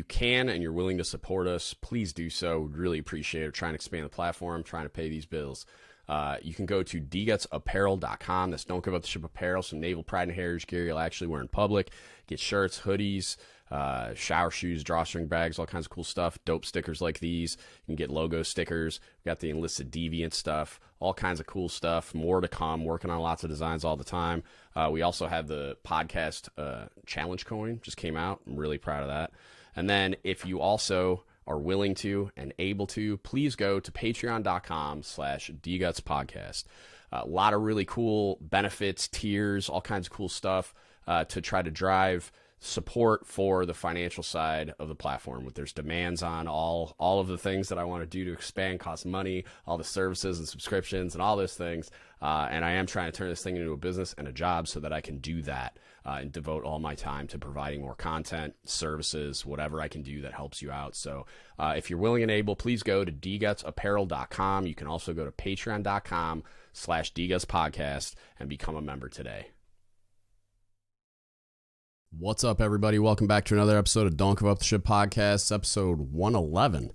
you can and you're willing to support us, please do so. We'd really appreciate it. We're trying to expand the platform, trying to pay these bills. You can go to dgutspodcast.com. That's Don't Give Up the Ship apparel, some naval pride and heritage gear you'll actually wear in public. Get shirts, hoodies, shower shoes, drawstring bags, all kinds of cool stuff. Dope stickers like these. You can get logo stickers. We got the Enlisted Deviant stuff, all kinds of cool stuff. More to come. Working on lots of designs all the time. We also have the podcast challenge coin, just came out. I'm really proud of that. And then if you also are willing to and able to, please go to patreon.com/dgutspodcast. A lot of really cool benefits, tiers, all kinds of cool stuff to try to drive support for the financial side of the platform. There's demands on all of the things that I want to do to expand, cost money, all the services and subscriptions and all those things. And I am trying to turn this thing into a business and a job so that I can do that and devote all my time to providing more content, services, whatever I can do that helps you out. So if you're willing and able, please go to dgutspodcast.com. You can also go to patreon.com/dgutspodcast and become a member today. What's up, everybody? Welcome back to another episode of Don't Give Up the Ship podcast, episode 111.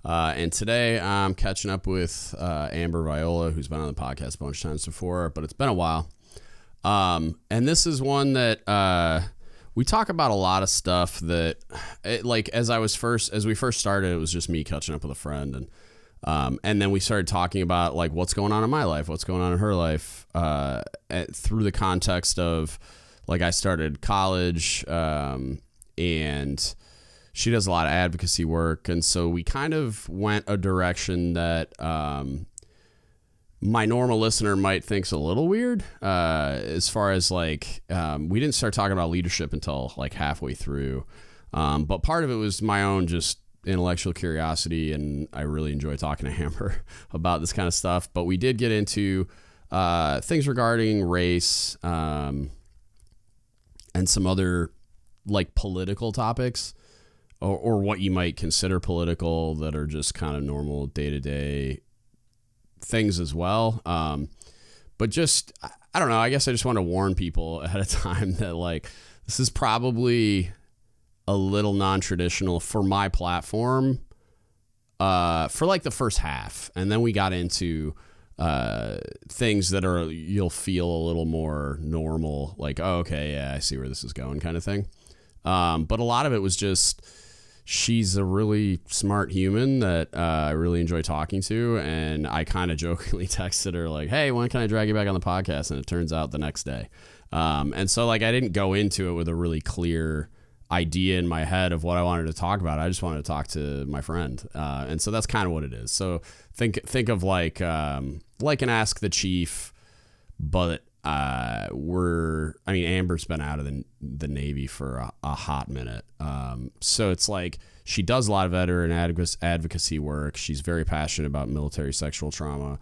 And today I'm catching up with Amber Viola, who's been on the podcast a bunch of times before, but it's been a while. And this is one that we talk about a lot of stuff that, as we first started, it was just me catching up with a friend, and then we started talking about like what's going on in my life, what's going on in her life, through the context of like I started college, and she does a lot of advocacy work. And so we kind of went a direction that my normal listener might think's a little weird, as far as like we didn't start talking about leadership until like halfway through. But part of it was my own just intellectual curiosity, and I really enjoy talking to Amber about this kind of stuff. But we did get into things regarding race, and some other like political topics or what you might consider political that are just kind of normal day-to-day things as well. But just, I don't know, I guess I just want to warn people ahead of time that like, this is probably a little non-traditional for my platform, for like the first half. And then we got into things that are, you'll feel a little more normal, like, oh, okay, yeah, I see where this is going kind of thing. But a lot of it was just, she's a really smart human that I really enjoy talking to. And I kind of jokingly texted her like, hey, when can I drag you back on the podcast? And it turns out the next day. And so like, I didn't go into it with a really clear idea in my head of what I wanted to talk about. I just wanted to talk to my friend. And so that's kind of what it is. So think of like an Ask the Chief, but Amber's been out of the Navy for a hot minute. So it's like she does a lot of veteran advocacy work. She's very passionate about military sexual trauma,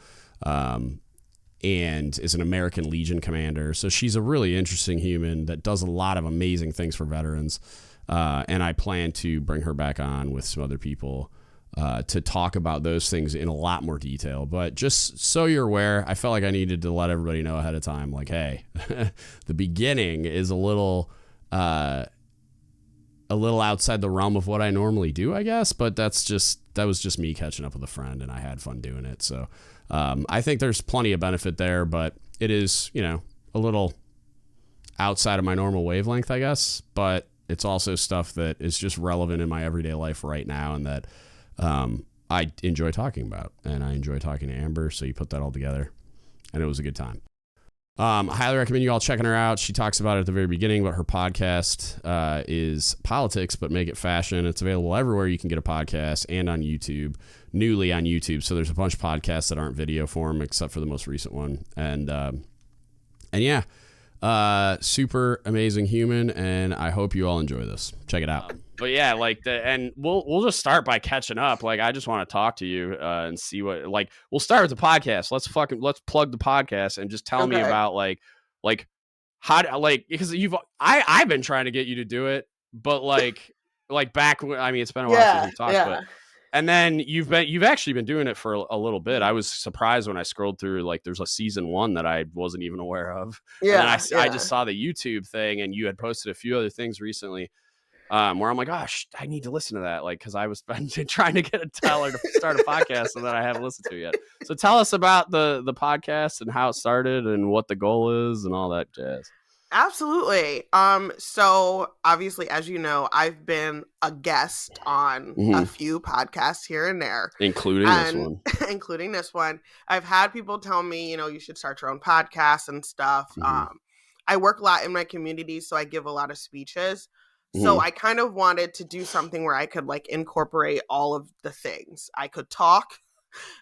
and is an American Legion commander. So she's a really interesting human that does a lot of amazing things for veterans. And I plan to bring her back on with some other people to talk about those things in a lot more detail. But just so you're aware, I felt like I needed to let everybody know ahead of time, like, hey, the beginning is a little outside the realm of what I normally do, I guess. But that was just me catching up with a friend, and I had fun doing it. So I think there's plenty of benefit there, but it is, a little outside of my normal wavelength, I guess. But it's also stuff that is just relevant in my everyday life right now, and that I enjoy talking about, and I enjoy talking to Amber. So you put that all together, and it was a good time. I highly recommend you all checking her out. She talks about it at the very beginning, but her podcast is Politics, but Make It Fashion. It's available everywhere you can get a podcast, and on YouTube, newly on YouTube. So there's a bunch of podcasts that aren't video form, except for the most recent one. And yeah, super amazing human, and I hope you all enjoy this. Check it out. But yeah, and we'll just start by catching up. Like, I just want to talk to you and see what, like, we'll start with the podcast. Let's plug the podcast and just tell me about like how, like, because I've been trying to get you to do it, but like back when, I mean, it's been a while since we've talked, but, and then you've actually been doing it for a little bit. I was surprised when I scrolled through, like, there's a season 1 that I wasn't even aware of. Yeah. And I just saw the YouTube thing, and you had posted a few other things recently. where I'm like, gosh, I need to listen to that. Like, cause I was trying to tell her to start a podcast and that I haven't listened to yet. So tell us about the podcast and how it started and what the goal is and all that jazz. Absolutely. So obviously, as you know, I've been a guest on a few podcasts here and there, including this one. including this one. I've had people tell me, you should start your own podcast and stuff. I work a lot in my community, so I give a lot of speeches. So I kind of wanted to do something where I could like incorporate all of the things. I could talk.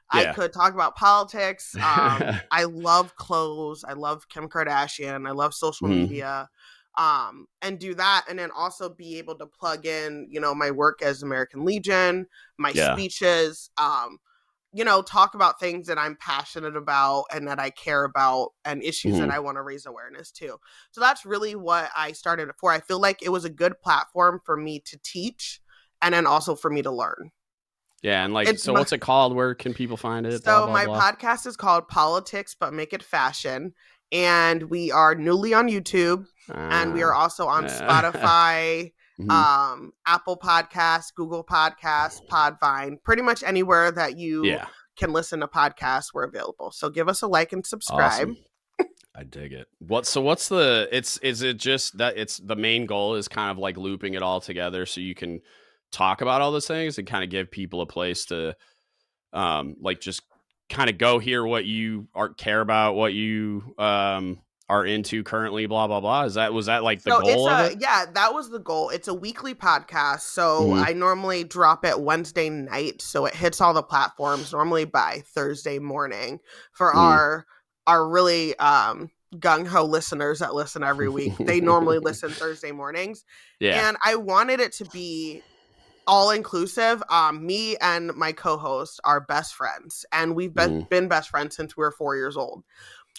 I could talk about politics. I love clothes. I love Kim Kardashian. I love social media. And do that. And then also be able to plug in, my work as American Legion, my speeches, talk about things that I'm passionate about and that I care about and issues that I want to raise awareness to. So that's really what I started it for. I feel like it was a good platform for me to teach and then also for me to learn. Yeah, and what's it called? Where can people find it? So my podcast is called Politics, but Make It Fashion. And we are newly on YouTube. And we are also on Spotify, Apple Podcasts, Google Podcasts, Podvine. Pretty much anywhere that you can listen to podcasts, we're available. So give us a like and subscribe. Awesome. I dig it. Is it just that it's the main goal is kind of like looping it all together so you can talk about all those things and kind of give people a place to just kind of go hear what you care about, what you are into currently, blah blah blah. Was that like the goal of it? Yeah, that was the goal. It's a weekly podcast, so I normally drop it Wednesday night, so it hits all the platforms normally by Thursday morning for our really gung-ho listeners that listen every week. They normally listen Thursday mornings. And I wanted it to be all-inclusive. Me and my co-host are best friends, and we've been best friends since we were 4 years old.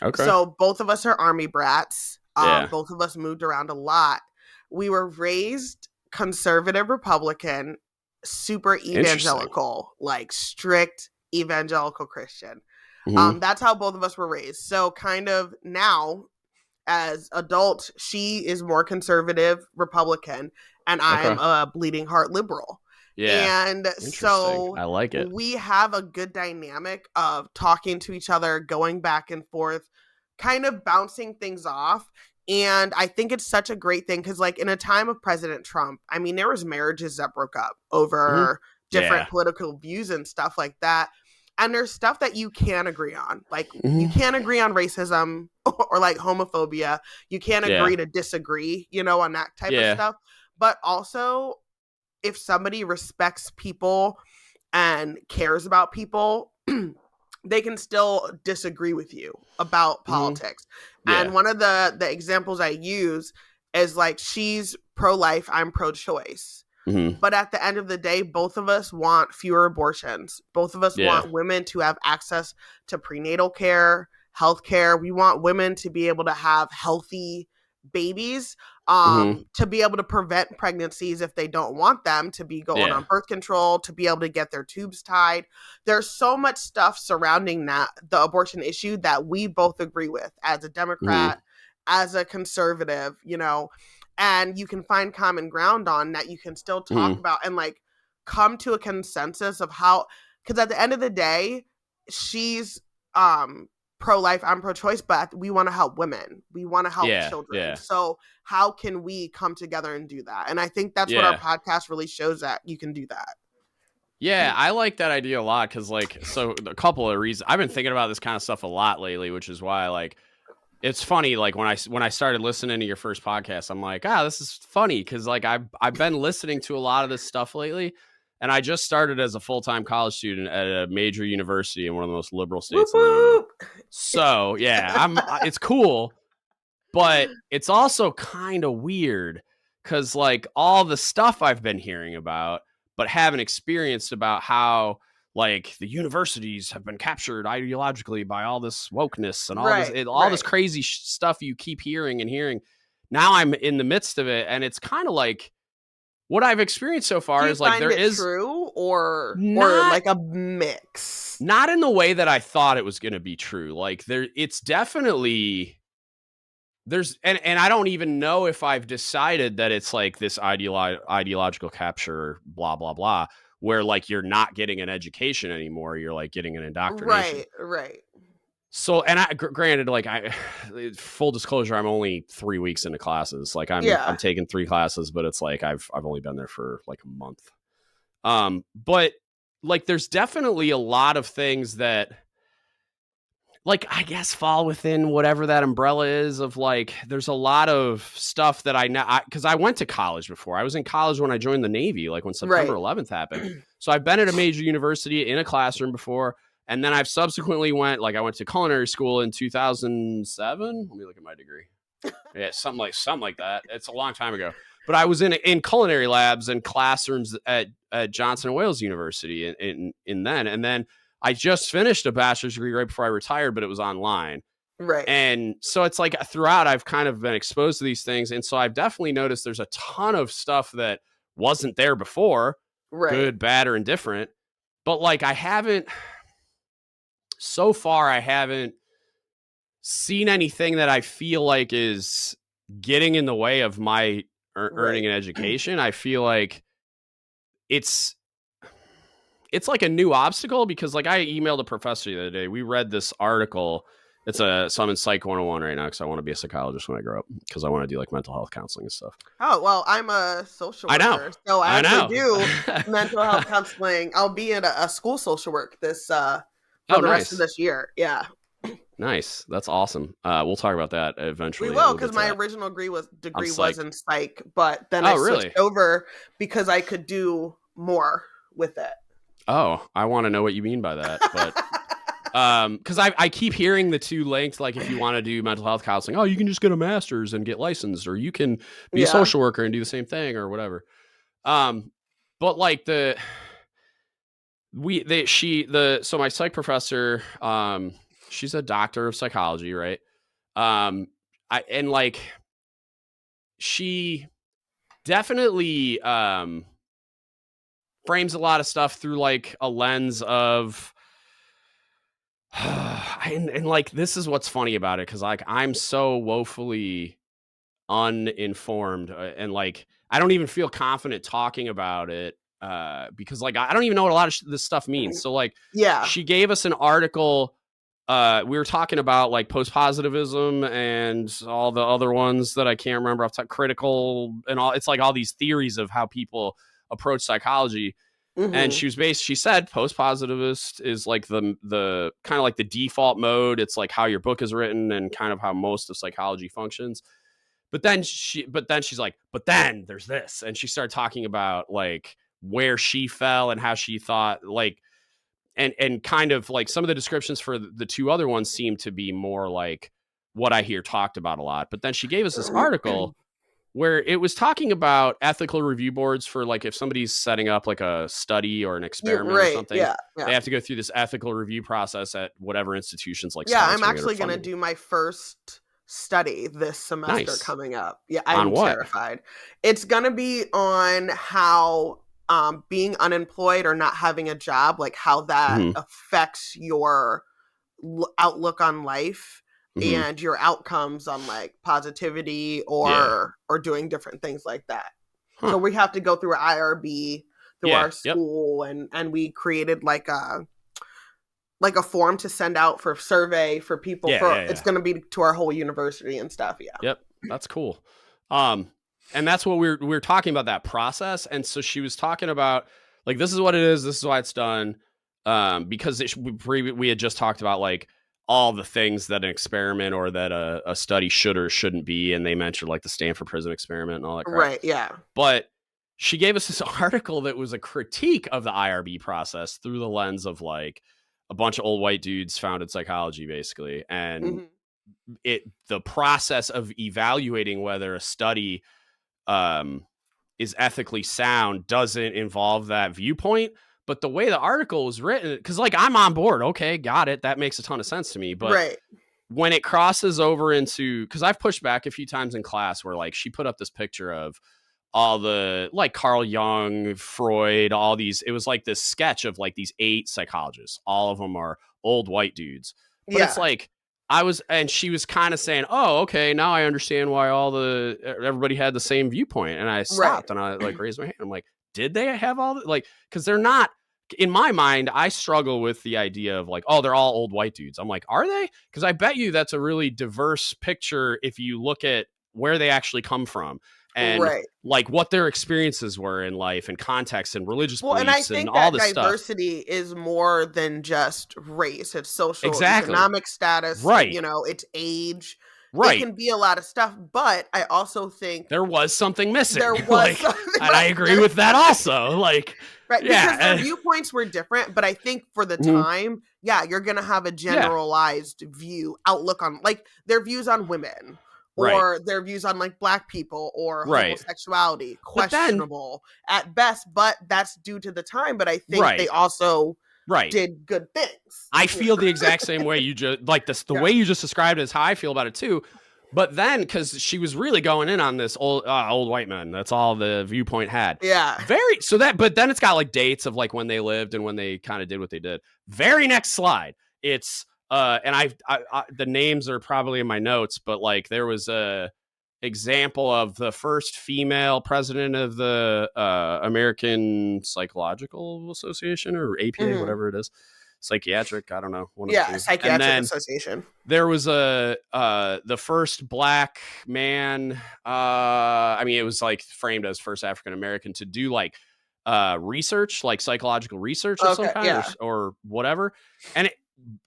Okay. So both of us are Army brats. Both of us moved around a lot. We were raised conservative Republican, super evangelical, like strict evangelical Christian. That's how both of us were raised. So kind of now, as adults, she is more conservative Republican, and I'm a bleeding heart liberal. Yeah. And so I like it. We have a good dynamic of talking to each other, going back and forth, kind of bouncing things off. And I think it's such a great thing because, like, in a time of President Trump, I mean, there was marriages that broke up over different political views and stuff like that. And there's stuff that you can agree on. Like, you can't agree on racism or like homophobia. You can't agree to disagree, on that type of stuff. But also, if somebody respects people and cares about people, they can still disagree with you about politics. And one of the examples I use is like, she's pro-life, I'm pro-choice. But at the end of the day, both of us want fewer abortions. Both of us want women to have access to prenatal care, health care. We want women to be able to have healthy babies, to be able to prevent pregnancies if they don't want them, to be going on birth control, to be able to get their tubes tied. There's so much stuff surrounding that, the abortion issue, that we both agree with as a Democrat, as a conservative, and you can find common ground on that. You can still talk about and like come to a consensus of how, because at the end of the day, she's pro-life, I'm pro-choice, but we want to help women. We want to help children. So how can we come together and do that? And I think that's what our podcast really shows, that you can do that. Yeah, I like that idea a lot because, like, so a couple of reasons. I've been thinking about this kind of stuff a lot lately, which is why, like, it's funny. Like when I started listening to your first podcast, I'm like, this is funny because, like, I've been listening to a lot of this stuff lately. And I just started as a full-time college student at a major university in one of the most liberal states in the union. So it's cool, but it's also kind of weird because, like, all the stuff I've been hearing about, but haven't experienced about how, like, the universities have been captured ideologically by all this wokeness and all this crazy stuff you keep hearing and hearing. Now I'm in the midst of it, and it's kind of like, what I've experienced so far is like, there is true or like a mix. Not in the way that I thought it was going to be true. Like, it's definitely and I don't even know if I've decided that it's like this ideological capture, blah, blah, blah, where like you're not getting an education anymore. You're like getting an indoctrination. Right. So, and granted, like full disclosure, I'm only 3 weeks into classes. Like I'm taking 3 classes, but it's like I've only been there for like a month. But like there's definitely a lot of things that, like, I guess fall within whatever that umbrella is of like, there's a lot of stuff that I know because I went to college before. I was in college when I joined the Navy, like when September 11th happened. So I've been at a major university in a classroom before. And then I've subsequently I went to culinary school in 2007. Let me look at my degree. Yeah, something like that. It's a long time ago. But I was in culinary labs and classrooms at Johnson & Wales University in then. And then I just finished a bachelor's degree right before I retired, but it was online. Right. And so it's like throughout I've kind of been exposed to these things. And so I've definitely noticed there's a ton of stuff that wasn't there before, good, bad, or indifferent. But like so far, I haven't seen anything that I feel like is getting in the way of my earning an education. I feel like it's like a new obstacle because like I emailed a professor the other day. We read this article. So I'm in Psych 101 right now because I want to be a psychologist when I grow up because I want to do like mental health counseling and stuff. Oh, well, I'm a social worker. I know. So I actually do mental health counseling. I'll be in a school social work for the rest of this year. Yeah. Nice. That's awesome. We'll talk about that eventually. We will, because my original degree was in psych, but then I switched over because I could do more with it. Oh, I want to know what you mean by that, but because I keep hearing the two linked, like if you want to do mental health counseling, oh, you can just get a master's and get licensed, or you can be a social worker and do the same thing or whatever. But like so my psych professor, she's a doctor of psychology, right? She definitely frames a lot of stuff through like a lens of and like this is what's funny about it, because like I'm so woefully uninformed and like I don't even feel confident talking about it because like I don't even know what a lot of this stuff means. So like she gave us an article. We were talking about like post-positivism and all the other ones that I can't remember off the top, critical and all. It's like all these theories of how people approach psychology. Mm-hmm. And she said post-positivist is like the kind of like the default mode. It's like how your book is written and kind of how most of psychology functions. But then she's like, but then there's this. And she started talking about like where she fell and how she thought like, and kind of like some of the descriptions for the two other ones seem to be more like what I hear talked about a lot. But then she gave us this article where it was talking about ethical review boards for like if somebody's setting up like a study or an experiment or something, they have to go through this ethical review process at whatever institutions like. Yeah, I'm actually going to do my first study this semester coming up. Yeah, I'm terrified. It's going to be on how being unemployed or not having a job, like how that affects your outlook on life. And your outcomes on like positivity or doing different things like that. So we have to go through an IRB through our school and we created like a form to send out for survey for people. It's going to be to our whole university and stuff. Yeah. Yep. That's cool. And that's what we were talking about, that process. And so she was talking about like, this is what it is. This is why it's done. Because we had just talked about like, all the things that an experiment or that a study should or shouldn't be. And they mentioned like the Stanford prison experiment and all that crap. Right, yeah. But she gave us this article that was a critique of the IRB process through the lens of like a bunch of old white dudes founded psychology, basically. And the process of evaluating whether a study is ethically sound doesn't involve that viewpoint. But the way the article was written, because like I'm on board. Okay, got it. That makes a ton of sense to me. But when it crosses over into, because I've pushed back a few times in class where like she put up this picture of all the like Carl Jung, Freud, all these. It was like this sketch of like these 8 psychologists. All of them are old white dudes. But it's like and she was kind of saying, "Oh, okay, now I understand why everybody had the same viewpoint." And I Right. stopped and I like raised my hand. I'm like, "Did they have all the like?" Because they're not. In my mind, I struggle with the idea of like, "Oh, they're all old white dudes." I'm like, "Are they?" Because I bet you that's a really diverse picture if you look at where they actually come from and Right. like what their experiences were in life and context and religious Well, and I beliefs and think all that this stuff. diversity is more than just race. It's social, Exactly. economic status, Right. it's age. It Right. can be a lot of stuff, but I also think There was something there missing. was Like, something and I right agree there. with that also. Like, Right, because their yeah. viewpoints were different, but I think for the Mhm. time, yeah, you're gonna have a Yeah. generalized outlook on like their views on women Right. or their views on like black people or Right. homosexuality, But then, questionable at best, but that's due to the time. But I think they right. also Right. did good things. I feel the exact same way you just like this. The Yeah. way you just described it is how I feel about it too. But then, because she was really going in on this old white men, that's all the viewpoint had. Yeah. But then it's got like dates of like when they lived and when they kind of did what they did. Very next slide, it's and the names are probably in my notes, but like there was a example of the first female president of the American Psychological Association or APA, Mhm. whatever it is, psychiatric. I don't know, one of the Yeah, two. And Psychiatric then Association. there was the first black man. I mean, it was like framed as first African American to do like research, like psychological research of some Okay, kind, yeah. or whatever, and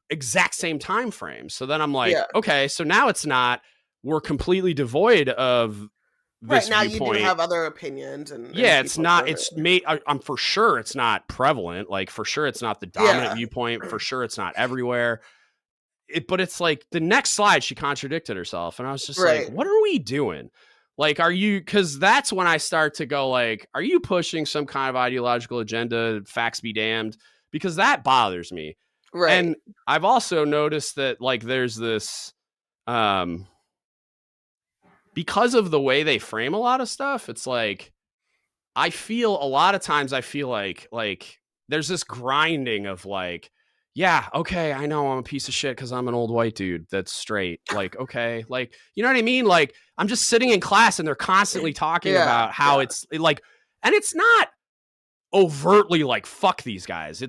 exact same time frame. So then I'm like, Yeah. okay, so now it's not. We're completely devoid of Right, this now you do viewpoint. have other opinions and Yeah, it's people not. doing It's it. made. I'm for sure it's not prevalent. Like for sure it's not the dominant Yeah. viewpoint. For sure it's not everywhere. But it's like the next slide she contradicted herself, and I was just like, Right. what are we doing? Like, are you? Because that's when I start to go like, are you pushing some kind of ideological agenda? Facts be damned, because that bothers me. Right. And I've also noticed that like there's this um because of the way they frame a lot of stuff, it's like I feel a lot of times I feel like there's this grinding of like, yeah, okay, I know I'm a piece of shit because I'm an old white dude that's straight. Like, okay, like you know what I mean? Like I'm just sitting in class and they're constantly talking Yeah, about how yeah, it's like, and it's not overtly like fuck these guys. yeah,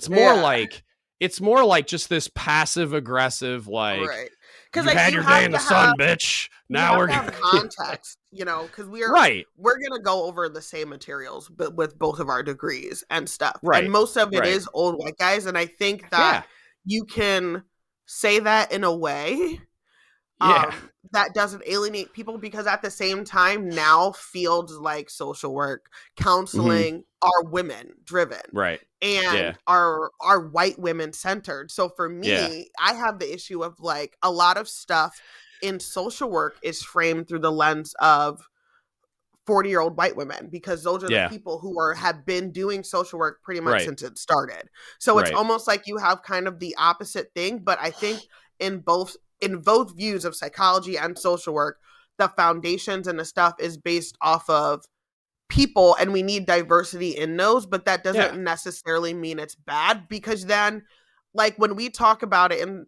It's more like just this passive aggressive like right. Because you like, had your day in the sun, bitch. you Now have we're to have context, because right, we're gonna go over the same materials, but with both of our degrees and stuff, and right, most of it right. is old white guys, and I think that Yeah, you can say that in a way yeah. that doesn't alienate people because at the same time now fields like social work, Hmm. counseling are women driven Right. Yeah. and are white women centered. So for Yeah. me, I have the issue of like a lot of stuff in social work is framed through the lens of 40-year-old white women because those are the Yeah. people who have been doing social work pretty much Right. since it started. So it's Right. almost like you have kind of the opposite thing, but I think in both views of psychology and social work, the foundations and the stuff is based off of people and we need diversity in those, but that doesn't Yeah. necessarily mean it's bad because then like when we talk about it in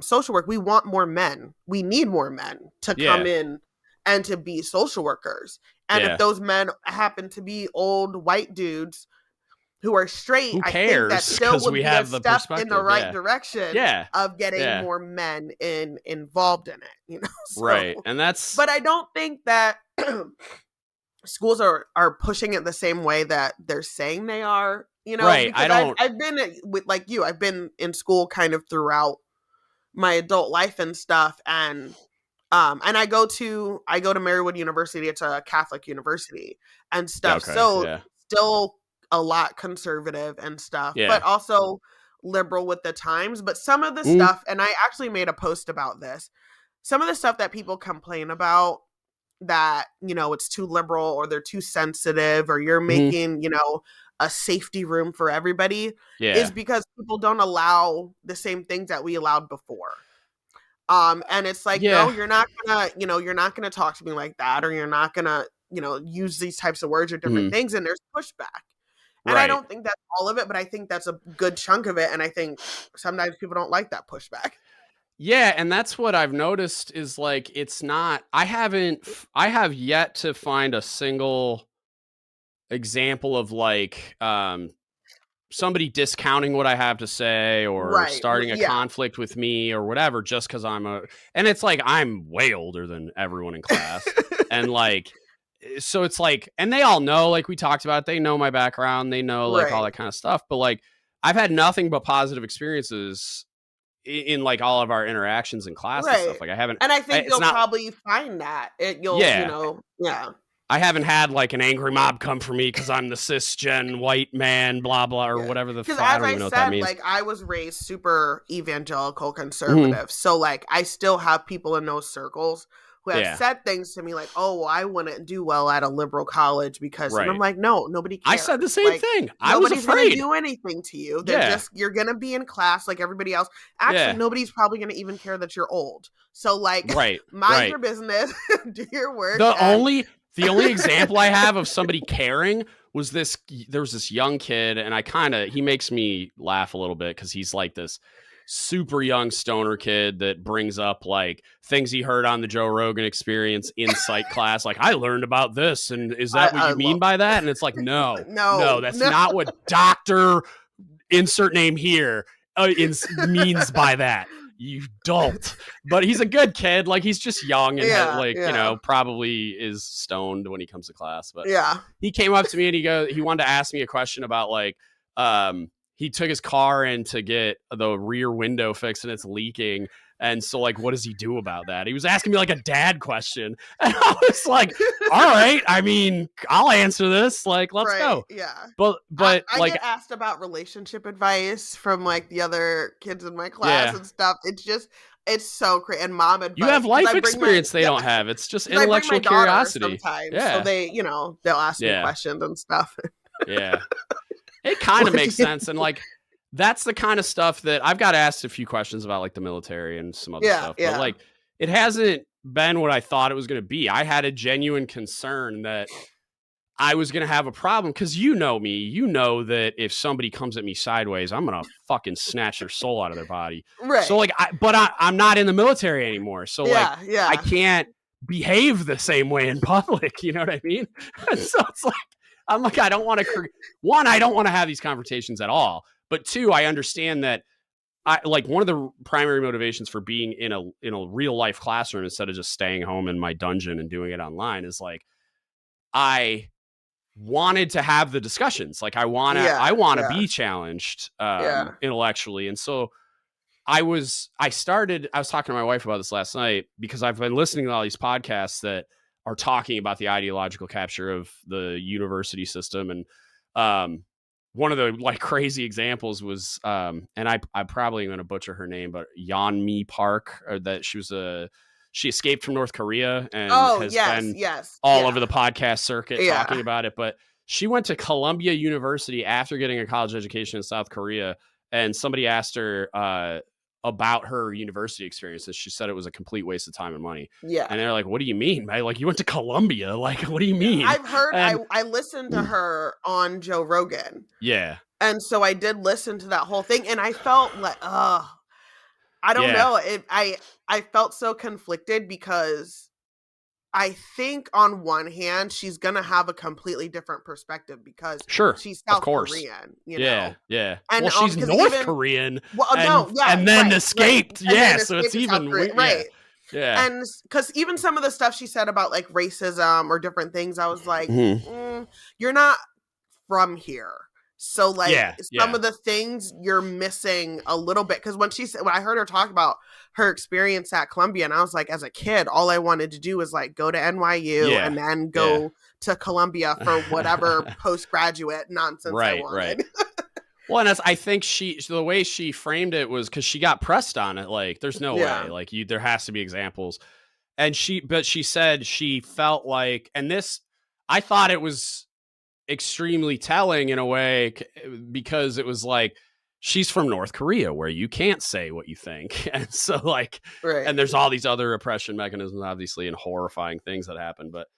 social work, we want more men. We need more men to come Yeah. in and to be social workers. And if Yeah. those men happen to be old white dudes who are straight, Who I think that cares? still Because would we be a have the step in the perspective. right Yeah. direction Yeah. of getting Yeah. more men involved in it. Right. So And that's but I don't think that schools are pushing it the same way that they're saying they are, right. I because I've don't. I've been with like you, I've been in school kind of throughout my adult life and stuff, and I go to Marywood University. It's a Catholic university and stuff. Okay. So Yeah. still a lot conservative and stuff, but Yeah. also liberal with the times. But some of the Mm. stuff, and I actually made a post about this, some of the stuff that people complain about that, it's too liberal or they're too sensitive or you're Hmm. making, a safety room for everybody is Yeah. because people don't allow the same things that we allowed before. And it's like, no, Yeah. you're not gonna talk to me like that, or you're not gonna, use these types of words or different Hmm. things, and there's pushback. And I Right. don't think that's all of it, but I think that's a good chunk of it. And I think sometimes people don't like that pushback. Yeah, and that's what I've noticed is like it's not. I have yet to find a single example of like somebody discounting what I have to say or Right. starting a Yeah. conflict with me or whatever just because and it's like I'm way older than everyone in class. And like, so it's like, and they all know, like we talked about, they know my background, they know like all Right. that kind of stuff. But like, I've had nothing but positive experiences in like all of our interactions in class and stuff. Right. Like I haven't, And I think it's you'll not, probably find that you'll, yeah, yeah. I haven't had like an angry mob come for me because I'm the cisgen white man, blah, blah, or Yeah. whatever Because I as don't I even know what that said, means. like I was raised super evangelical Mm-hmm. conservative. So like I still have people in those circles who have Yeah. said things to me like, "Oh, well, I wouldn't do well at a liberal college because," and I'm Right. like, "No, nobody I said the cares. same Like thing. I was nobody's gonna afraid. do anything to you. They're Yeah. just you're gonna be in class like everybody else. Actually, Yeah. nobody's probably gonna even care that you're old. So like Right. mind Right. your business, do your work, The and only example I have of somebody caring was there was this young kid, and he makes me laugh a little bit because he's like this super young stoner kid that brings up like things he heard on the Joe Rogan Experience insight class. Like, I learned about this, and is that what I you mean love by that? And it's like, no, no, that's no. not what Doctor insert name here means by that. You dolt. But he's a good kid. Like, he's just young and Yeah, like, yeah. probably is stoned when he comes to class. But Yeah. he came up to me and he wanted to ask me a question about like, he took his car in to get the rear window fixed and it's leaking. And so, like, what does he do about that? He was asking me like a dad question. And I was like, all right, I mean, I'll answer this. Like, let's Right. go. Yeah. But I like, get asked about relationship advice from like the other kids in my class yeah, and stuff. It's so crazy. And mom you have advice because life experience they don't have. It's just I bring my intellectual daughter curiosity. sometimes, so Yeah. they'll ask me Yeah. questions and stuff. Yeah. It kind of makes sense. And like, that's the kind of stuff that I've got asked a few questions about, like the military and some other Yeah, stuff, but yeah, like, it hasn't been what I thought it was going to be. I had a genuine concern that I was going to have a problem because you know me, you know that if somebody comes at me sideways, I'm going to fucking snatch their soul out of their body. So right. like, I'm not in the military anymore. So like, Yeah, I yeah, can't behave the same way in public. You know what I mean? And so it's like, I'm like, I don't want to, one, I don't want to have these confrontations at all. But two, I understand that I like one of the primary motivations for being in a real life classroom instead of just staying home in my dungeon and doing it online is like, I wanted to have the discussions. Like I want yeah, to be challenged yeah, intellectually. And so I was talking to my wife about this last night because I've been listening to all these podcasts that are talking about the ideological capture of the university system. And one of the like crazy examples was, and I'm probably going to butcher her name, but Yeonmi Park, or that she escaped from North Korea and Oh, has yes, been yes, all over yeah, the podcast circuit talking yeah, about it. But she went to Columbia University after getting a college education in South Korea. And somebody asked her about her university experience, and she said it was a complete waste of time and money. yeah. And they're like, "What do you mean, man? Like, you went to Columbia? Like, what do you mean?" I've heard And I listened to her on Joe Rogan. yeah, And so I did listen to that whole thing and I felt like, I don't yeah, know. I felt so conflicted because I think on one hand she's gonna have a completely different perspective because sure, she's of South course, Korean, yeah, yeah. and Well, she's because North even Korean, well, no, yeah, and then right, escaped. and Yeah, then so it's escaped to South even Korea, yeah, right? yeah. And because even some of the stuff she said about like racism or different things, I was like, Mhm. you're not from here. So like Yeah, some yeah, of the things you're missing a little bit because when I heard her talk about her experience at Columbia, and I was like, as a kid, all I wanted to do was like go to NYU yeah, and then yeah. go to Columbia for whatever postgraduate nonsense I Right, right. wanted. Well, and I think the way she framed it was because she got pressed on it. Like, there's no way. Yeah. Like, there has to be examples. And but she said she felt like, and this, I thought it was extremely telling in a way because it was like, she's from North Korea where you can't say what you think. And so, like, Right. and there's all these other oppression mechanisms, obviously, and horrifying things that happen. But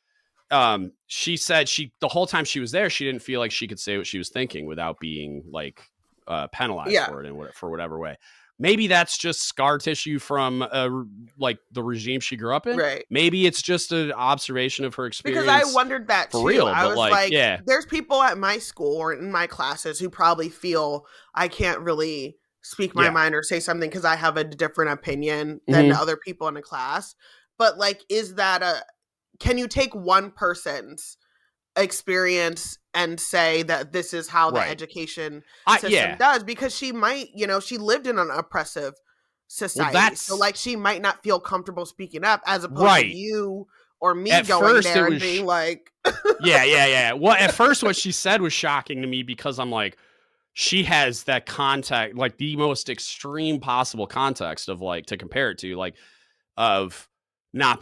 she said the whole time she was there, she didn't feel like she could say what she was thinking without being like penalized Yeah. for it for whatever way. maybe that's just scar tissue from like the regime she grew up in. Right. Maybe it's just an observation of her experience. Because I wondered that for too. real, I but was like, like, yeah, there's people at my school or in my classes who probably feel I can't really speak my yeah, mind or say something because I have a different opinion than Mhm. other people in a class. But like, can you take one person's experience and say that this is how the Right. education system Yeah. does? Because she might, she lived in an oppressive Well, society. So that's like she might not feel comfortable speaking up as opposed to right. you or me At going first, it there and was being like, yeah. Well, at first, what she said was shocking to me because I'm like, she has that contact, like the most extreme possible context of like to compare it to, like of not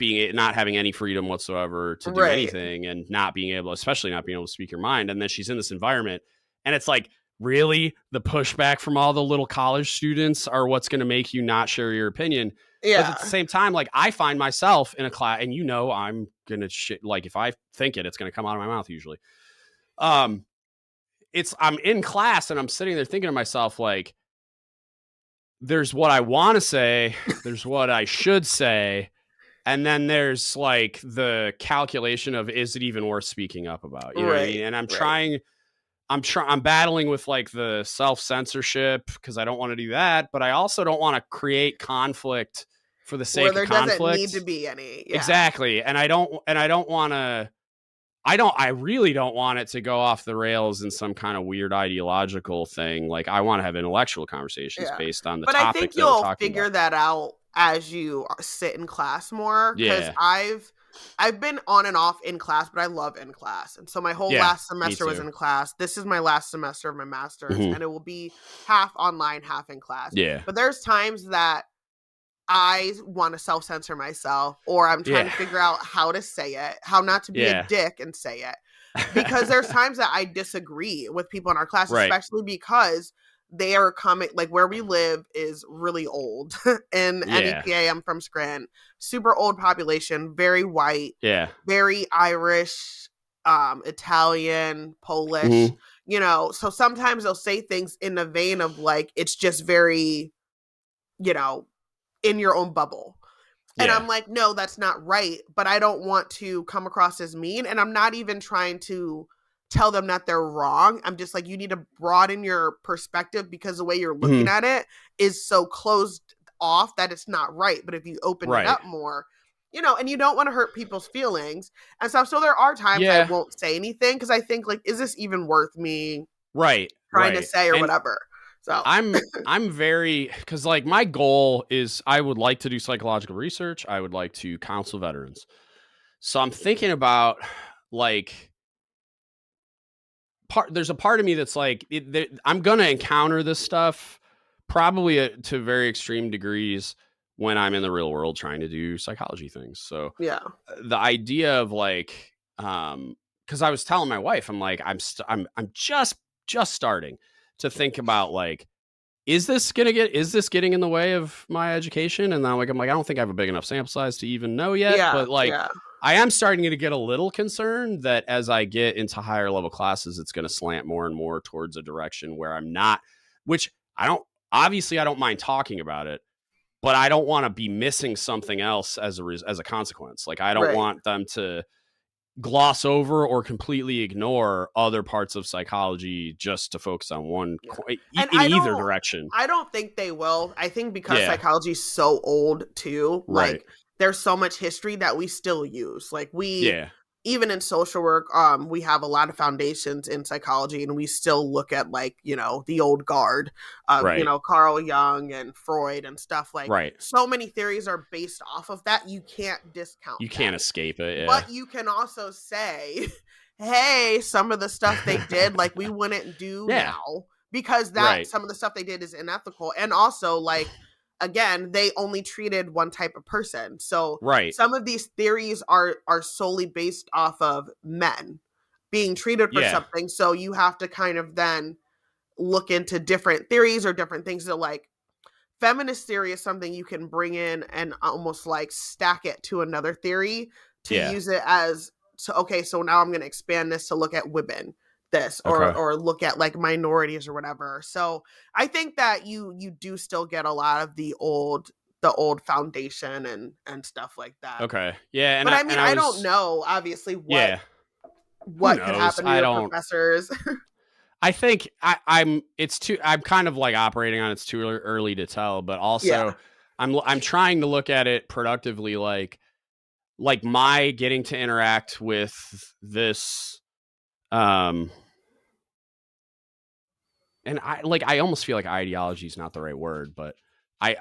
having any freedom whatsoever to do right. anything and not being able, especially not being able to speak your mind. And then she's in this environment, and it's like, really, the pushback from all the little college students are what's going to make you not share your opinion. But at the Yeah. same time, like I find myself in a class, and I'm gonna like if I think it's gonna come out of my mouth usually. I'm in class and I'm sitting there thinking to myself, like, there's what I want to say, there's what I should say, and then there's like the calculation of is it even worth speaking up about? You know what I Right. mean? And Right. I'm battling with like the self-censorship because I don't want to do that, but I also don't want to create conflict for the Where sake of there doesn't need to conflict. be any. Yeah. Exactly. And I don't want to I really don't want it to go off the rails in some kind of weird ideological thing. Like I want to have intellectual conversations Yeah. based on the But I think topic that we're you'll talking figure about. that out as you sit in class more cuz Yeah. I've been on and off in class, but I love in class. And so my whole Yeah. last Me semester was too. in class. This is my last semester of my master's Mhm. and it will be half online, half in class. Yeah. But there's times that I want to self-censor myself or I'm trying Yeah. to figure out how to say it, how not to be a Yeah. dick and say it. Because there's times that I disagree with people in our class, Right. especially because they are coming, like where we live is really old. In Yeah. NEPA, I'm from Scranton, super old population, very white, Yeah. very Irish, Italian, Polish, Mhm. so sometimes they'll say things in the vein of like, it's just very, you know, in your own bubble. And Yeah. I'm like, no, that's not right. But I don't want to come across as mean. And I'm not even trying to tell them that they're wrong. I'm just like, you need to broaden your perspective because the way you're looking Mhm. at it is so closed off that it's not right. But if you open it Right. up more, and you don't want to hurt people's feelings and stuff. So there are times I Yeah. won't say anything because I think like, is this even worth me Right. trying to Right. say or And whatever? So I'm very because like my goal is I would like to do psychological research. I would like to counsel veterans. So I'm thinking about like there's a part of me that's like I'm gonna encounter this stuff probably to very extreme degrees when I'm in the real world trying to do psychology things. So yeah. the idea of like because I was telling my wife I'm like I'm just starting to think about like is this getting in the way of my education? And then I'm like, I don't think I have a big enough sample size to even know yet. Yeah. But like, Yeah. I am starting to get a little concerned that as I get into higher level classes, it's going to slant more and more towards a direction where I'm not, which obviously I don't mind talking about it, but I don't want to be missing something else as a consequence. Like I don't Right. want them to gloss over or completely ignore other parts of psychology just to focus on one Yeah. in And either direction. I don't think they will. I think because Yeah. psychology is so old too, Right. like there's so much history that we still use. Like we Yeah. even in social work, we have a lot of foundations in psychology and we still look at like, the old guard, Right. Carl Jung and Freud and stuff like Right. so many theories are based off of that. You can't discount You that. can't escape it. Yeah. But you can also say, hey, some of the stuff they did, like we wouldn't do Yeah. now because Right. some of the stuff they did is unethical. And also, like, again, they only treated one type of person. So Right. some of these theories are solely based off of men being treated for Yeah. something. So you have to kind of then look into different theories or different things. So like feminist theory is something you can bring in and almost like stack it to another theory to Yeah. use it as okay, so now I'm going to expand this to look at women this or look at like minorities or whatever. So I think that you do still get a lot of the old foundation and stuff like that. Okay. Yeah. And but I mean, I don't was, know obviously yeah. what could happen to I your don't. professors. I think I'm kind of like operating on it's too early to tell, but also I'm trying to look at it productively, like my getting to interact with this, and I almost feel like ideology is not the right word, but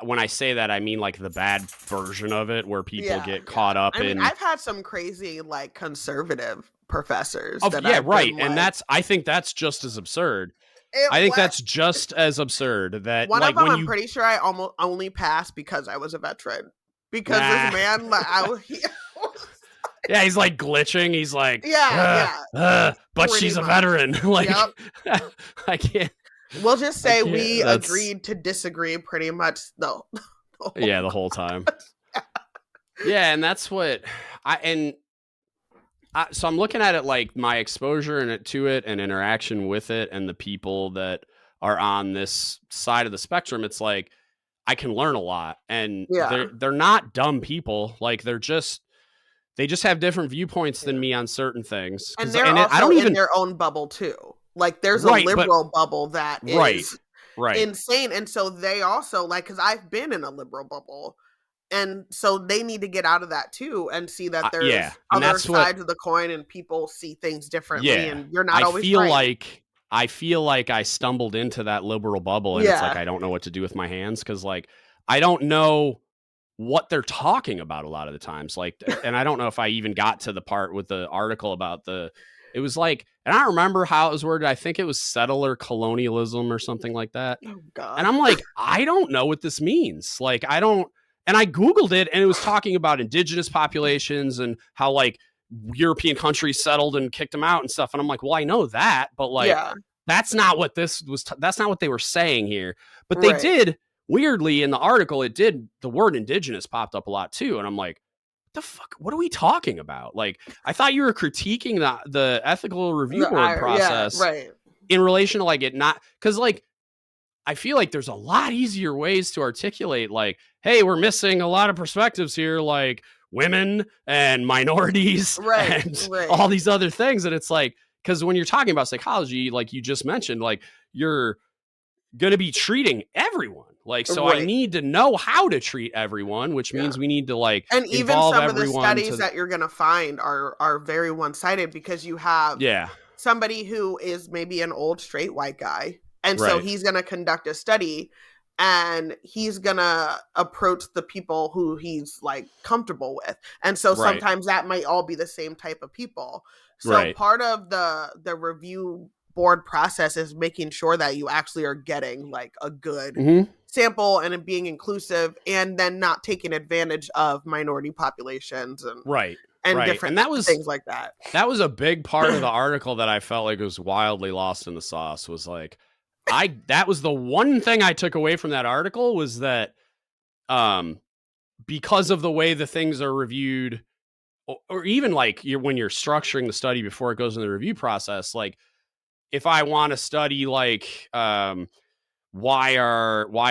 when I say that, I mean like the bad version of it where people get caught up in. I mean, I've had some crazy like conservative professors. Right. And I think that's just as absurd. That's just as absurd that one of them, I'm pretty sure I almost only passed because I was a veteran. Because this man, yeah, he's like glitching. He's like, but she's a veteran. Like, I can't. We'll just say we agreed to disagree pretty much though. The whole time. Yeah, and that's what so I'm looking at it like my exposure to it and interaction with it and the people that are on this side of the spectrum. It's like I can learn a lot, and they're not dumb people. Like they just have different viewpoints than me on certain things. And they're also in their own bubble too. Like there's a liberal bubble that is insane. And so they also because I've been in a liberal bubble. And so they need to get out of that too and see that there's other sides of the coin and people see things differently and you're not always right. I feel like I stumbled into that liberal bubble and it's like I don't know what to do with my hands because like I don't know what they're talking about a lot of the times. Like, and I don't know if I even got to the part with the article about it was like, and I don't remember how it was worded. I think it was settler colonialism or something like that. Oh God. And I'm like, I don't know what this means. Like, I don't. And I Googled it and it was talking about indigenous populations and how like European countries settled and kicked them out and stuff. And I'm like, well, I know that, but like, that's not what this was. That's not what they were saying here. But they did weirdly in the article. The word indigenous popped up a lot too. And I'm like, the fuck, what are we talking about? Like, I thought you were critiquing the ethical review board process in relation to like it not because like, I feel like there's a lot easier ways to articulate like, hey, we're missing a lot of perspectives here, like women and minorities and all these other things. And it's like, because when you're talking about psychology, like you just mentioned, like you're going to be treating everyone. Like, so I need to know how to treat everyone, which means we need to like, and even some of the studies that you're going to find are very one-sided because you have somebody who is maybe an old straight white guy. And so he's going to conduct a study and he's going to approach the people who he's like comfortable with. And so sometimes that might all be the same type of people. So part of the review board process is making sure that you actually are getting like a good sample and it being inclusive and then not taking advantage of minority populations and different things like that. That was a big part of the article that I felt like was wildly lost in the sauce was like, that was the one thing I took away from that article was that because of the way the things are reviewed or even like when you're structuring the study before it goes in the review process, like if I want to study like why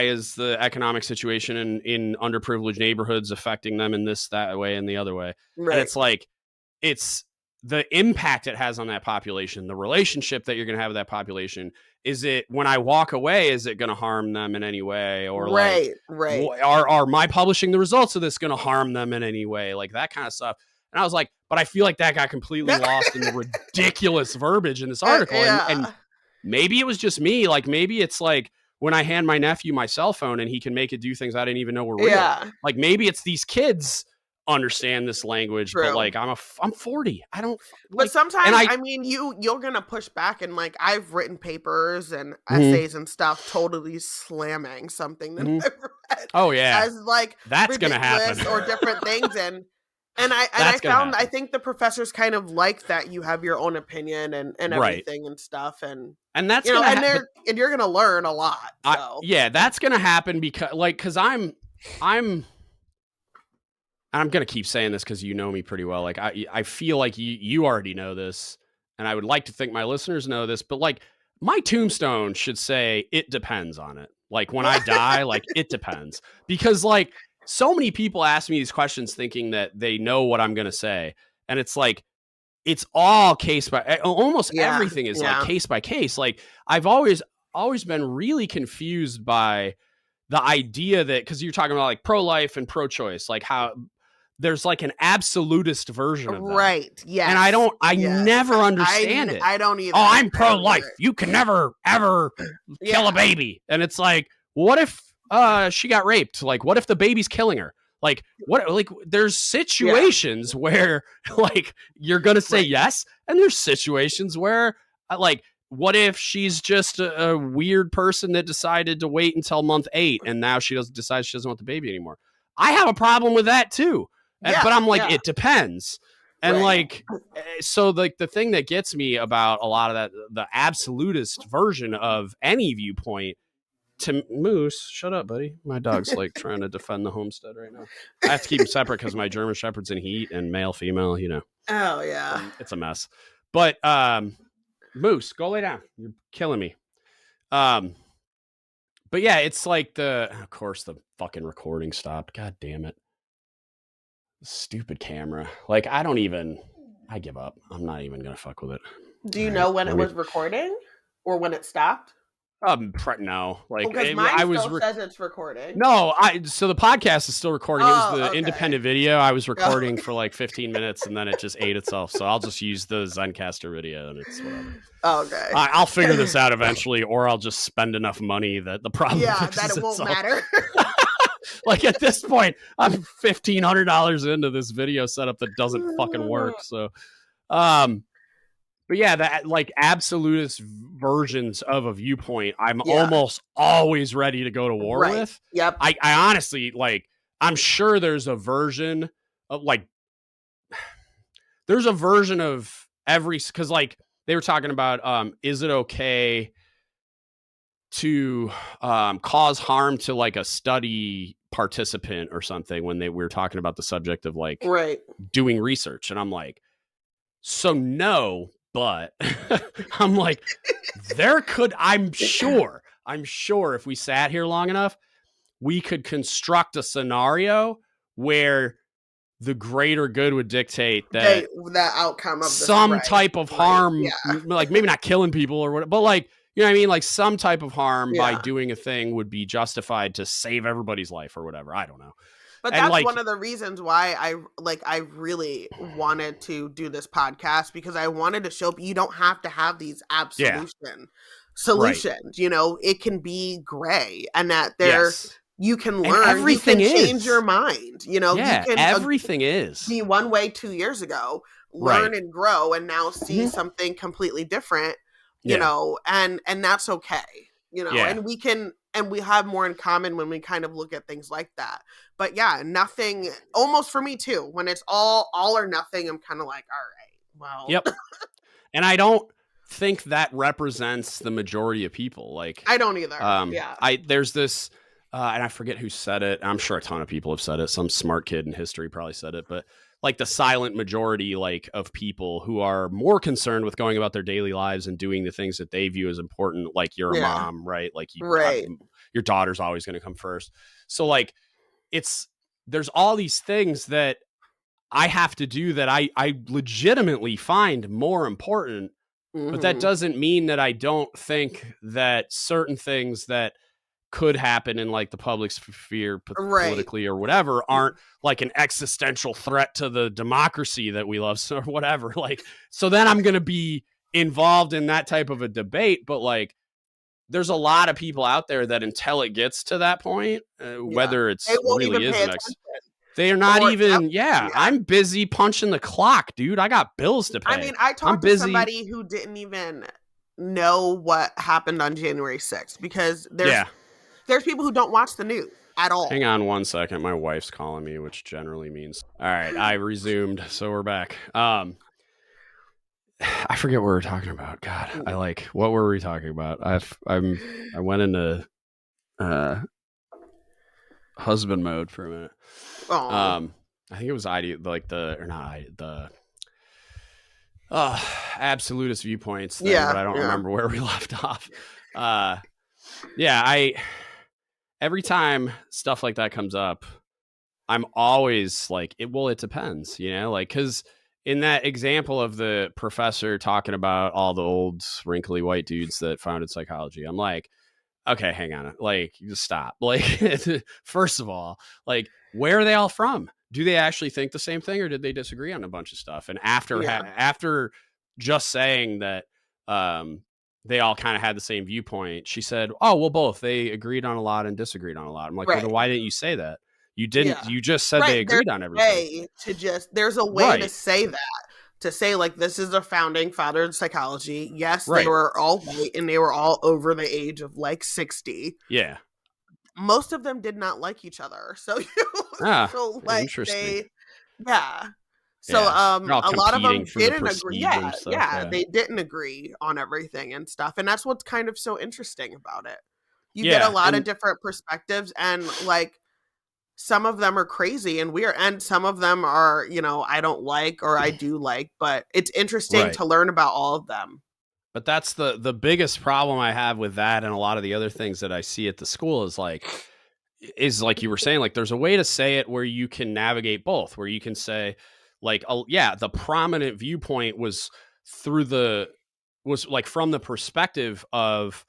is the economic situation in underprivileged neighborhoods affecting them in this, that way, and the other way. And it's like, it's the impact it has on that population, the relationship that you're going to have with that population. Is it when I walk away, is it going to harm them in any way? Or are my publishing the results of this going to harm them in any way? Like that kind of stuff. And I was like, but I feel like that got completely lost in the ridiculous verbiage in this article. And maybe it was just me. Like maybe it's like when I hand my nephew my cell phone and he can make it do things I didn't even know were real. Like maybe it's these kids understand this language, but like I'm 40. I don't. Like, but sometimes I mean you're gonna push back and like I've written papers and essays and stuff totally slamming something that I've read. Oh yeah, as like that's gonna happen or different things and I think the professors kind of like that you have your own opinion and everything and stuff and that's and you're gonna learn a lot. So. That's gonna happen because I'm going to keep saying this because you know me pretty well. Like I feel like you already know this and I would like to think my listeners know this, but like my tombstone should say it depends on it. Like when I die, like it depends, because like so many people ask me these questions thinking that they know what I'm going to say. And it's like, it's all case by almost everything is like case by case. Like I've always been really confused by the idea that, because you're talking about like pro-life and pro-choice, like how there's like an absolutist version of that. Right. Yeah. And I never understand it. I don't either. Oh, I'm pro-life. You can never, ever kill a baby. And it's like, what if she got raped? Like, what if the baby's killing her? Like, what? Like, there's situations where like you're gonna say yes, and there's situations where like, what if she's just a weird person that decided to wait until month 8 and now she decides she doesn't want the baby anymore? I have a problem with that too. But I'm like, it depends. And like, so like the thing that gets me about a lot of that, the absolutist version of any viewpoint, to Moose, shut up, buddy. My dog's like trying to defend the homestead right now. I have to keep him separate because my German Shepherd's in heat, and male, female, you know. Oh yeah, it's a mess. But Moose, go lay down. You're killing me. But yeah, it's like of course the fucking recording stopped. God damn it. Stupid camera. Like I give up. I'm not even gonna fuck with it. Do you know when it was recording or when it stopped? No. Like because mine still says it's recording. No, so the podcast is still recording. It was the independent video. I was recording for like 15 minutes and then it just ate itself. So I'll just use the Zencaster video and it's whatever. Okay. I'll figure this out eventually, or I'll just spend enough money that the problem that it won't matter. Like at this point, I'm $1,500 into this video setup that doesn't fucking work. So, but yeah, that like absolutist versions of a viewpoint, I'm almost always ready to go to war with. Yep. I honestly, like, I'm sure there's a version of like, there's a version of every, because like they were talking about, is it okay to cause harm to like a study participant or something when we were talking about the subject of like doing research. And I'm like, so no, but I'm like, I'm sure if we sat here long enough, we could construct a scenario where the greater good would dictate that the outcome of some type of harm, like maybe not killing people or whatever, but like, you know what I mean? Like some type of harm by doing a thing would be justified to save everybody's life or whatever. I don't know. But that's like, one of the reasons why I really wanted to do this podcast, because I wanted to show you don't have to have these solutions. You know, it can be gray, and that you can learn. And everything you can change your mind. You know, you can everything is be one way 2 years ago, learn and grow, and now see something completely different. You know, and that's okay. You know, and we have more in common when we kind of look at things like that. But nothing, almost for me too, when it's all or nothing, I'm kind of like, all right, well. Yep. And I don't think that represents the majority of people. Like, I don't either. There's this, and I forget who said it. I'm sure a ton of people have said it. Some smart kid in history probably said it, but like the silent majority, like of people who are more concerned with going about their daily lives and doing the things that they view as important. Like you're a mom, right? Like your daughter's always going to come first. So like, there's all these things that I have to do that I legitimately find more important, but that doesn't mean that I don't think that certain things that could happen in like the public sphere politically or whatever aren't like an existential threat to the democracy that we love or whatever. Like, so then I'm going to be involved in that type of a debate. But like, there's a lot of people out there that until it gets to that point, whether it's really is they are not even, I'm busy punching the clock, dude. I got bills to pay. I mean, I talked to somebody who didn't even know what happened on January 6th because there's people who don't watch the news at all. Hang on 1 second. My wife's calling me, which generally means, all right, I resumed. So we're back. I forget what we were talking about. God, what were we talking about? I went into husband mode for a minute. I think it was Absolutist viewpoints thing, but Yeah, I don't yeah. remember where we left off. Yeah, every time stuff like that comes up, I'm always like, it depends, like, because in that example of the professor talking about all the old wrinkly white dudes that founded psychology, I'm like, okay, hang on, like, just stop. Like, first of all, like, where are they all from? Do they actually think the same thing, or did they disagree on a bunch of stuff? And Yeah. after just saying that, they all kind of had the same viewpoint, she said, "Oh, well, both. They agreed on a lot and disagreed on a lot." I'm like, "Well, then Right. why didn't you say that? You didn't. Yeah. You just said they Right. agreed on everything." There's a way to Right. say that. To say, like, this is a founding father of psychology. Yes, they Right. were all white and they were all over the age of like 60. Yeah. Most of them did not like each other. So Ah, so like interesting. they yeah. So Yeah. They're all a lot of competing them for the didn't agree. prestige Yeah, and stuff. yeah, Yeah. they didn't agree on everything and stuff. And that's what's kind of so interesting about it. You get a Yeah. lot of And different perspectives, and like some of them are crazy and weird, and some of them are, I don't like or I do like, but it's interesting right. to learn about all of them. But that's the biggest problem I have with that, and a lot of the other things that I see at the school is like you were saying, like, there's a way to say it where you can navigate both, where you can say, like, oh yeah, the prominent viewpoint was like from the perspective of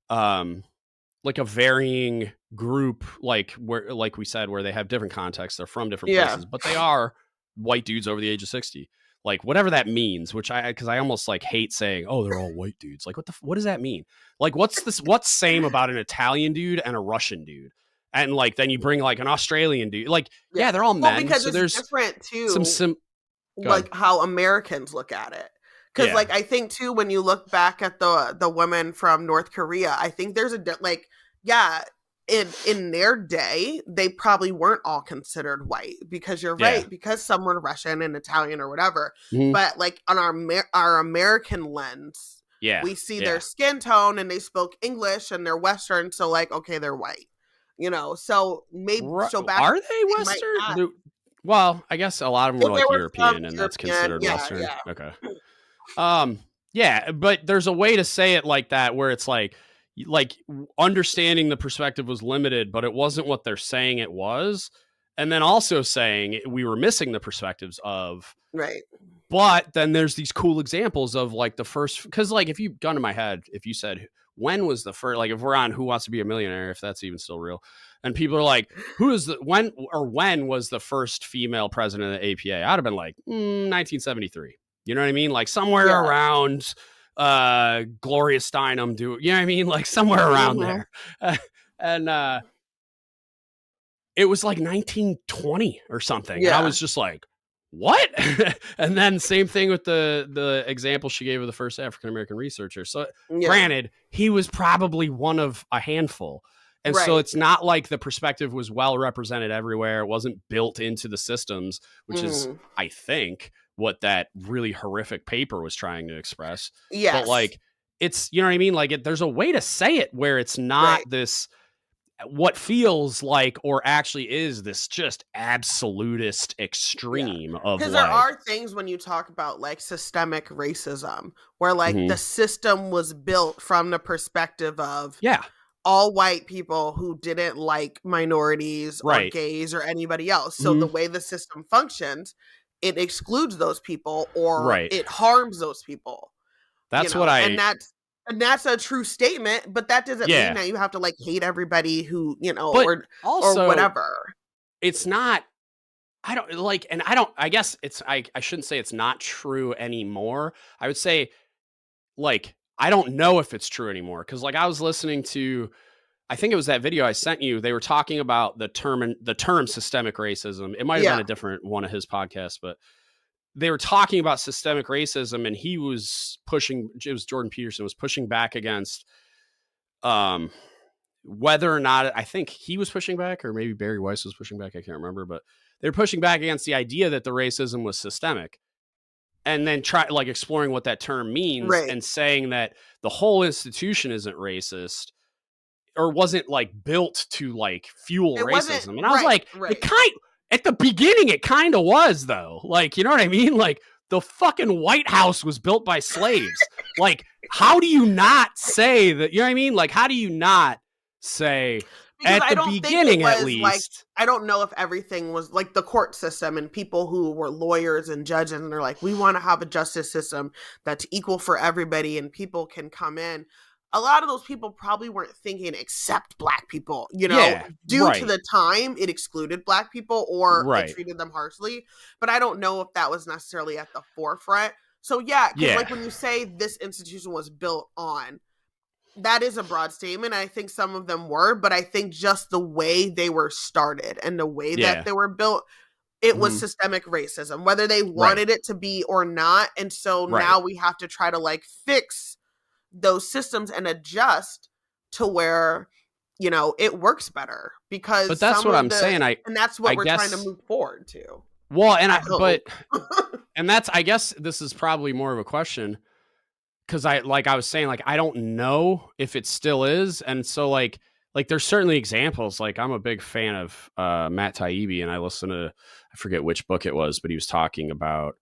like a varying group, like where, like we said, where they have different contexts, they're from different Yeah. places, but they are white dudes over the age of 60. Like, whatever that means, because I almost like hate saying, oh, they're all white dudes. Like, what does that mean? Like, what's same about an Italian dude and a Russian dude? And like, then you bring like an Australian dude. Like, Yeah. yeah, they're all Well, men. because So it's there's different some too, go ahead. like how Americans look at it. Because Yeah. like I think too, when you look back at the women from North Korea, I think there's yeah, in their day they probably weren't all considered white, because you're Yeah. right, because some were Russian and Italian or whatever. Mhm. But like on our American lens, Yeah. we see Yeah. their skin tone and they spoke English and they're Western, so like, okay, they're white. So maybe so back Are they they might Western? not. Well, I guess a lot of them were If they like were from European, and that's European, considered yeah, Western. yeah. Okay. Yeah, but there's a way to say it like that, where it's like understanding the perspective was limited, but it wasn't what they're saying it was. And then also saying we were missing the perspectives of, Right. but then there's these cool examples of like the first, because like if you gun to my head, if you said, when was the first, like if we're on Who Wants to Be a Millionaire, if that's even still real, and people are like, when was the first female president of the APA? I'd have been like, 1973. You know what I mean? Like somewhere Yeah. around Gloria Steinem, you know what I mean? Like somewhere around there. And it was like 1920 or something. Yeah. And I was just like, what? And then same thing with the example she gave of the first African-American researcher. So granted, he was probably one of a handful. And so it's not like the perspective was well represented everywhere. It wasn't built into the systems, which is, I think, what that really horrific paper was trying to express. Yes. But like, it's, you know what I mean? Like there's a way to say it where it's not this, what feels like, or actually is this just absolutist extreme of, because like, there are things when you talk about like systemic racism where like the system was built from the perspective of all white people who didn't like minorities or gays or anybody else. So the way the system functions, it excludes those people, or it harms those people. That's And that's a true statement, but that doesn't mean that you have to like hate everybody who, or whatever. It's not, I guess I shouldn't say it's not true anymore. I would say, like, I don't know if it's true anymore. Cause like I was listening to, I think it was that video I sent you. They were talking about the term systemic racism. It might've been a different one of his podcasts, but they were talking about systemic racism, and he was pushing, it was Jordan Peterson was pushing back against whether or not, I think he was pushing back, or maybe Barry Weiss was pushing back. I can't remember, but they're pushing back against the idea that the racism was systemic, and then exploring what that term means and saying that the whole institution isn't racist, or wasn't like built to like fuel racism. And I was like, at the beginning, it kind of was, though. Like, you know what I mean? Like the fucking White House was built by slaves. Like, how do you not say that? You know what I mean? Like, how do you not say because at I the don't think beginning, it at was like, least? I don't know if everything was like the court system and people who were lawyers and judges and they're like, we want to have a justice system that's equal for everybody and people can come in. A lot of those people probably weren't thinking except black people, you know, Yeah, due to right. the time it excluded black people or it Right. treated them harshly. But I don't know if that was necessarily at the forefront. So yeah, because Yeah. like when you say this institution was built on, that is a broad statement. I think some of them were, but I think just the way they were started and the way Yeah. that they were built, it was Mhm. systemic racism, whether they Right. wanted it to be or not. And so Right. now we have to try to like fix those systems and adjust to where, you know, it works better because But that's some what of I'm the, saying. and that's I what we're trying to guess. move forward to. Well, and I hope. and that's, I guess this is probably more of a question because I was saying, like, I don't know if it still is. And so like there's certainly examples. Like, I'm a big fan of Matt Taibbi, and I listened to, I forget which book it was, but he was talking about,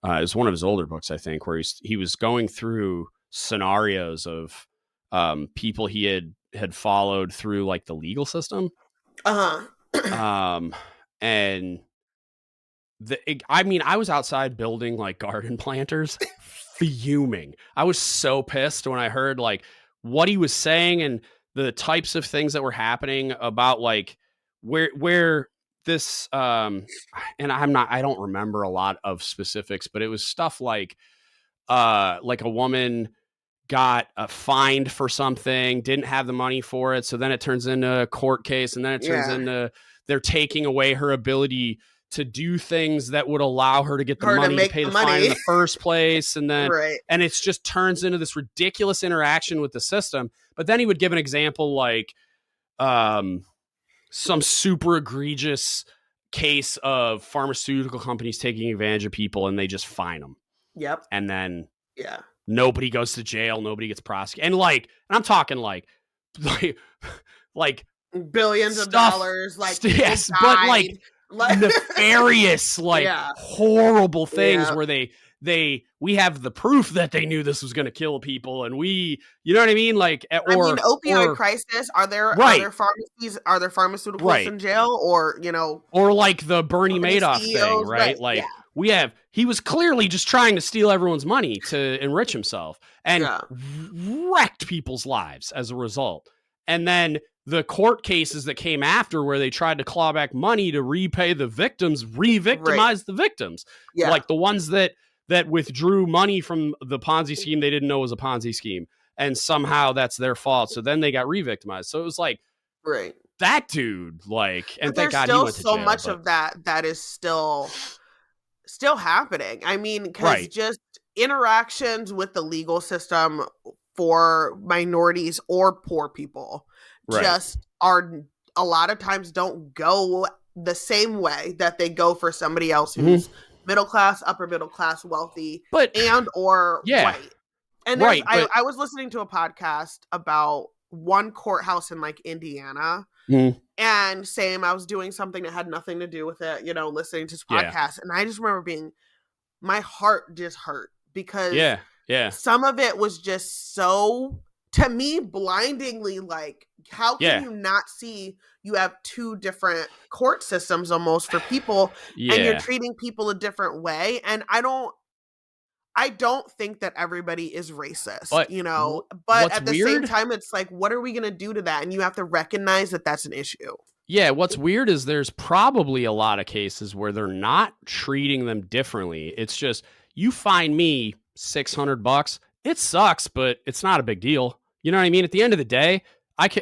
it was one of his older books, I think, where he was going through scenarios of people he had followed through like the legal system. And I mean, I was outside building like garden planters, fuming. I was so pissed when I heard like what he was saying and the types of things that were happening about like where this and I don't remember a lot of specifics, but it was stuff like a woman got fined for something, didn't have the money for it, so then it turns into a court case, and then it turns into they're taking away her ability to do things that would allow her to get the money to pay the fine in the first place, and then and it's just turns into this ridiculous interaction with the system. But then he would give an example like some super egregious case of pharmaceutical companies taking advantage of people, and they just fine them. Yep. And then nobody goes to jail, nobody gets prosecuted. And I'm talking like billions of dollars, like yes, but like nefarious, like horrible things where we have the proof that they knew this was going to kill people, and you know what I mean? Like, opioid crisis. Are there pharmacies? Are there pharmaceuticals in jail, or you know, or like the Bernie Madoff thing, right? Like he was clearly just trying to steal everyone's money to enrich himself and wrecked people's lives as a result. And then the court cases that came after where they tried to claw back money to repay the victims, re-victimize the victims. Like the ones that withdrew money from the Ponzi scheme they didn't know was a Ponzi scheme. And somehow that's their fault. So then they got re-victimized. So it was like, that dude, like, and thank God he went to jail. So much of that is still happening. I mean, because just interactions with the legal system for minorities or poor people just are a lot of times don't go the same way that they go for somebody else who's middle class, upper middle class, wealthy, and or white. And I was listening to a podcast about one courthouse in like Indiana. And I was doing something that had nothing to do with it, you know, listening to this podcast. And I just remember my heart just hurt because some of it was just so, to me, blindingly like, how can you not see you have two different court systems almost for people and you're treating people a different way? And I don't think that everybody is racist, you know, but at the same time, it's like, what are we going to do to that? And you have to recognize that that's an issue. Yeah. What's weird is there's probably a lot of cases where they're not treating them differently. It's just, you fine me $600. It sucks, but it's not a big deal. You know what I mean? At the end of the day,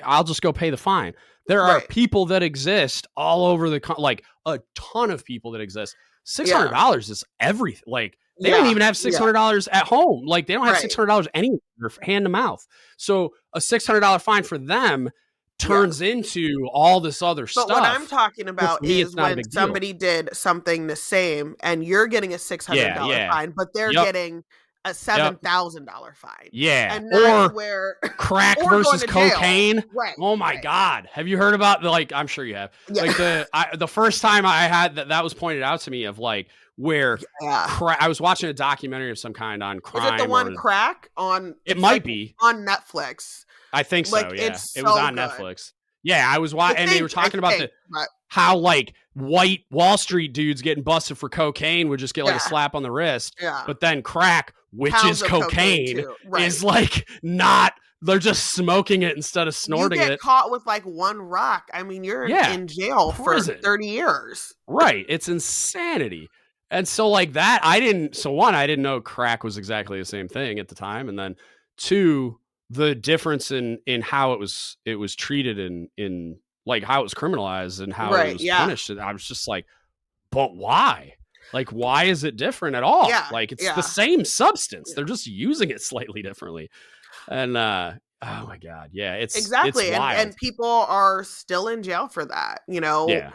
I'll just go pay the fine. There are people that exist all over like a ton of people that exist. $600 is everything. Like, they don't even have $600 at home. Like, they don't have $600 anywhere, hand to mouth. So a $600 fine for them turns into all this other stuff. But what I'm talking about is when somebody did something the same and you're getting a $600 fine, but they're getting a $7,000 fine. Yeah. And that's or where crack or versus going to jail. cocaine. Right. Oh my God. Have you heard about I'm sure you have. Yeah. Like the first time I had that was pointed out to me of like where I was watching a documentary of some kind on crime. Is it the one Crack on? It might be on Netflix. I think so. Like, Yeah. it's It was so on good. Netflix. Yeah. I was watching and they were talking about how like white Wall Street dudes getting busted for cocaine would just get like a slap on the wrist. Yeah. But then crack, which is cocaine is like not, they're just smoking it instead of snorting it. You get caught with like one rock. I mean, you're in jail for 30 years. Right. It's insanity. And so like that, I didn't know crack was exactly the same thing at the time. And then two, the difference in how it was treated in like how it was criminalized and how it was punished. And I was just like, but why? Like, why is it different at all? Yeah, like it's the same substance. They're just using it slightly differently. And oh my God. Yeah, it's exactly. It's wild. And people are still in jail for that,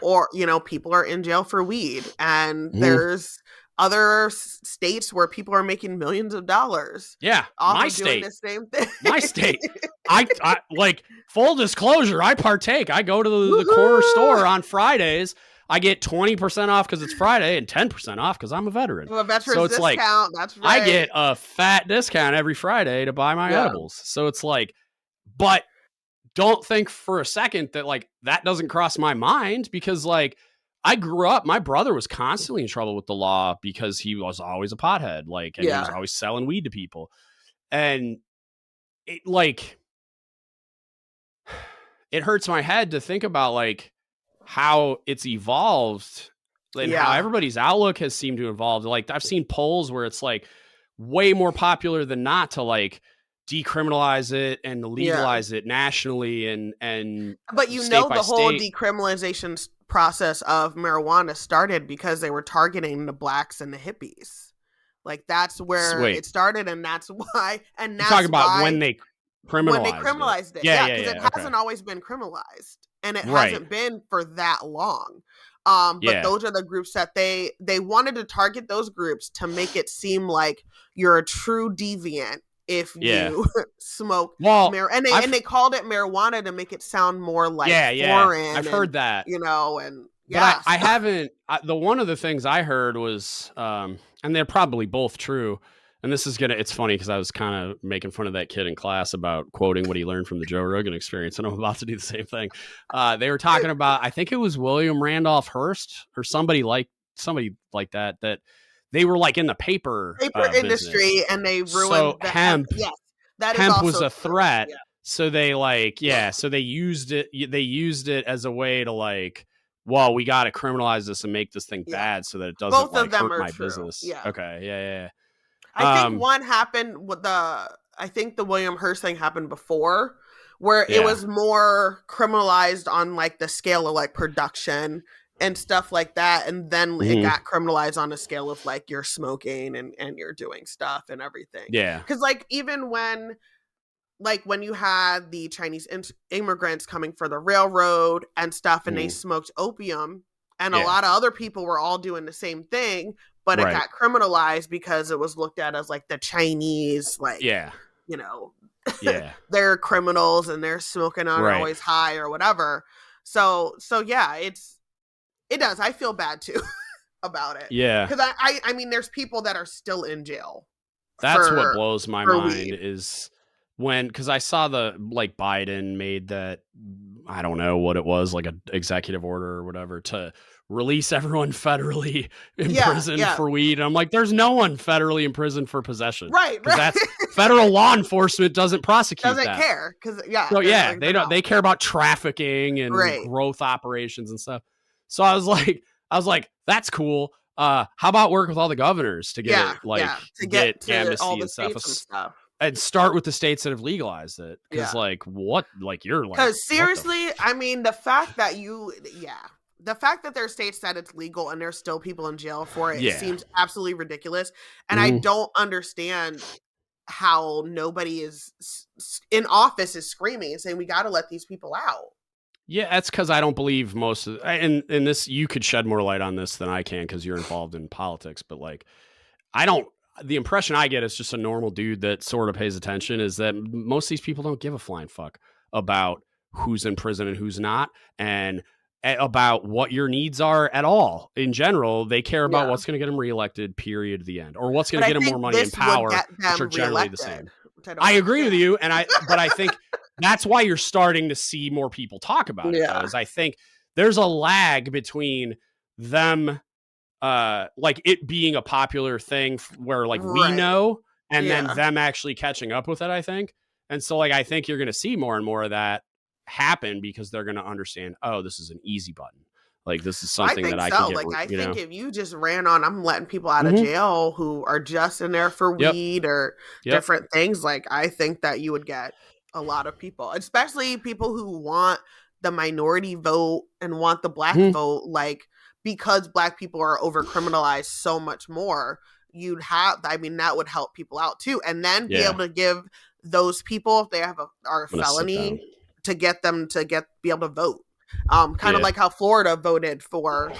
or, people are in jail for weed, and there's other states where people are making millions of dollars. Yeah. My state. Doing the same thing. My state. I like full disclosure. I partake. I go to the corner store on Fridays. I get 20% off because it's Friday and 10% off because I'm a veteran. Well, so it's discount. That's right. I get a fat discount every Friday to buy my edibles. So it's like, but don't think for a second that like that doesn't cross my mind, because like I grew up, my brother was constantly in trouble with the law because he was always a pothead, like, and he was always selling weed to people. And it like, it hurts my head to think about like how it's evolved and how everybody's outlook has seemed to evolve. Like I've seen polls where it's like way more popular than not to like decriminalize it and legalize it nationally and but the whole decriminalization process of marijuana started because they were targeting the blacks and the hippies. Like that's where it started, and that's why. And that's talking about when they criminalized it. Yeah, because it hasn't always been criminalized, and it hasn't been for that long. But those are the groups that they wanted to target, those groups to make it seem like you're a true deviant if you smoke marijuana. And they called it marijuana to make it sound more like foreign. I've heard that. But I haven't. One of the things I heard was, and they're probably both true. And this is it's funny because I was kind of making fun of that kid in class about quoting what he learned from the Joe Rogan Experience, and I'm about to do the same thing. They were talking about, I think it was William Randolph Hearst or somebody like that they were like in the paper industry, business. And they ruined the hemp. Yes, that hemp is was a threat. Yeah. So they so they used it. They used it as a way to like, well, we got to criminalize this and make this thing bad so that it doesn't Both of them hurt are my true. business. Yeah. Okay. Yeah. I think one happened with I think the William Hearst thing happened before, where it was more criminalized on like the scale of like production and stuff like that, and then it got criminalized on a scale of like you're smoking and you're doing stuff and everything. Yeah, because like even when you had the Chinese immigrants coming for the railroad and stuff, and they smoked opium, and a lot of other people were all doing the same thing, but it got criminalized because it was looked at as like the Chinese, like they're criminals and they're smoking on always high or whatever. So yeah, it does. I feel bad too about it. Yeah. Because I mean, there's people that are still in jail. That's what blows my mind is because I saw like Biden made that, I don't know what it was, like an executive order or whatever to release everyone federally imprisoned for weed. And I'm like, there's no one federally imprisoned for possession. Right. Because that's federal law enforcement doesn't prosecute doesn't care. Because So they don't. They care about trafficking and growth operations and stuff. So I was like, that's cool. How about work with all the governors to get to get amnesty all the and stuff, states and stuff, and start with the states that have legalized it? Because because seriously, I mean, the fact that there's states that it's legal and there's still people in jail for it, seems absolutely ridiculous. And I don't understand how nobody is in office is screaming and saying we got to let these people out. Yeah, that's because I don't believe most of and this, you could shed more light on this than I can because you're involved in politics, but like I don't the impression I get as just a normal dude that sort of pays attention is that most of these people don't give a flying fuck about who's in prison and who's not, and about what your needs are at all. In general, they care about what's going to get them reelected, period, the end, or what's going to get them more money and power, which are generally the same. I agree with you, but I think that's why you're starting to see more people talk about it, though, is I think there's a lag between them like it being a popular thing where like we know, and then them actually catching up with it, I think. And so like I think you're going to see more and more of that happen because they're going to understand, oh, this is an easy button. Like this is something that I can get. Like I think if you just ran on, I'm letting people out of jail who are just in there for weed or different things. Like I think that you would get a lot of people, especially people who want the minority vote and want the black vote. Like because black people are over criminalized so much more, you'd have. I mean, that would help people out too, and then be able to give those people, if they have a felony, to get them to be able to vote. Kind of like how Florida voted for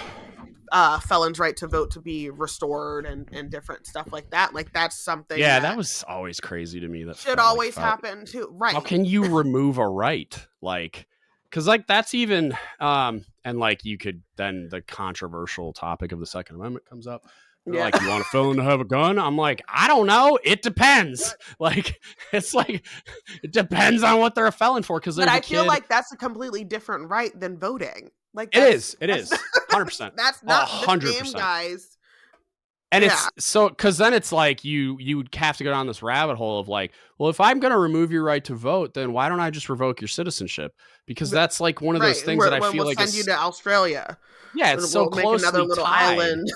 felons' right to vote to be restored and different stuff like that. Like that's something. Yeah, that was always crazy to me. That should always happen too. Right? How can you remove a right? Like, because like that's even and like you could then the controversial topic of the Second Amendment comes up. Like, you want a felon to have a gun? I'm like, I don't know. It depends. Like, it's like, it depends on what they're a felon for. But I feel like that's a completely different right than voting. Like it is. 100%. That's not 100%. The same, guys. And it's so, because then it's like you would have to go down this rabbit hole of like, well, if I'm going to remove your right to vote, then why don't I just revoke your citizenship? Because that's like one of those things that I feel like send you to Australia. Yeah, it's so closely another little tied. Island.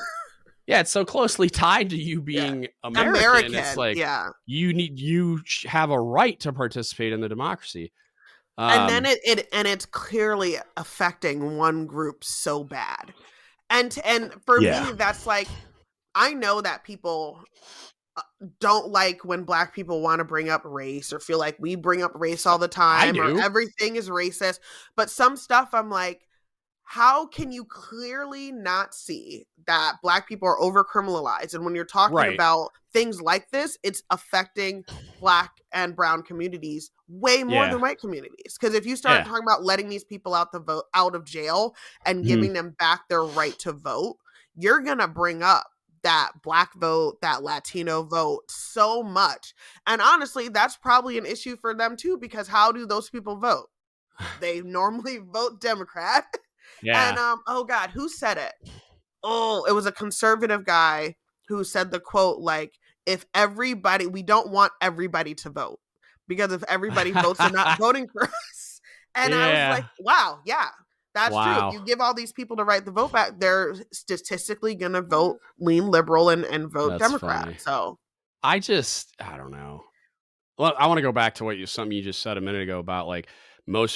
Yeah, it's so closely tied to you being American. It's like you have a right to participate in the democracy. And then it's clearly affecting one group so bad. And for me, that's like, I know that people don't like when black people want to bring up race or feel like we bring up race all the time or everything is racist. But some stuff I'm like, how can you clearly not see that black people are over criminalized? And when you're talking about things like this, it's affecting black and brown communities way more than white communities. Because if you start talking about letting these people out of jail and giving them back their right to vote, you're going to bring up that black vote, that Latino vote so much. And honestly, that's probably an issue for them too, because how do those people vote? They normally vote Democrat. Yeah. And oh God, who said it? Oh, it was a conservative guy who said the quote, like, we don't want everybody to vote, because if everybody votes, they're not voting for us. And I was like, wow, that's true. You give all these people to write the vote back, they're statistically gonna lean liberal and vote Democrat. Funny. So I don't know. Well, I want to go back to something you just said a minute ago about like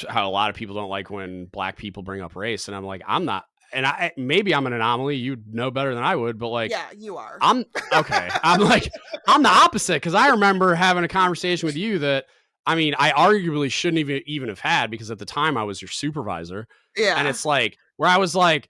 how a lot of people don't like when black people bring up race. And I'm like, I'm not, and maybe I'm an anomaly. You'd know better than I would, but like, yeah, you are. I'm okay. I'm like, I'm the opposite. Cause I remember having a conversation with you that, I mean, I arguably shouldn't even have had, because at the time I was your supervisor. Yeah. And it's like, where I was like,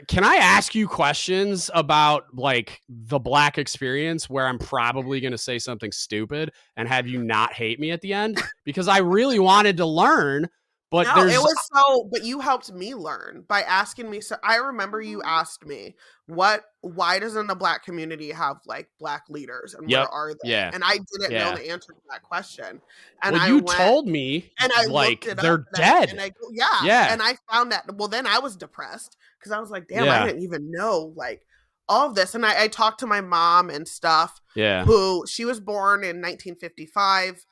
can I ask you questions about like the black experience where I'm probably going to say something stupid and have you not hate me at the end? Because I really wanted to learn, but but you helped me learn by asking me. So I remember you asked me, why doesn't the black community have like black leaders, and where are they? Yeah. And I didn't know the answer to that question. And you told me, and I like they're dead. And I go, yeah. And I found that. Well, then I was depressed because I was like, damn, I didn't even know like all of this. And I talked to my mom and stuff. Yeah. Who she was born in 1955.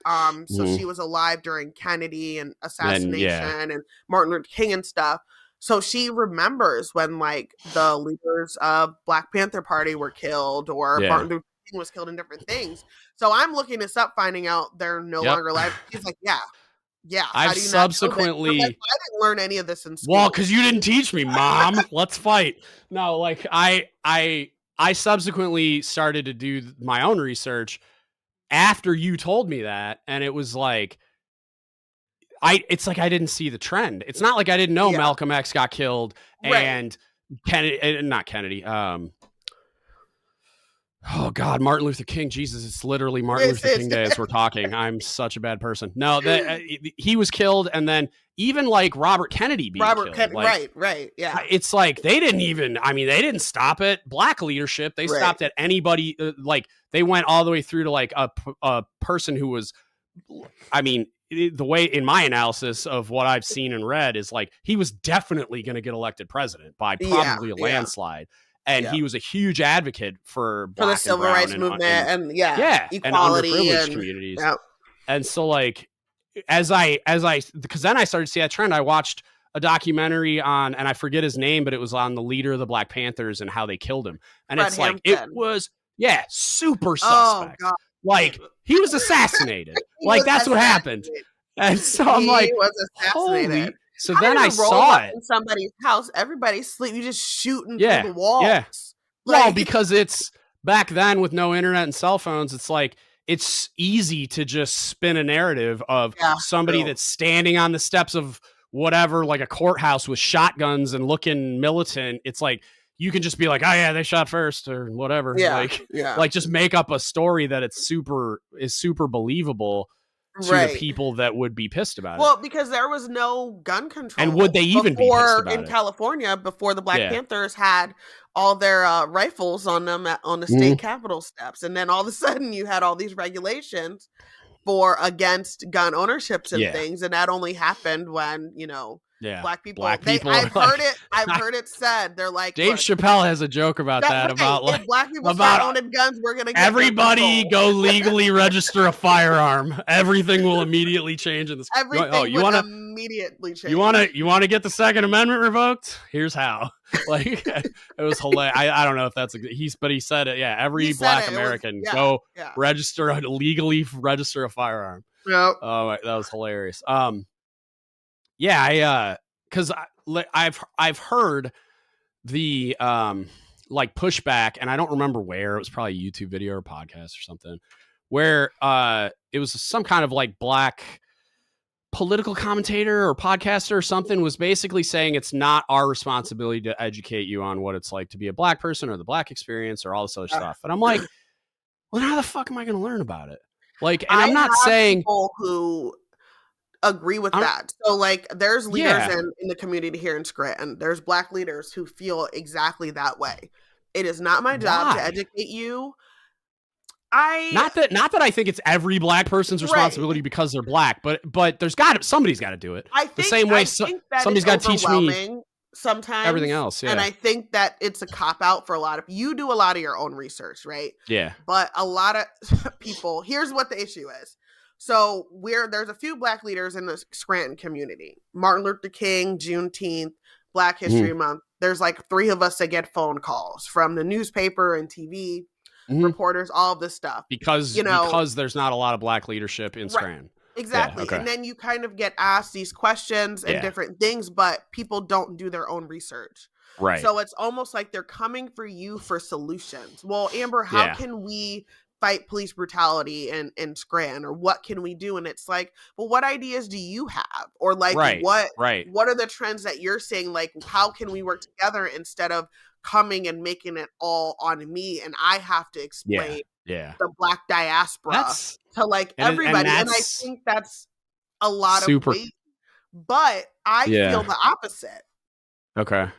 So she was alive during Kennedy and assassination and Martin Luther King and stuff. So she remembers when like the leaders of Black Panther Party were killed, or Martin Luther King was killed in different things. So I'm looking this up, finding out they're no longer alive. She's like, yeah. I've subsequently, like, I didn't learn any of this in school. Well, because you didn't teach me, Mom. Let's fight. No, like I subsequently started to do my own research after you told me that, and it was like, it's like I didn't see the trend. It's not like I didn't know Malcolm X got killed and Kennedy, not Kennedy. Oh God, Martin Luther King. Jesus, it's literally Martin Luther King Day as we're talking. I'm such a bad person. No, he was killed, and then even like Robert Kennedy being killed. Like, right, yeah. It's like they didn't even. I mean, they didn't stop it. Black leadership. They stopped at anybody. Like they went all the way through to like a person who was. I mean, the way in my analysis of what I've seen and read is like he was definitely going to get elected president by probably a landslide. And he was a huge advocate for the civil rights movement and equality and underprivileged communities. Yeah. And so like, because then I started to see that trend. I watched a documentary on, and I forget his name, but it was on the leader of the Black Panthers and how they killed him. And Fred Hampton. It was, super suspect. Oh, like he was assassinated. That's what happened. And so I'm like, he was assassinated. Holy. So then I saw it in somebody's house. Everybody's sleeping. You just shooting through the walls. Yeah. Well, because it's back then with no internet and cell phones. It's like it's easy to just spin a narrative of somebody that's standing on the steps of whatever, like a courthouse with shotguns and looking militant. It's like you can just be like, oh yeah, they shot first or whatever. Like just make up a story that is super believable to the people that would be pissed about it. Well, because there was no gun control. And would they even be pissed about in California before the Black Panthers had all their rifles on them on the state capitol steps. And then all of a sudden you had all these regulations against gun ownerships and things. And that only happened when, Black people. I've heard it said. They're like, Dave Chappelle has a joke about that about like if Black people start owning guns, we're gonna get everybody go legally register a firearm. Everything will immediately change in this. Everything will immediately change. You want to get the Second Amendment revoked? Here's how. Like it was hilarious. I don't know if that's but he said it. Yeah, every Black American legally register a firearm. Yep. Oh, that was hilarious. Yeah, because I've heard the like pushback, and I don't remember where. It was probably a YouTube video or podcast or something, where it was some kind of like Black political commentator or podcaster or something was basically saying it's not our responsibility to educate you on what it's like to be a Black person or the Black experience or all this other stuff. And I'm like, well, how the fuck am I going to learn about it? Like, and I'm not saying people who agree with that. So like there's leaders in the community here in Scranton. There's Black leaders who feel exactly that way. It is not my job to educate you. Not that I think it's every Black person's responsibility because they're Black, but somebody's got to do it. I think, the same way somebody's got to teach me sometimes everything else. Yeah. And I think that it's a cop out for a lot of you. Do a lot of your own research, right? Yeah. But a lot of people, here's what the issue is. So there's a few Black leaders in the Scranton community. Martin Luther King, Juneteenth, Black History Month. There's like 3 of us that get phone calls from the newspaper and TV reporters, all of this stuff. Because there's not a lot of Black leadership in Scranton. Exactly. Yeah, okay. And then you kind of get asked these questions and different things, but people don't do their own research. Right. So it's almost like they're coming for you for solutions. Well, Amber, how can we fight police brutality in Scranton, or what can we do? And it's like, well, what ideas do you have? Or like, what are the trends that you're seeing? Like, how can we work together instead of coming and making it all on me? And I have to explain the Black diaspora to like everybody. And I think that's a lot of weight, but I feel the opposite. Okay.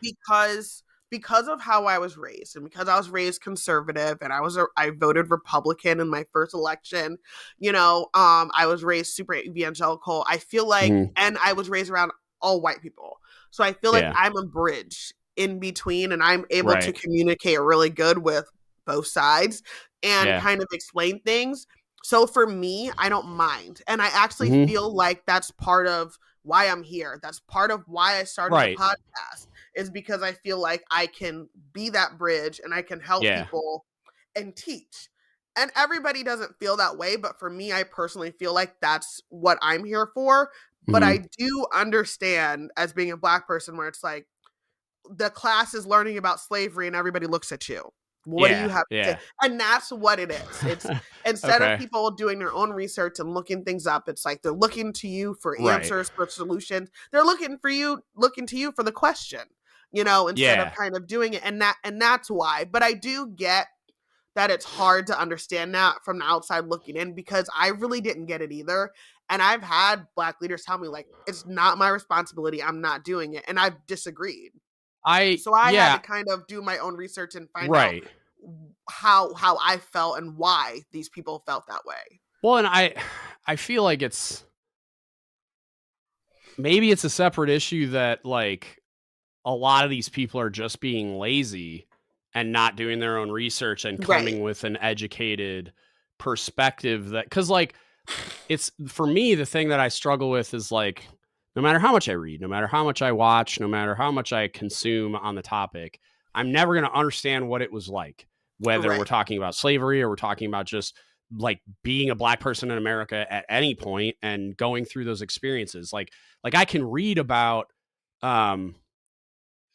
Because of how I was raised, and because I was raised conservative, and I voted Republican in my first election, I was raised super evangelical. I feel like, and I was raised around all white people. So I feel like I'm a bridge in between, and I'm able to communicate really good with both sides and kind of explain things. So for me, I don't mind. And I actually feel like that's part of why I'm here. That's part of why I started the podcast, is because I feel like I can be that bridge and I can help people and teach. And everybody doesn't feel that way. But for me, I personally feel like that's what I'm here for. But I do understand, as being a Black person, where it's like the class is learning about slavery and everybody looks at you. What do you have to say? And that's what it is. It's instead of people doing their own research and looking things up, it's like they're looking to you for answers, for solutions. They're looking to you for the question, instead of kind of doing it. And that's why. But I do get that it's hard to understand that from the outside looking in, because I really didn't get it either. And I've had Black leaders tell me, like, it's not my responsibility, I'm not doing it. And I've disagreed. So I had to kind of do my own research and find out right. how I felt and why these people felt that way. Well, and I feel like maybe it's a separate issue that like a lot of these people are just being lazy and not doing their own research and coming with an educated perspective that, cause like it's for me, the thing that I struggle with is like, no matter how much I read, no matter how much I watch, no matter how much I consume on the topic, I'm never going to understand what it was like, whether we're talking about slavery or we're talking about just like being a Black person in America at any point and going through those experiences. Like I can read about,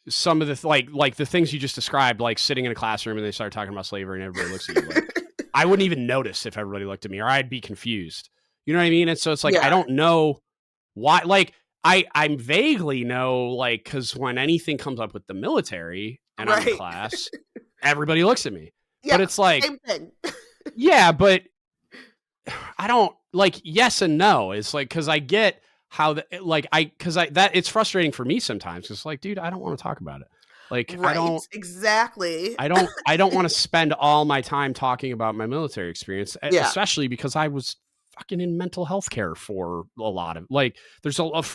some of the like the things you just described, like sitting in a classroom and they start talking about slavery and everybody looks at you. Like, I wouldn't even notice if everybody looked at me, or I'd be confused. You know what I mean? And so it's like, I don't know why, like I vaguely know, like, cause when anything comes up with the military and I'm in class, everybody looks at me, but it's like, same thing. Yeah, but I don't like, yes and no. It's like, cause I get how that it's frustrating for me sometimes. It's like, dude, I don't want to talk about it. Like, I don't want to spend all my time talking about my military experience, especially because I was fucking in mental health care for a lot of, like,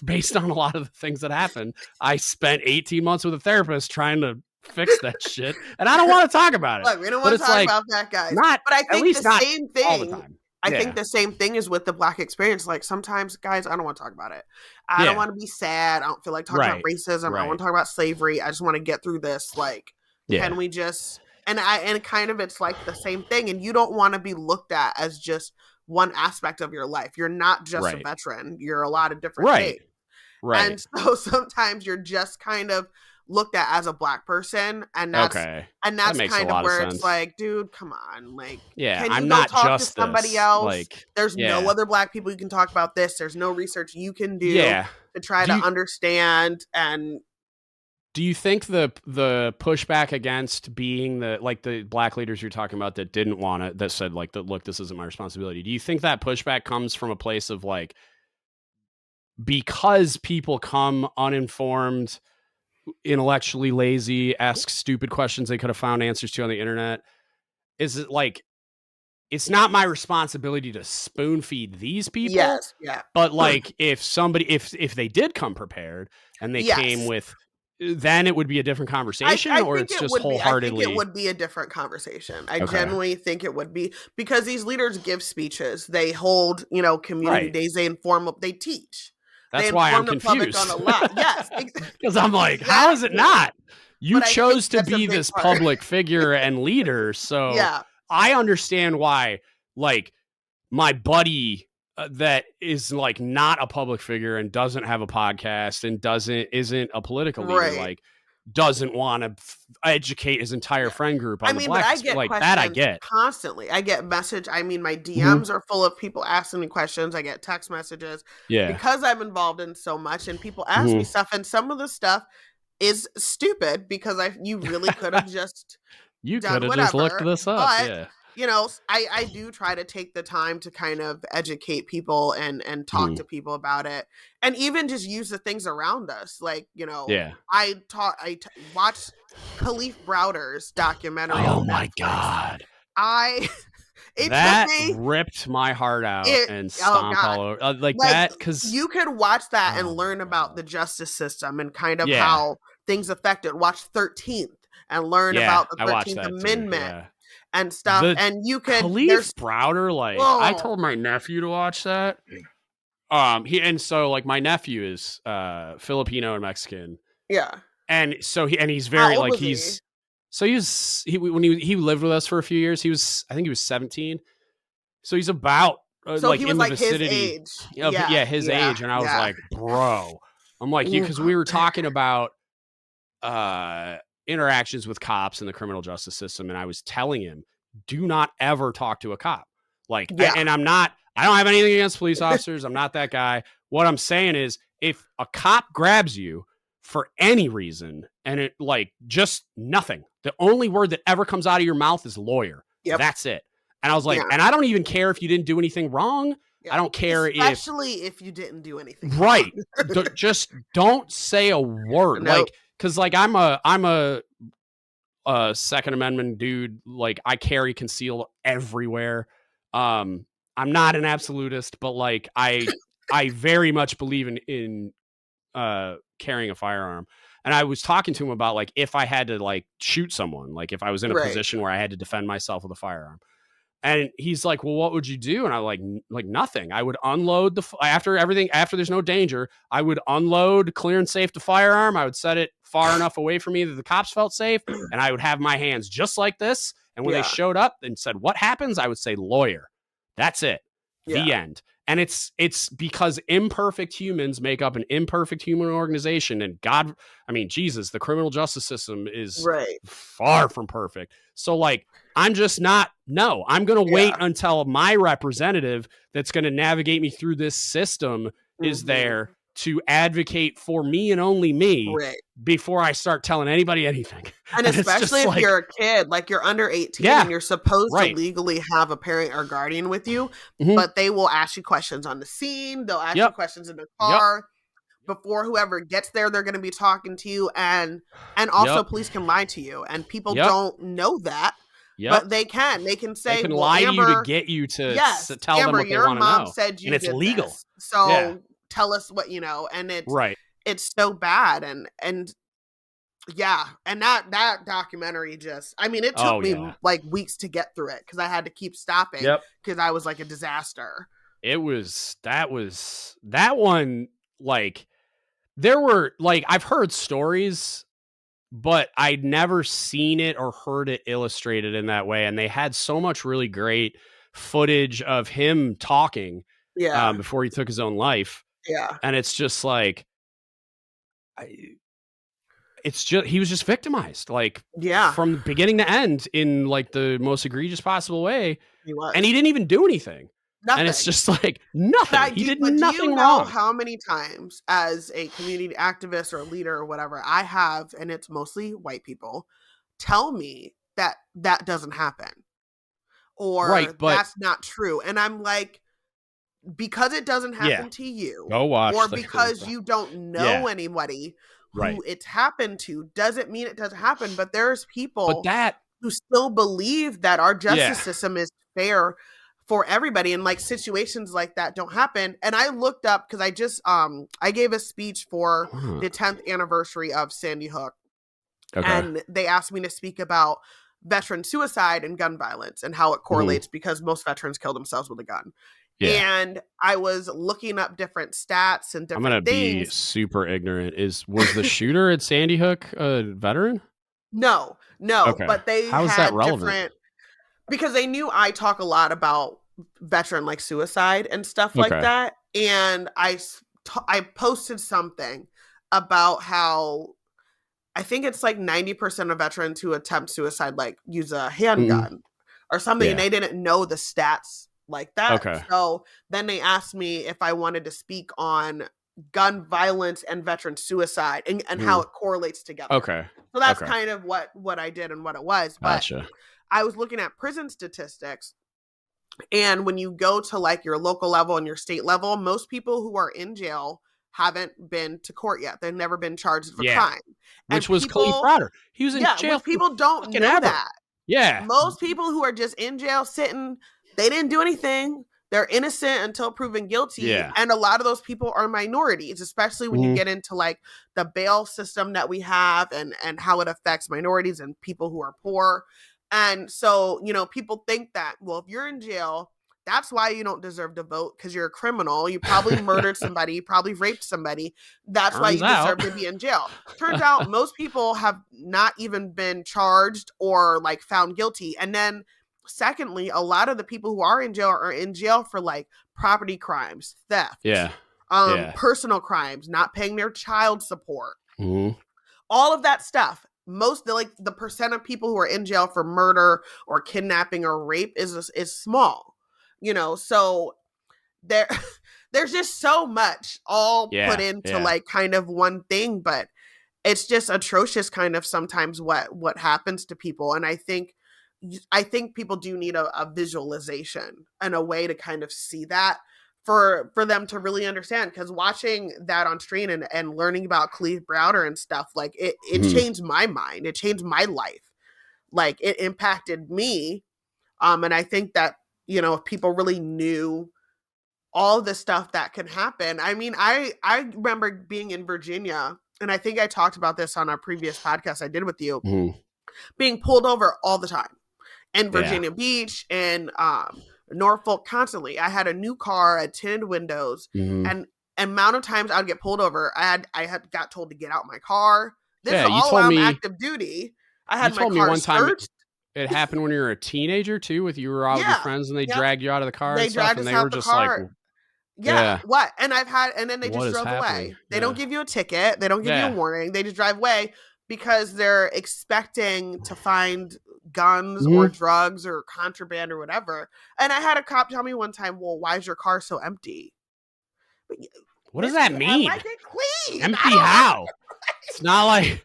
based on a lot of the things that happened. I spent 18 months with a therapist trying to fix that shit, and I don't want to talk about it. Look, we don't want to talk about that, guys. But I think the same thing. All the time. I think the same thing is with the Black experience. Like, sometimes, guys, I don't want to talk about it. I don't want to be sad. I don't feel like talking about racism. I don't want to talk about slavery. I just want to get through this. Like, can we just, and kind of, it's like the same thing. And you don't want to be looked at as just one aspect of your life. You're not just a veteran. You're a lot of different things. Right. And so sometimes you're just kind of looked at as a Black person, and that's kind of where it's like, dude, come on, like, can you I'm not talk just to somebody else? Like, there's no other Black people you can talk about this. There's no research you can do to try to understand. And do you think the pushback against being the Black leaders you're talking about that didn't want it, that said like, look, this isn't my responsibility, do you think that pushback comes from a place of like, because people come uninformed, intellectually lazy, ask stupid questions they could have found answers to on the internet? Is it like, it's not my responsibility to spoon feed these people? But like, if they did come prepared and they came with, then it would be a different conversation, or it's just wholeheartedly. I think it would be a different conversation. I genuinely think it would be, because these leaders give speeches, they hold, community days, they inform, they teach. That's why I'm confused. On a lot. Yes, because I'm like, how is it not? You chose to be this public figure and leader, so I understand why. Like, my buddy that is like not a public figure and doesn't have a podcast and isn't a political leader, like, doesn't want to educate his entire friend group on the Black. But I get like that. I get constantly. I get message. I mean, my DMs are full of people asking me questions. I get text messages because I'm involved in so much, and people ask me stuff, and some of the stuff is stupid because you really could have just just looked this up. But, I do try to take the time to kind of educate people and talk to people about it, and even just use the things around us. Like, I watched Khalif Browder's documentary. Oh my God. That ripped my heart out and stomped all over like that. Because you could watch that and learn about the justice system and kind of how things affect it. Watch 13th and learn about the 13th Amendment. And stuff, and you can Khalif Browder, like, I told my nephew to watch that. So like, my nephew is Filipino and Mexican. And so he's very like, when he lived with us for a few years, I think he was 17. So he's about so like, he was in the like vicinity his age. His age. And I was like, bro, I'm like, because we were talking about interactions with cops in the criminal justice system, and I was telling him, do not ever talk to a cop. Like, and I don't have anything against police officers. I'm not that guy. What I'm saying is, if a cop grabs you for any reason and it, like, just nothing, the only word that ever comes out of your mouth is lawyer. Yep. That's it. And I was like, Yeah. and I don't even care if you didn't do anything wrong. Yeah. I don't care especially if you didn't do anything right. wrong. Just don't say a word. Nope. Like, cause like I'm a Second Amendment dude. Like I carry concealed everywhere. I'm not an absolutist, but like I very much believe in carrying a firearm. And I was talking to him about like if I had to like shoot someone, like if I was in a Right. position where I had to defend myself with a firearm. And he's like, well, what would you do? And I'm like nothing. I would unload after there's no danger, I would unload, clear and safe the firearm. I would set it far enough away from me that the cops felt safe. And I would have my hands just like this. And when they showed up and said, what happens? I would say lawyer. That's it. The end. And it's because imperfect humans make up an imperfect human organization. And God, I mean, Jesus, the criminal justice system is far from perfect. So like, I'm just not, I'm going to wait until my representative that's going to navigate me through this system is there to advocate for me and only me before I start telling anybody anything. And especially if you're a kid, like you're under 18 and you're supposed to legally have a parent or guardian with you, but they will ask you questions on the scene. They'll ask you questions in the car. Before whoever gets there, they're going to be talking to you. And also police can lie to you. And people don't know that. But they can say, they can well, lie Amber, to you to get you to tell Amber, them what they want to know. Your mom said you and it's did legal. This, so tell us what you know. And it's so bad. And that documentary it took me like weeks to get through it because I had to keep stopping because I was like a disaster. That one, like there were like I've heard stories, but I'd never seen it or heard it illustrated in that way. And they had so much really great footage of him talking before he took his own life. Yeah. And it's just like, he was just victimized, like from beginning to end in like the most egregious possible way. He was. And he didn't even do anything. Nothing. And it's just like nothing. He did nothing do you know wrong. How many times as a community activist or leader or whatever I have, and it's mostly white people, tell me that doesn't happen or that's not true. And I'm like, because it doesn't happen to you go watch or because you don't know anybody who it's happened to doesn't mean it doesn't happen. But there's people who still believe that our justice system is fair for everybody, and like situations like that don't happen. And I looked up because I just I gave a speech for the 10th anniversary of Sandy Hook, and they asked me to speak about veteran suicide and gun violence and how it correlates because most veterans kill themselves with a gun. And I was looking up different stats and different I'm gonna things. be super ignorant. Was the shooter at Sandy Hook a veteran? No, but they How is that relevant? Because they knew I talk a lot about veteran like suicide and stuff like that. And I posted something about how I think it's like 90% of veterans who attempt suicide like use a handgun or something. And they didn't know the stats like that. So then they asked me if I wanted to speak on gun violence and veteran suicide and how it correlates together. So that's kind of what I did and what it was. But I was looking at prison statistics, and when you go to like your local level and your state level, most people who are in jail haven't been to court yet. They've never been charged with a crime. Which was Khalif Browder. He was in jail. People don't know that. Yeah. Most people who are just in jail sitting, they didn't do anything. They're innocent until proven guilty. Yeah. And a lot of those people are minorities, especially when you get into like the bail system that we have and how it affects minorities and people who are poor. And so, people think that, well, if you're in jail, that's why you don't deserve to vote because you're a criminal. You probably murdered somebody. You probably raped somebody. That's why you deserve to be in jail. Turns out most people have not even been charged or like found guilty. And then secondly, a lot of the people who are in jail for like property crimes, theft, personal crimes, not paying their child support, all of that stuff. The percent of people who are in jail for murder or kidnapping or rape is small, so there's just so much all put into like kind of one thing, but it's just atrocious kind of sometimes what happens to people. And I think, I think people do need a visualization and a way to kind of see that for them to really understand. Because watching that on screen and learning about Khalif Browder and stuff, like it changed my mind. It changed my life. Like it impacted me. And I think that, you know, if people really knew all the stuff that can happen. I mean, I remember being in Virginia, and I think I talked about this on a previous podcast I did with you, being pulled over all the time in Virginia Beach and Norfolk constantly. I had a new car, I had tinted windows, and amount of times I'd get pulled over. I had got told to get out my car. This is all while I'm active duty. I had my car searched. It happened when you were a teenager too, with you were out with your friends and they dragged you out of the car and stuff, and they were just like, what? And then they just drove away. They don't give you a ticket. They don't give you a warning. They just drive away because they're expecting to find guns or drugs or contraband or whatever. And I had a cop tell me one time, well, why is your car so empty? What does that mean? I like it clean. Empty how? It's not like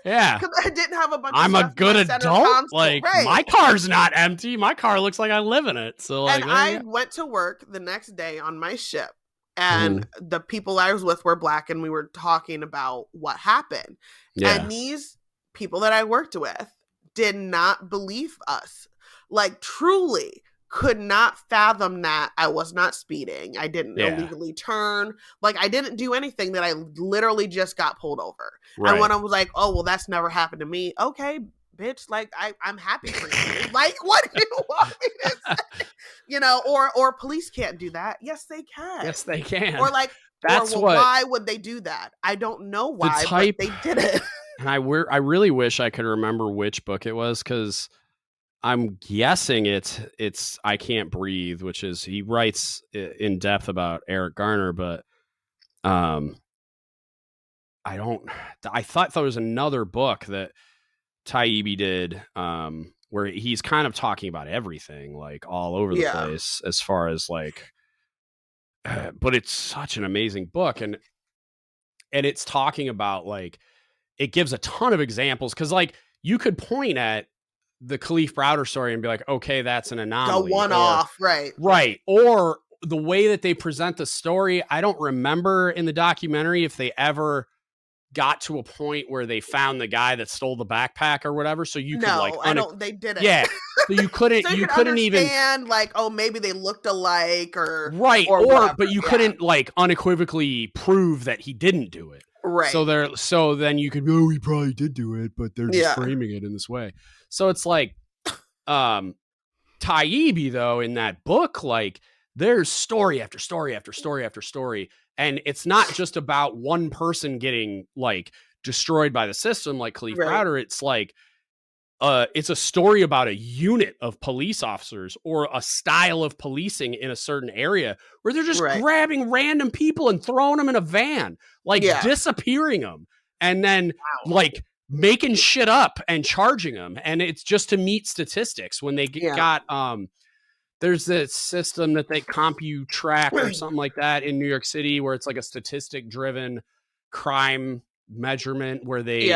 yeah. Because I didn't have a bunch I'm of a good adult. Like my car's not empty. My car looks like I live in it. So like, and I went to work the next day on my ship, and the people I was with were Black, and we were talking about what happened. And these people that I worked with did not believe us. Like truly could not fathom that I was not speeding. I didn't illegally turn. Like I didn't do anything, that I literally just got pulled over. Right. And when I was like, oh, well, that's never happened to me. Okay, bitch. Like I'm happy for you. Like, what do you want me to say? You know, or police can't do that. Yes, they can. Yes, they can. Or like, why would they do that? I don't know why, but they did it. And I really wish I could remember which book it was, because I'm guessing it's I Can't Breathe, which is, he writes in depth about Eric Garner, but I thought there was another book that Taibbi did where he's kind of talking about everything, like all over the place, as far as like, but it's such an amazing book, and it's talking about like, it gives a ton of examples, because like you could point at the Khalif Browder story and be like, okay, that's an anomaly. A one-off, right. Right. Or the way that they present the story, I don't remember in the documentary if they ever got to a point where they found the guy that stole the backpack or whatever. So you could they didn't. Yeah. So you couldn't, so you couldn't even like, oh, maybe they looked alike or. Right. Or but you couldn't like unequivocally prove that he didn't do it. Right. So then you could, he probably did do it, but they're just framing it in this way. So it's like, Taibbi though, in that book, like there's story after story after story after story. And it's not just about one person getting like destroyed by the system, like Khalif Browder. It's like, it's a story about a unit of police officers or a style of policing in a certain area where they're just grabbing random people and throwing them in a van, like disappearing them, and then like making shit up and charging them. And it's just to meet statistics when they got, there's this system that they CompuTrack or something like that in New York City, where it's like a statistic driven crime measurement where they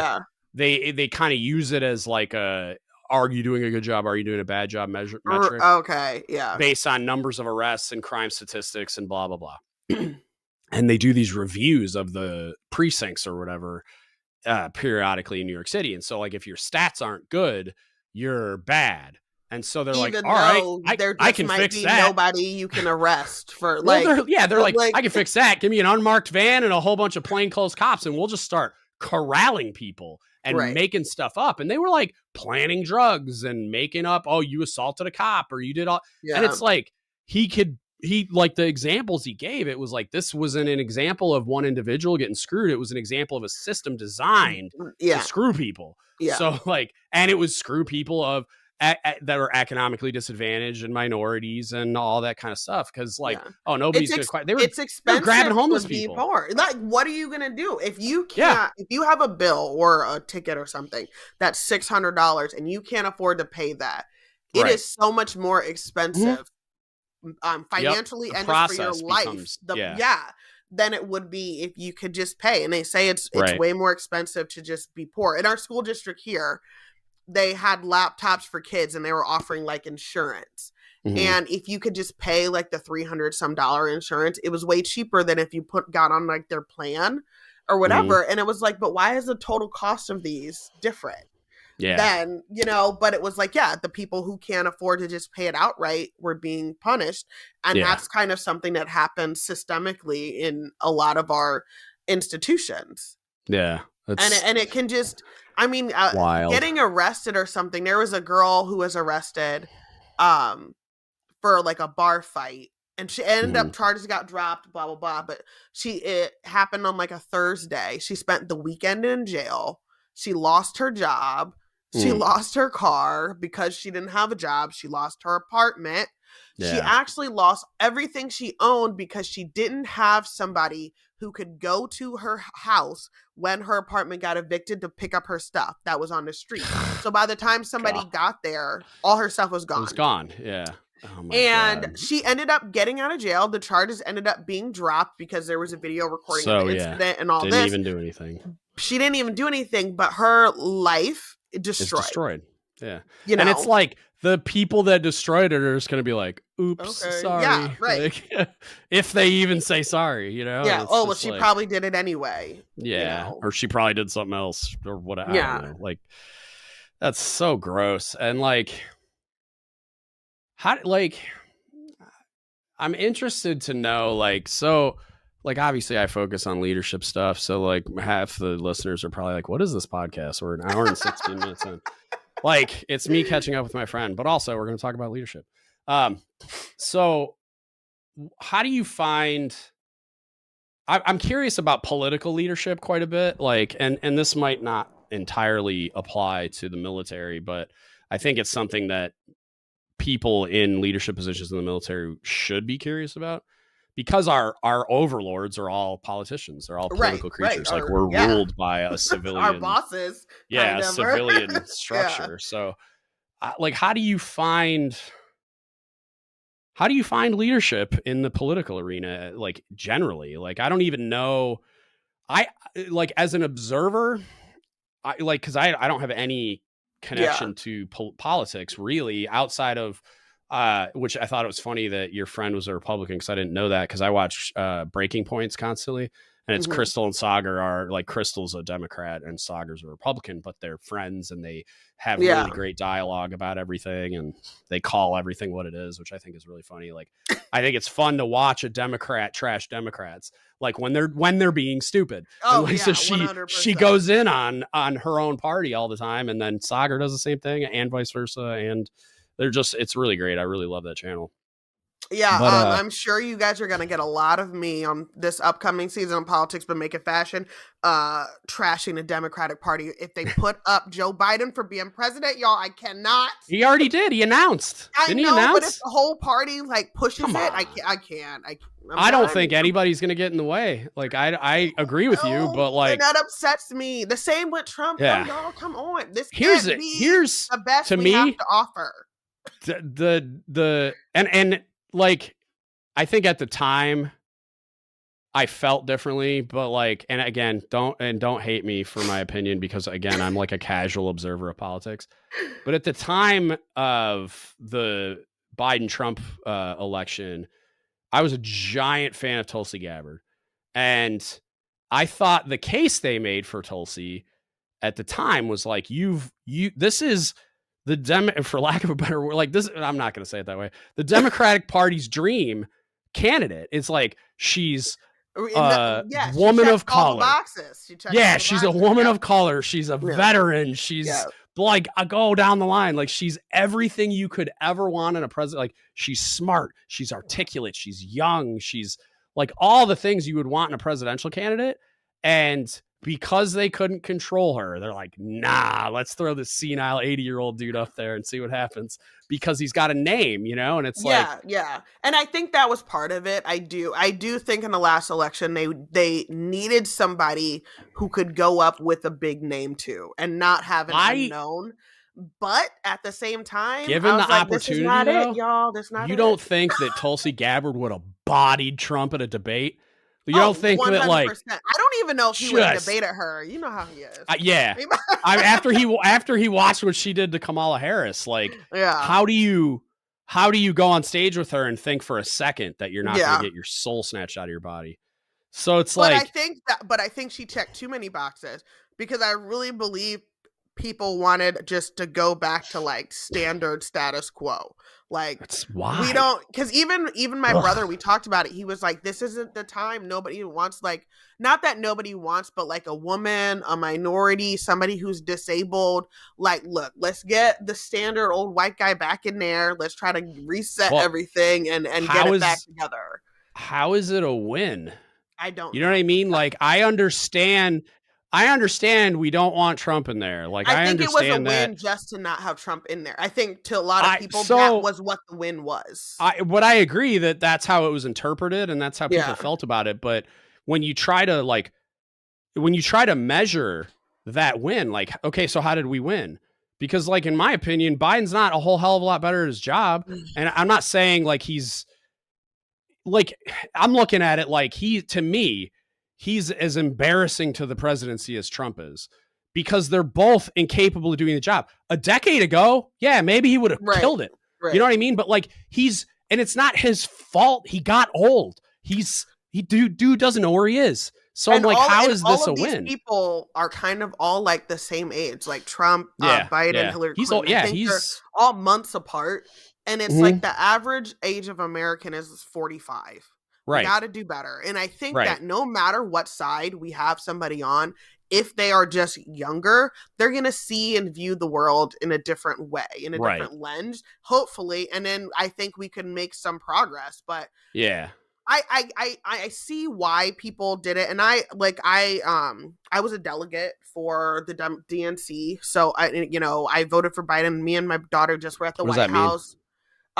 kind of use it as like are you doing a good job? Are you doing a bad job metric? Okay. Yeah. Based on numbers of arrests and crime statistics and blah, blah, blah. And they do these reviews of the precincts or whatever periodically in New York City. And so like, if your stats aren't good, you're bad. And so they're like, all right, I can fix that. Nobody you can arrest for like, they're like, I can fix that. Give me an unmarked van and a whole bunch of plainclothes cops, and we'll just start corralling people and making stuff up. And they were like planning drugs and making up, oh, you assaulted a cop or you did all. And it's like, he like the examples he gave, it was like, this wasn't an example of one individual getting screwed. It was an example of a system designed to screw people. So like, and it was screw people of that are economically disadvantaged and minorities and all that kind of stuff. Cause like, oh, nobody's going to quite, it's expensive grabbing homeless people. Poor. Like, what are you going to do if you can't, if you have a bill or a ticket or something that's $600 and you can't afford to pay that, it is so much more expensive financially and just for your life. Than it would be if you could just pay. And they say it's way more expensive to just be poor. In our school district here, they had laptops for kids and they were offering like insurance. And if you could just pay like the $300 some insurance, it was way cheaper than if you got on like their plan or whatever. And it was like, but why is the total cost of these different? Then, you know, but it was like, yeah, the people who can't afford to just pay it outright were being punished. And that's kind of something that happens systemically in a lot of our institutions. Yeah. And it can just, I mean, getting arrested or something. There was a girl who was arrested for like a bar fight, and she ended up, charges got dropped, blah, blah, blah. But it happened on like a Thursday. She spent the weekend in jail. She lost her job. She lost her car because she didn't have a job. She lost her apartment. Yeah. She actually lost everything she owned because she didn't have somebody who could go to her house when her apartment got evicted to pick up her stuff that was on the street. So by the time somebody got there, all her stuff was gone. It was gone, yeah. Oh my God. She ended up getting out of jail. The charges ended up being dropped because there was a video recording of the incident and all this. Didn't even do anything. She didn't even do anything, but her life destroyed. Yeah. You know? And it's like the people that destroyed it are just going to be like, oops, sorry. Yeah, right. Like, if they even say sorry, you know? Yeah. Oh, well, she probably did it anyway. Yeah. You know? Or she probably did something else or whatever. Yeah. I don't know. Like, that's so gross. And like, I'm interested to know, like, so, like, obviously I focus on leadership stuff. So, like, half the listeners are probably like, what is this podcast? We're an hour and 16 minutes in. Like, it's me catching up with my friend, but also we're going to talk about leadership. So how do you find, I'm curious about political leadership quite a bit. Like, and this might not entirely apply to the military, but I think it's something that people in leadership positions in the military should be curious about, because our overlords are all politicians. They're all political creatures. Like, we're ruled by a civilian. Our bosses. Yeah, a civilian structure. Yeah. So, like, how do you find leadership in the political arena? Like, generally, like, I don't even know. Like, as an observer, because I don't have any connection to politics really, outside of which I thought it was funny that your friend was a Republican, because I didn't know that, because I watch Breaking Points constantly, and it's Crystal and Sagar are like, Crystal's a Democrat and Sagar's a Republican, but they're friends and they have really great dialogue about everything, and they call everything what it is, which I think is really funny. Like, I think it's fun to watch a Democrat trash Democrats, like when they're being stupid. Oh, like, so she goes in on her own party all the time, and then Sagar does the same thing, and vice versa, and it's really great. I really love that channel. Yeah, but, I'm sure you guys are going to get a lot of me on this upcoming season of Politics But Make It Fashion, trashing the Democratic Party. If they put up Joe Biden for being president, y'all, I cannot. He already did. He announced. Didn't he announce? But if the whole party like pushes it, I can't. I don't think anybody's going to get in the way. Like, I agree with you, but like, and that upsets me. The same with Trump. Yeah. Y'all, come on. This here's can't be the best we have to offer. And like, I think at the time I felt differently, but like, and again, don't hate me for my opinion, because again, I'm like a casual observer of politics, but at the time of the Biden-Trump election, I was a giant fan of Tulsi Gabbard, and I thought the case they made for Tulsi at the time was like, this is for lack of a better word, like this, I'm not going to say it that way, the Democratic Party's dream candidate. It's like, she's a woman of color. She's a woman of color. She's a veteran. She's like, I go down the line. Like, she's everything you could ever want in a president. Like, she's smart. She's articulate. She's young. She's like all the things you would want in a presidential candidate. And because they couldn't control her, they're like, nah, let's throw this senile 80-year-old dude up there and see what happens, because he's got a name, you know? And it's yeah. And I think that was part of it. I do think in the last election, they needed somebody who could go up with a big name too, and not have an unknown. But at the same time, given the opportunity, this is not it, y'all. This not you don't think that Tulsi Gabbard would have bodied Trump at a debate? You don't think that, like, 100%. I don't even know if he would have just- debated her. You know how he is. yeah. After he watched what she did to Kamala Harris, like, Yeah. how do you go on stage with her and think for a second that you're not going Yeah. to get your soul snatched out of your body? So it's But like, I think she checked too many boxes, because I really believe people wanted just to go back to like standard status quo. Like, that's why we don't, because even my Ugh. brother, we talked about it. He was like, this isn't the time. Nobody wants, like, not that nobody wants, but like a woman, a minority, somebody who's disabled. Like, look, let's get the standard old white guy back in there. Let's try to reset everything and get it back together. How is it a win? I don't know what I mean? Like, I understand we don't want Trump in there. Like, I think it was a understand win just to not have Trump in there. I think to a lot of people that was what the win was. I agree that that's how it was interpreted and that's how people felt about it. But when you try to measure that win, like, okay, so how did we win? Because, like, in my opinion, Biden's not a whole hell of a lot better at his job. And I'm not saying like he's like, I'm looking at it like to me, he's as embarrassing to the presidency as Trump is, because they're both incapable of doing the job. A decade ago, yeah, maybe he would have killed it. Right. You know what I mean? But like, and it's not his fault. He got old. Dude doesn't know where he is. So I'm like, how is this a win? People are kind of all like the same age, like Trump, Biden, Hillary Clinton. He's all months apart. And it's like the average age of American is 45. Right. We got to do better. And I think that no matter what side we have somebody on, if they are just younger, they're going to see and view the world in a different way, in a different lens, hopefully. And then I think we can make some progress. But yeah, I see why people did it. And I was a delegate for the DNC. So I voted for Biden. Me and my daughter just were at the White House.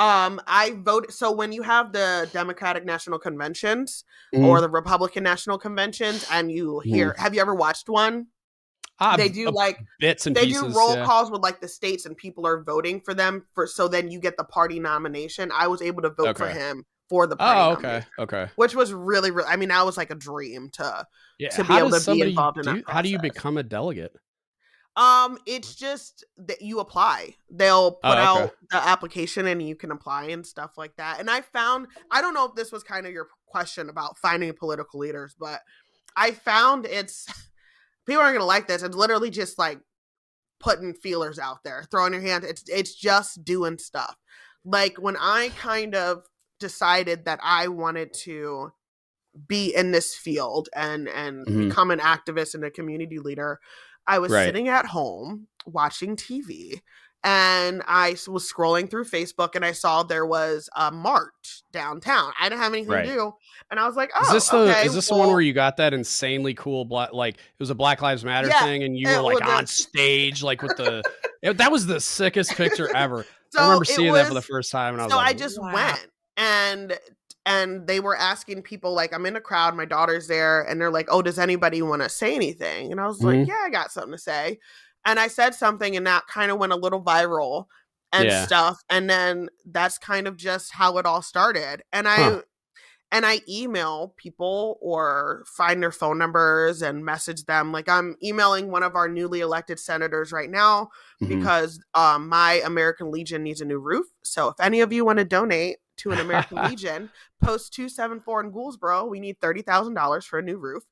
I voted. So when you have the Democratic National Conventions or the Republican National Conventions, and you hear, have you ever watched one? They do like bits and pieces. They do roll calls with like the states, and people are voting for them so then you get the party nomination. I was able to vote for him for the party nomination, which was really, really. I mean, that was like a dream to be able to be involved in that process. How do you become a delegate? It's just that you apply. They'll put out the application and you can apply and stuff like that. And I don't know if this was kind of your question about finding political leaders, but I found people aren't going to like this. It's literally just like putting feelers out there, throwing your hand. It's just doing stuff. Like when I kind of decided that I wanted to be in this field and become an activist and a community leader, I was sitting at home watching TV, and I was scrolling through Facebook, and I saw there was a march downtown. I didn't have anything to do, and I was like, "Oh, is this the one where you got that insanely cool like it was a Black Lives Matter thing, and you were like on stage like with the that was the sickest picture ever." I remember seeing that for the first time, and I was like, I just went, and they were asking people, like, I'm in a crowd, my daughter's there, and they're like, oh, does anybody want to say anything? And I was like, yeah, I got something to say. And I said something, and that kind of went a little viral and stuff. And then that's kind of just how it all started. And I email people or find their phone numbers and message them. Like, I'm emailing one of our newly elected senators right now because my American Legion needs a new roof. So if any of you want to donate to an American Legion, post 274 in Gouldsboro. We need $30,000 for a new roof.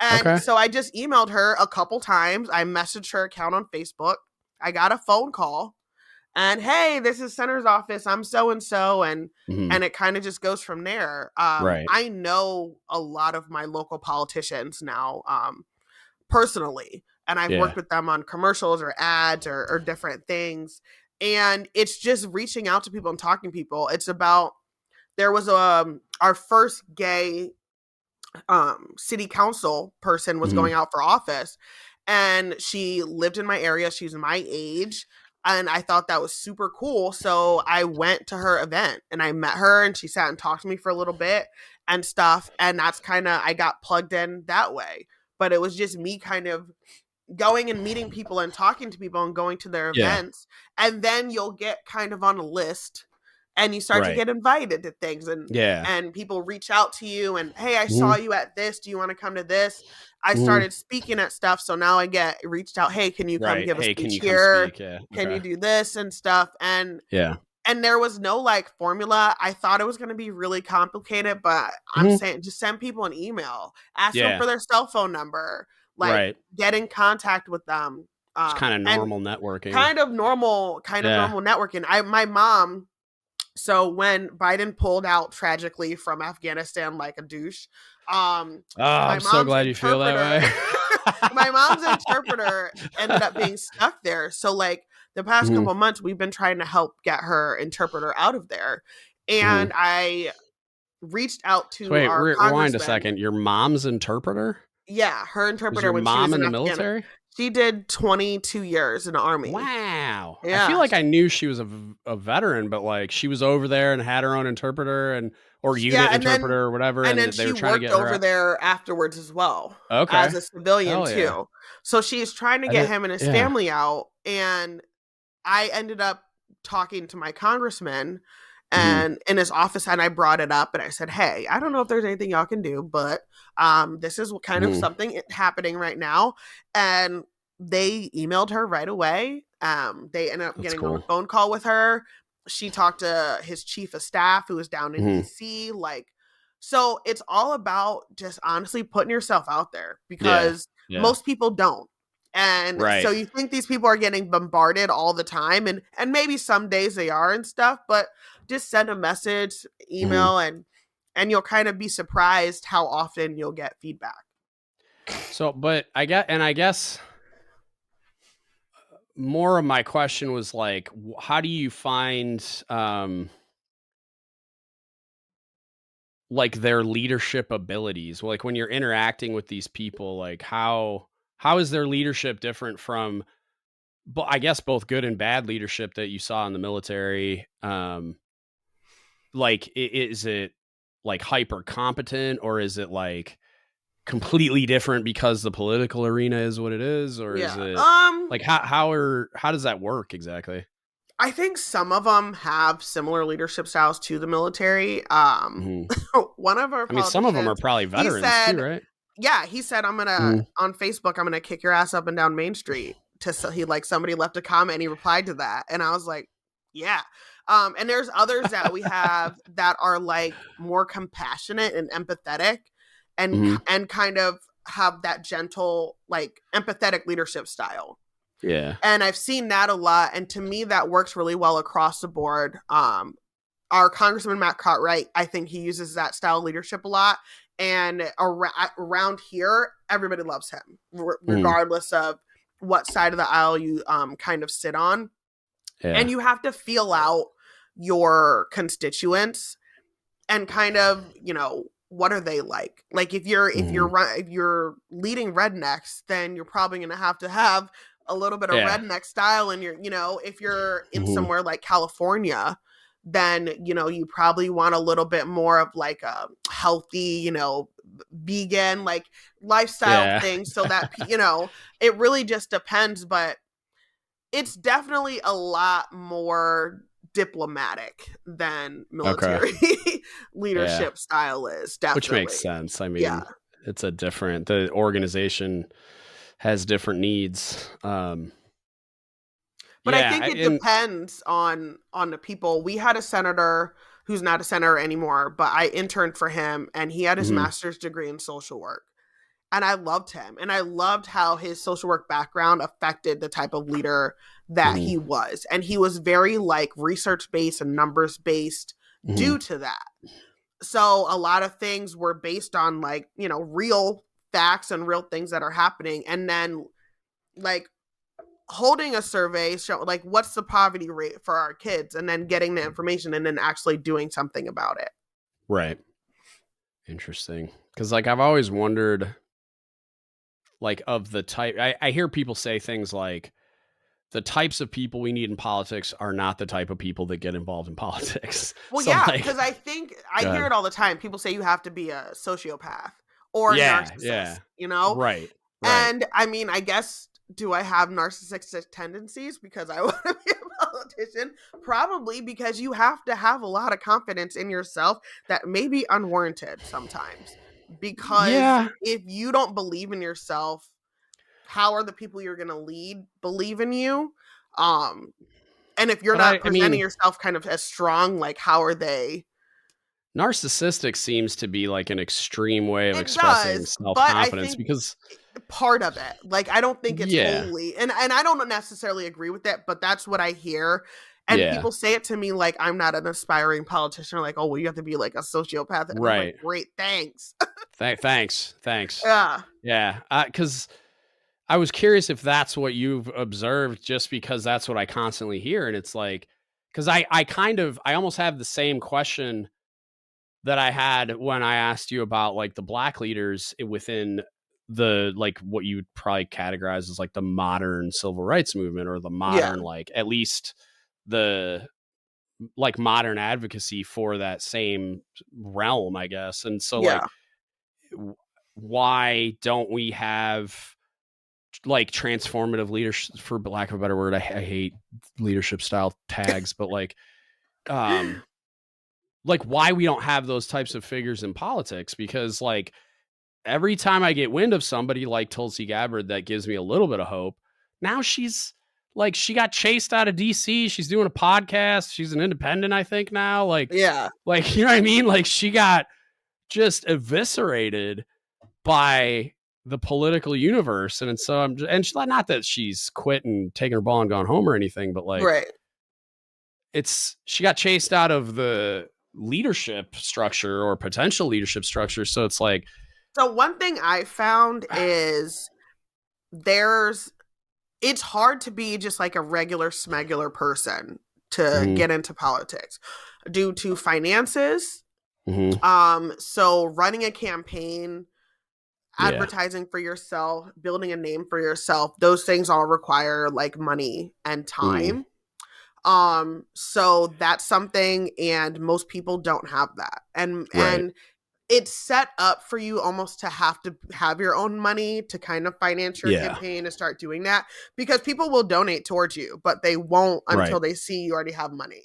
And so I just emailed her a couple times. I messaged her account on Facebook. I got a phone call. And hey, this is Senator's office. I'm so-and-so. And it kind of just goes from there. I know a lot of my local politicians now personally. And I've worked with them on commercials or ads or different things. And it's just reaching out to people and talking to people. It's about, there was our first gay city council person was going out for office, and she lived in my area. She's my age. And I thought that was super cool. So I went to her event and I met her, and she sat and talked to me for a little bit and stuff. And that's kind of, I got plugged in that way. But it was just me kind of going and meeting people and talking to people and going to their events. And then you'll get kind of on a list. and you start to Right. get invited to things, and people reach out to you and, hey, I saw you at this. Do you want to come to this? I started speaking at stuff. So now I get reached out. Hey, can you come give a Hey, can speech you come here? speak? Yeah. Can you Okay. do this and stuff? And there was no like formula. I thought it was going to be really complicated, but I'm saying just send people an email, ask them for their cell phone number, like get in contact with them. It's kind of normal networking. Kind of normal networking. My mom, so when Biden pulled out tragically from Afghanistan like a douche, I'm so glad you feel that way. My mom's interpreter ended up being stuck there. So like the past couple of months, we've been trying to help get her interpreter out of there. And I reached out to our congressman. Rewind a second. Your mom's interpreter? Yeah, her interpreter. Was your mom in the military? She did 22 years in the Army. Wow. Yeah. I feel like I knew she was a veteran, but like she was over there and had her own interpreter or unit interpreter or whatever. And then they she were trying worked to get over her there afterwards as well. Okay. As a civilian too. Yeah. So she's trying to get him and his family out. And I ended up talking to my congressman and in his office, and I brought it up and I said, hey, I don't know if there's anything y'all can do, but this is kind of something happening right now. And they emailed her right away. They ended up getting on a phone call with her. She talked to his chief of staff who was down in DC. Like, so it's all about just honestly putting yourself out there because most people don't. And so you think these people are getting bombarded all the time, and maybe some days they are and stuff, but just send a message, email, and you'll kind of be surprised how often you'll get feedback. So, but I guess more of my question was like, how do you find like their leadership abilities? Like when you're interacting with these people, like how is their leadership different from, I guess, both good and bad leadership that you saw in the military? Like, is it like hyper competent, or is it like completely different because the political arena is what it is, or is it like how does that work exactly? I think some of them have similar leadership styles to the military. One of our, some of them are probably veterans too, right? Yeah, he said, I'm gonna on Facebook, I'm gonna kick your ass up and down Main Street. Somebody left a comment and he replied to that, and I was like, yeah. And there's others that we have that are like more compassionate and empathetic, and kind of have that gentle, like empathetic leadership style. Yeah. And I've seen that a lot, and to me that works really well across the board. Our Congressman Matt Cartwright, I think he uses that style of leadership a lot. And around here, everybody loves him, regardless of what side of the aisle you kind of sit on. Yeah. And you have to feel out your constituents and kind of, what are they like? Like if you're leading rednecks, then you're probably going to have a little bit of redneck style. And if you're in somewhere like California, then, you probably want a little bit more of like a healthy, vegan, like lifestyle thing. So that, it really just depends, but it's definitely a lot more diplomatic than military leadership style is. Definitely. Which makes sense. I mean, it's the organization has different needs. But I think it depends on the people. We had a senator who's not a senator anymore, but I interned for him, and he had his master's degree in social work. And I loved him. And I loved how his social work background affected the type of leader that he was. And he was very like research-based and numbers-based due to that. So a lot of things were based on like, real facts and real things that are happening. And then like holding a survey, show like what's the poverty rate for our kids, and then getting the information and then actually doing something about it. Right. Interesting. Because like I've always wondered, like of the type, I hear people say things like the types of people we need in politics are not the type of people that get involved in politics. Well, so because I think I hear it all the time. People say you have to be a sociopath or a narcissist, Right. And I mean, I guess, do I have narcissistic tendencies because I want to be in politician? Probably because you have to have a lot of confidence in yourself that may be unwarranted sometimes. Because if you don't believe in yourself, how are the people you're going to lead believe in you? And if you're not presenting yourself kind of as strong, like how are they? Narcissistic seems to be like an extreme way of expressing self-confidence, because part of it, like, I don't think it's wholly, and I don't necessarily agree with that, but that's what I hear. And people say it to me like I'm not an aspiring politician, like, oh, well, you have to be like a sociopath. And I'm like, great, thanks. Thanks. Yeah. Because I was curious if that's what you've observed, just because that's what I constantly hear. And it's like, because I almost have the same question that I had when I asked you about like the Black leaders within the, like, what you would probably categorize as like the modern civil rights movement, or the modern, like, at least the like modern advocacy for that same realm, I guess. And so like, why don't we have like transformative leadership, for lack of a better word? I hate leadership style tags, but like why we don't have those types of figures in politics? Because like every time I get wind of somebody like Tulsi Gabbard, that gives me a little bit of hope. Now she's like, she got chased out of DC. She's doing a podcast. She's an independent, I think now. Like, you know what I mean? Like, she got just eviscerated by the political universe. And so and not that she's quit and taken her ball and gone home or anything, but like, she got chased out of the leadership structure, or potential leadership structure. So it's like, so one thing I found is it's hard to be just like a regular smegular person to get into politics due to finances. So running a campaign, advertising for yourself, building a name for yourself, those things all require like money and time. So that's something, and most people don't have that. And it's set up for you almost to have your own money to kind of finance your campaign and start doing that, because people will donate towards you, but they won't until they see you already have money.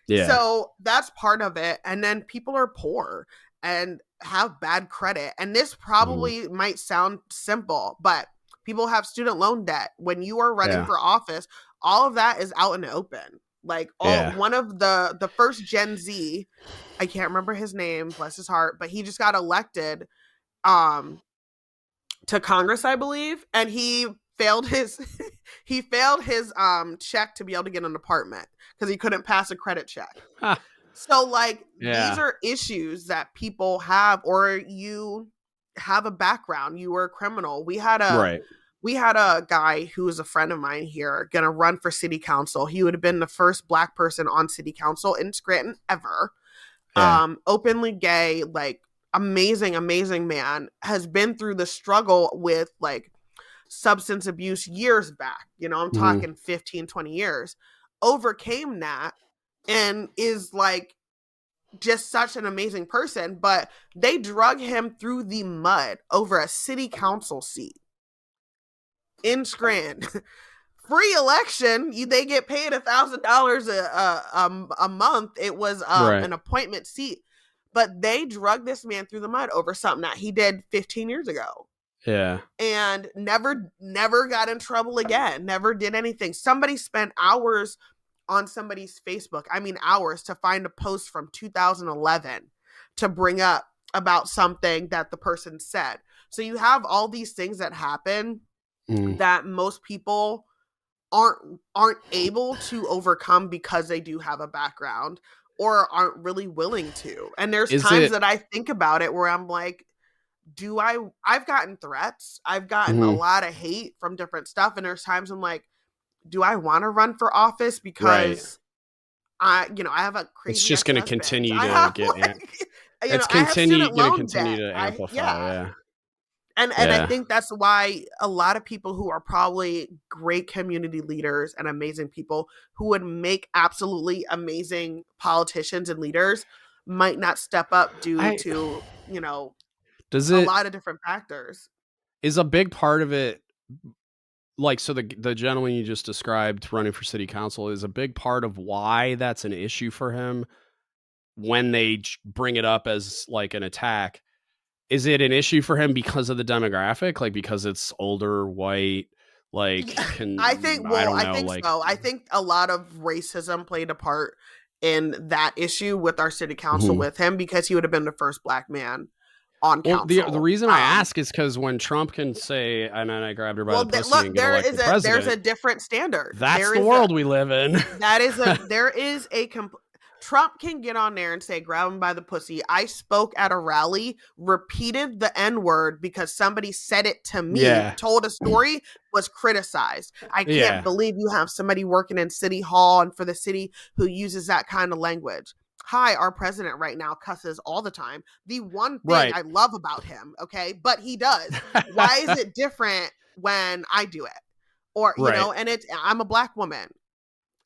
So that's part of it. And then people are poor and have bad credit. And this probably might sound simple, but people have student loan debt. When you are running for office, all of that is out in the open. Like one of the first Gen Z, I can't remember his name, bless his heart, but he just got elected to Congress, I believe, and he failed his check to be able to get an apartment because he couldn't pass a credit check. So like these are issues that people have, or you have a background, you were a criminal. We had a guy who was a friend of mine here gonna run for city council. He would have been the first Black person on city council in Scranton ever. Openly gay, like amazing man, has been through the struggle with like substance abuse years back. You know, I'm talking 15, 20 years. Overcame that and is like just such an amazing person, but they drug him through the mud over a city council seat in Scranton. Free election, they get paid $1,000 a month. It was an appointment seat, but they drug this man through the mud over something that he did 15 years ago. And never got in trouble again. Never did anything. Somebody spent hours on somebody's Facebook, hours, to find a post from 2011 to bring up about something that the person said. So you have all these things that happen that most people aren't able to overcome because they do have a background or aren't really willing to. And there's times that I think about it where I'm like, I've gotten threats. I've gotten a lot of hate from different stuff. And there's times I'm like, do I want to run for office? Because I have a crazy. It's just going to continue to get. It's going to continue to amplify. And I think that's why a lot of people who are probably great community leaders and amazing people who would make absolutely amazing politicians and leaders might not step up due to a lot of different factors. Is a big part of it like, so the gentleman you just described running for city council is a big part of why that's an issue for him when they bring it up as like an attack. Is it an issue for him because of the demographic? Like, because it's older, white, like, I think so. I think a lot of racism played a part in that issue with our city council with him, because he would have been the first black man on council. The reason I ask is because when Trump can say, and then I grabbed her by the pussy and get elected president, there's a different standard. That's the world we live in. Trump can get on there and say, grab him by the pussy. I spoke at a rally, repeated the N-word because somebody said it to me, told a story, was criticized. I can't believe you have somebody working in City Hall and for the city who uses that kind of language. Hi, our president right now cusses all the time. The one thing I love about him, okay, but he does. Why is it different when I do it? Or, you know, and I'm a black woman.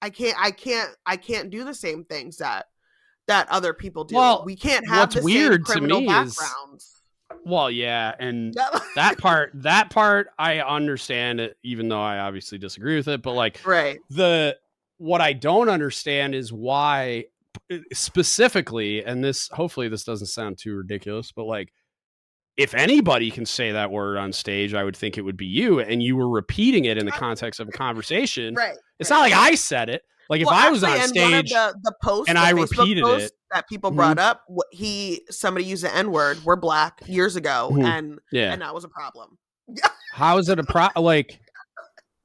I can't do the same things that other people do. Well, we can't have the same criminal backgrounds. And that part I understand it, even though I obviously disagree with it. But like, what I don't understand is why specifically, and hopefully this doesn't sound too ridiculous, but like, if anybody can say that word on stage, I would think it would be you, and you were repeating it in the context of a conversation. It's not like I said it. Like, if I was on stage the post, and I repeated it, that people brought up, somebody used the N-word, we're black, years ago, and that was a problem. How is it a problem? Like,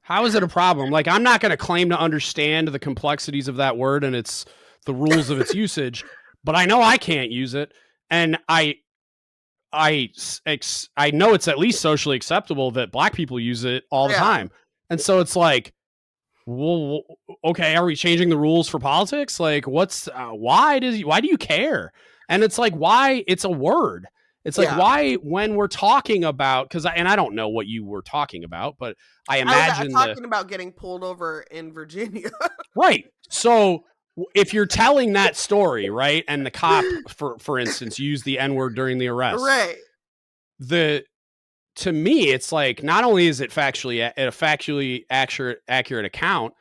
how is it a problem? Like, I'm not going to claim to understand the complexities of that word and the rules of its usage, but I know I can't use it, and I know it's at least socially acceptable that black people use it all the time. And so it's like, well, okay, are we changing the rules for politics? Like, why do you care? And it's like, why? It's a word. It's like, why, when we're talking about, I don't know what you were talking about, but I imagine I was talking about getting pulled over in Virginia. Right. So if you're telling that story, right, and the cop, for instance, used the N-word during the arrest, to me, it's like, not only is it a factually accurate account,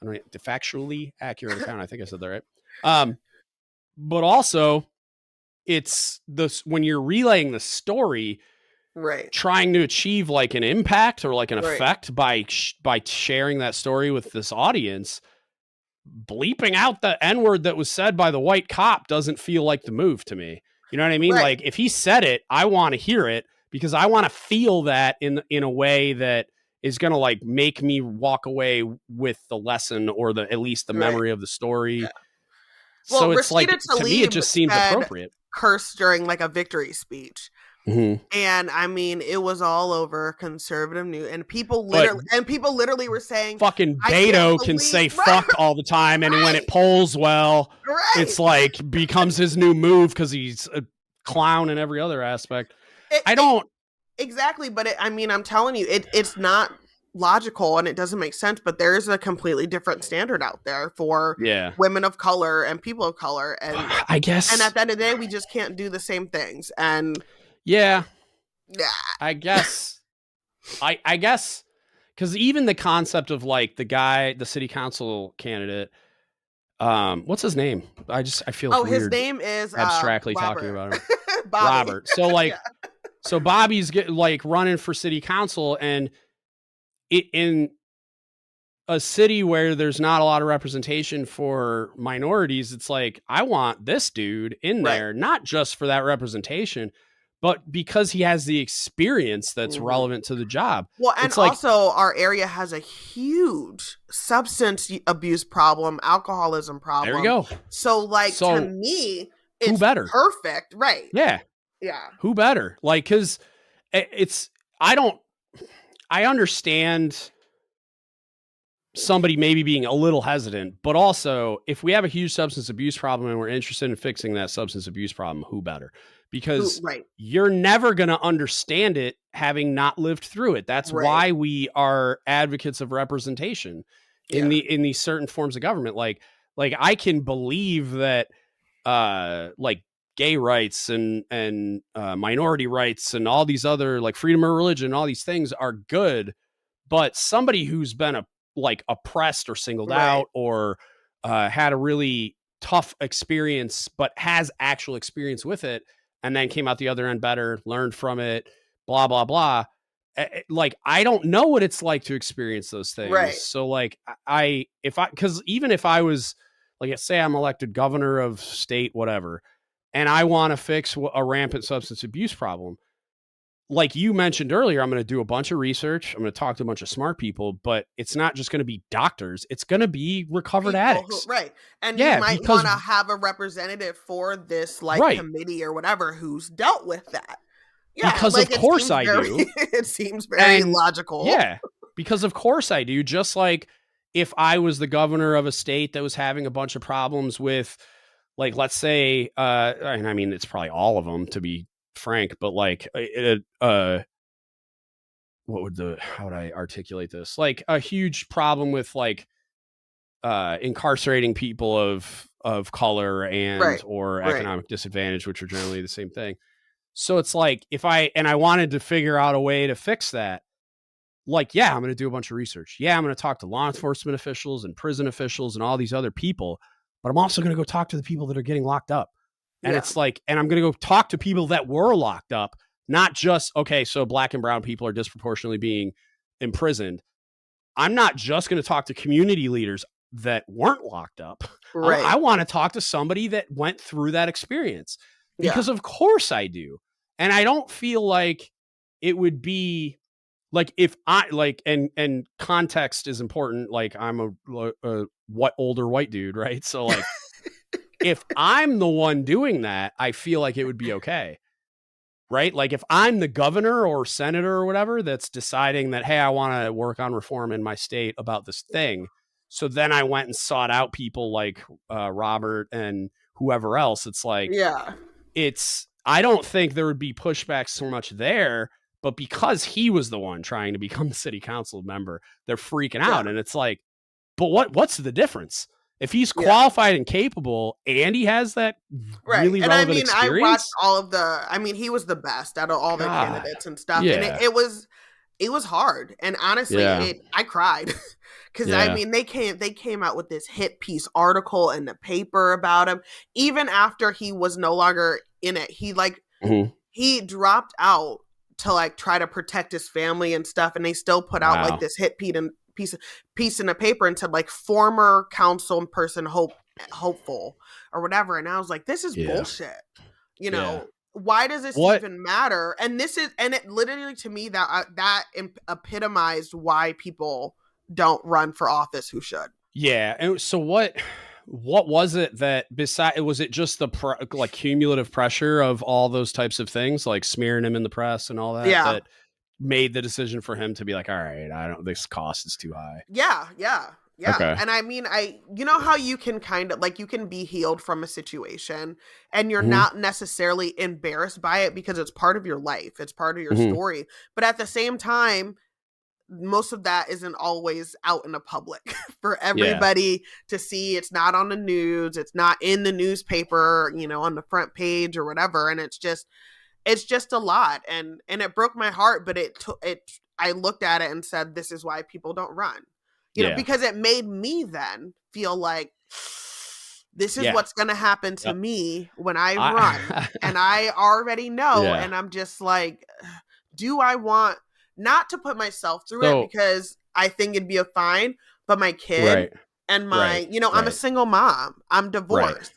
I think I said that right. But also, it's when you're relaying the story, trying to achieve like an impact or like an effect by sharing that story with this audience. Bleeping out the N-word that was said by the white cop doesn't feel like the move to me. You know what I mean? Like, if he said it, I want to hear it because I want to feel that in a way that is going to like make me walk away with the lesson or at least the memory of the story. Well, so it's Rashida like, Tlaib to me, it just seems appropriate. Cursed during like a victory speech. And I mean, it was all over conservative news, and people literally were saying, "Fucking Beto can say fuck all the time," and when it polls well, it's like becomes his new move because he's a clown in every other aspect. Exactly, but I'm telling you, it's not logical and it doesn't make sense. But there is a completely different standard out there for women of color and people of color, and I guess, and at the end of the day, we just can't do the same things. And I guess because even the concept of like the city council candidate, what's his name? I feel like his name is abstractly talking about him. Robert. So like, so Bobby's running for city council, and in a city where there's not a lot of representation for minorities, it's like, I want this dude in there, not just for that representation, but because he has the experience that's relevant to the job. Well, and also our area has a huge substance abuse problem, alcoholism problem. There you go. So to me, it's who better? Perfect. Right. Yeah. Yeah. Who better? Like, cause I understand somebody maybe being a little hesitant, but also if we have a huge substance abuse problem and we're interested in fixing that substance abuse problem, who better? Because you're never going to understand it having not lived through it. That's why we are advocates of representation in these certain forms of government. Like I can believe that, like gay rights and minority rights and all these other like freedom of religion, all these things are good, But somebody who's been oppressed or singled out or had a really tough experience, but has actual experience with it, and then came out the other end better, learned from it, blah, blah, blah. Like, I don't know what it's like to experience those things. Right. So like because even if I was like, say I'm elected governor of state, whatever, and I want to fix a rampant substance abuse problem, like you mentioned earlier, I'm going to do a bunch of research. I'm going to talk to a bunch of smart people, but it's not just going to be doctors. It's going to be recovered addicts. Right. And you might want to have a representative for this committee or whatever who's dealt with that. Yeah, because of course I do. It seems very logical. Yeah, because of course I do. Just like if I was the governor of a state that was having a bunch of problems with, like, let's say, I mean, it's probably all of them, to be frank, but like, how would I articulate this? Like a huge problem with like incarcerating people of color and or economic disadvantage, which are generally the same thing. So it's like if I wanted to figure out a way to fix that, like, yeah, I'm going to do a bunch of research. Yeah, I'm going to talk to law enforcement officials and prison officials and all these other people, but I'm also going to go talk to the people that are getting locked up. And it's like, and I'm going to go talk to people that were locked up, not just, okay, so Black and brown people are disproportionately being imprisoned. I'm not just going to talk to community leaders that weren't locked up. Right. I want to talk to somebody that went through that experience. Because of course I do. And I don't feel like it would be like if I like, and context is important. Like I'm a older white dude, right? So like if I'm the one doing that, I feel like it would be okay. Right? Like if I'm the governor or senator or whatever that's deciding that, hey, I want to work on reform in my state about this thing. So then I went and sought out people like Robert and whoever else. It's like, I don't think there would be pushback so much there, but because he was the one trying to become the city council member, they're freaking out. And it's like, but what's the difference? If he's qualified and capable and he has that really relevant experience. I watched all of he was the best out of all the candidates and stuff. Yeah. And it was hard. And honestly, I cried. Because they came out with this hit piece article in the paper about him. Even after he was no longer in it, he he dropped out to like try to protect his family and stuff, and they still put out like this hit piece in the paper and said like former council person hopeful or whatever. And I was like, this is bullshit. You know, why does this even matter? And it literally to me that epitomized why people don't run for office who should. Yeah. And so what was it that was it just the cumulative pressure of all those types of things, like smearing him in the press and all that, that made the decision for him to be like, all right, this cost is too high. Yeah. Okay. And I mean, you know how you can kind of like, you can be healed from a situation and you're not necessarily embarrassed by it because it's part of your life. It's part of your story. But at the same time, most of that isn't always out in the public for everybody to see. It's not on the news. It's not in the newspaper, on the front page or whatever. And it's just a lot. And it broke my heart, but I looked at it and said, this is why people don't run, because it made me then feel like this is what's going to happen to me when I run. And I already know. And I'm just like, do I want not to put myself through it because I think it'd be a fine, but my kid and my, I'm a single mom. I'm divorced. Right.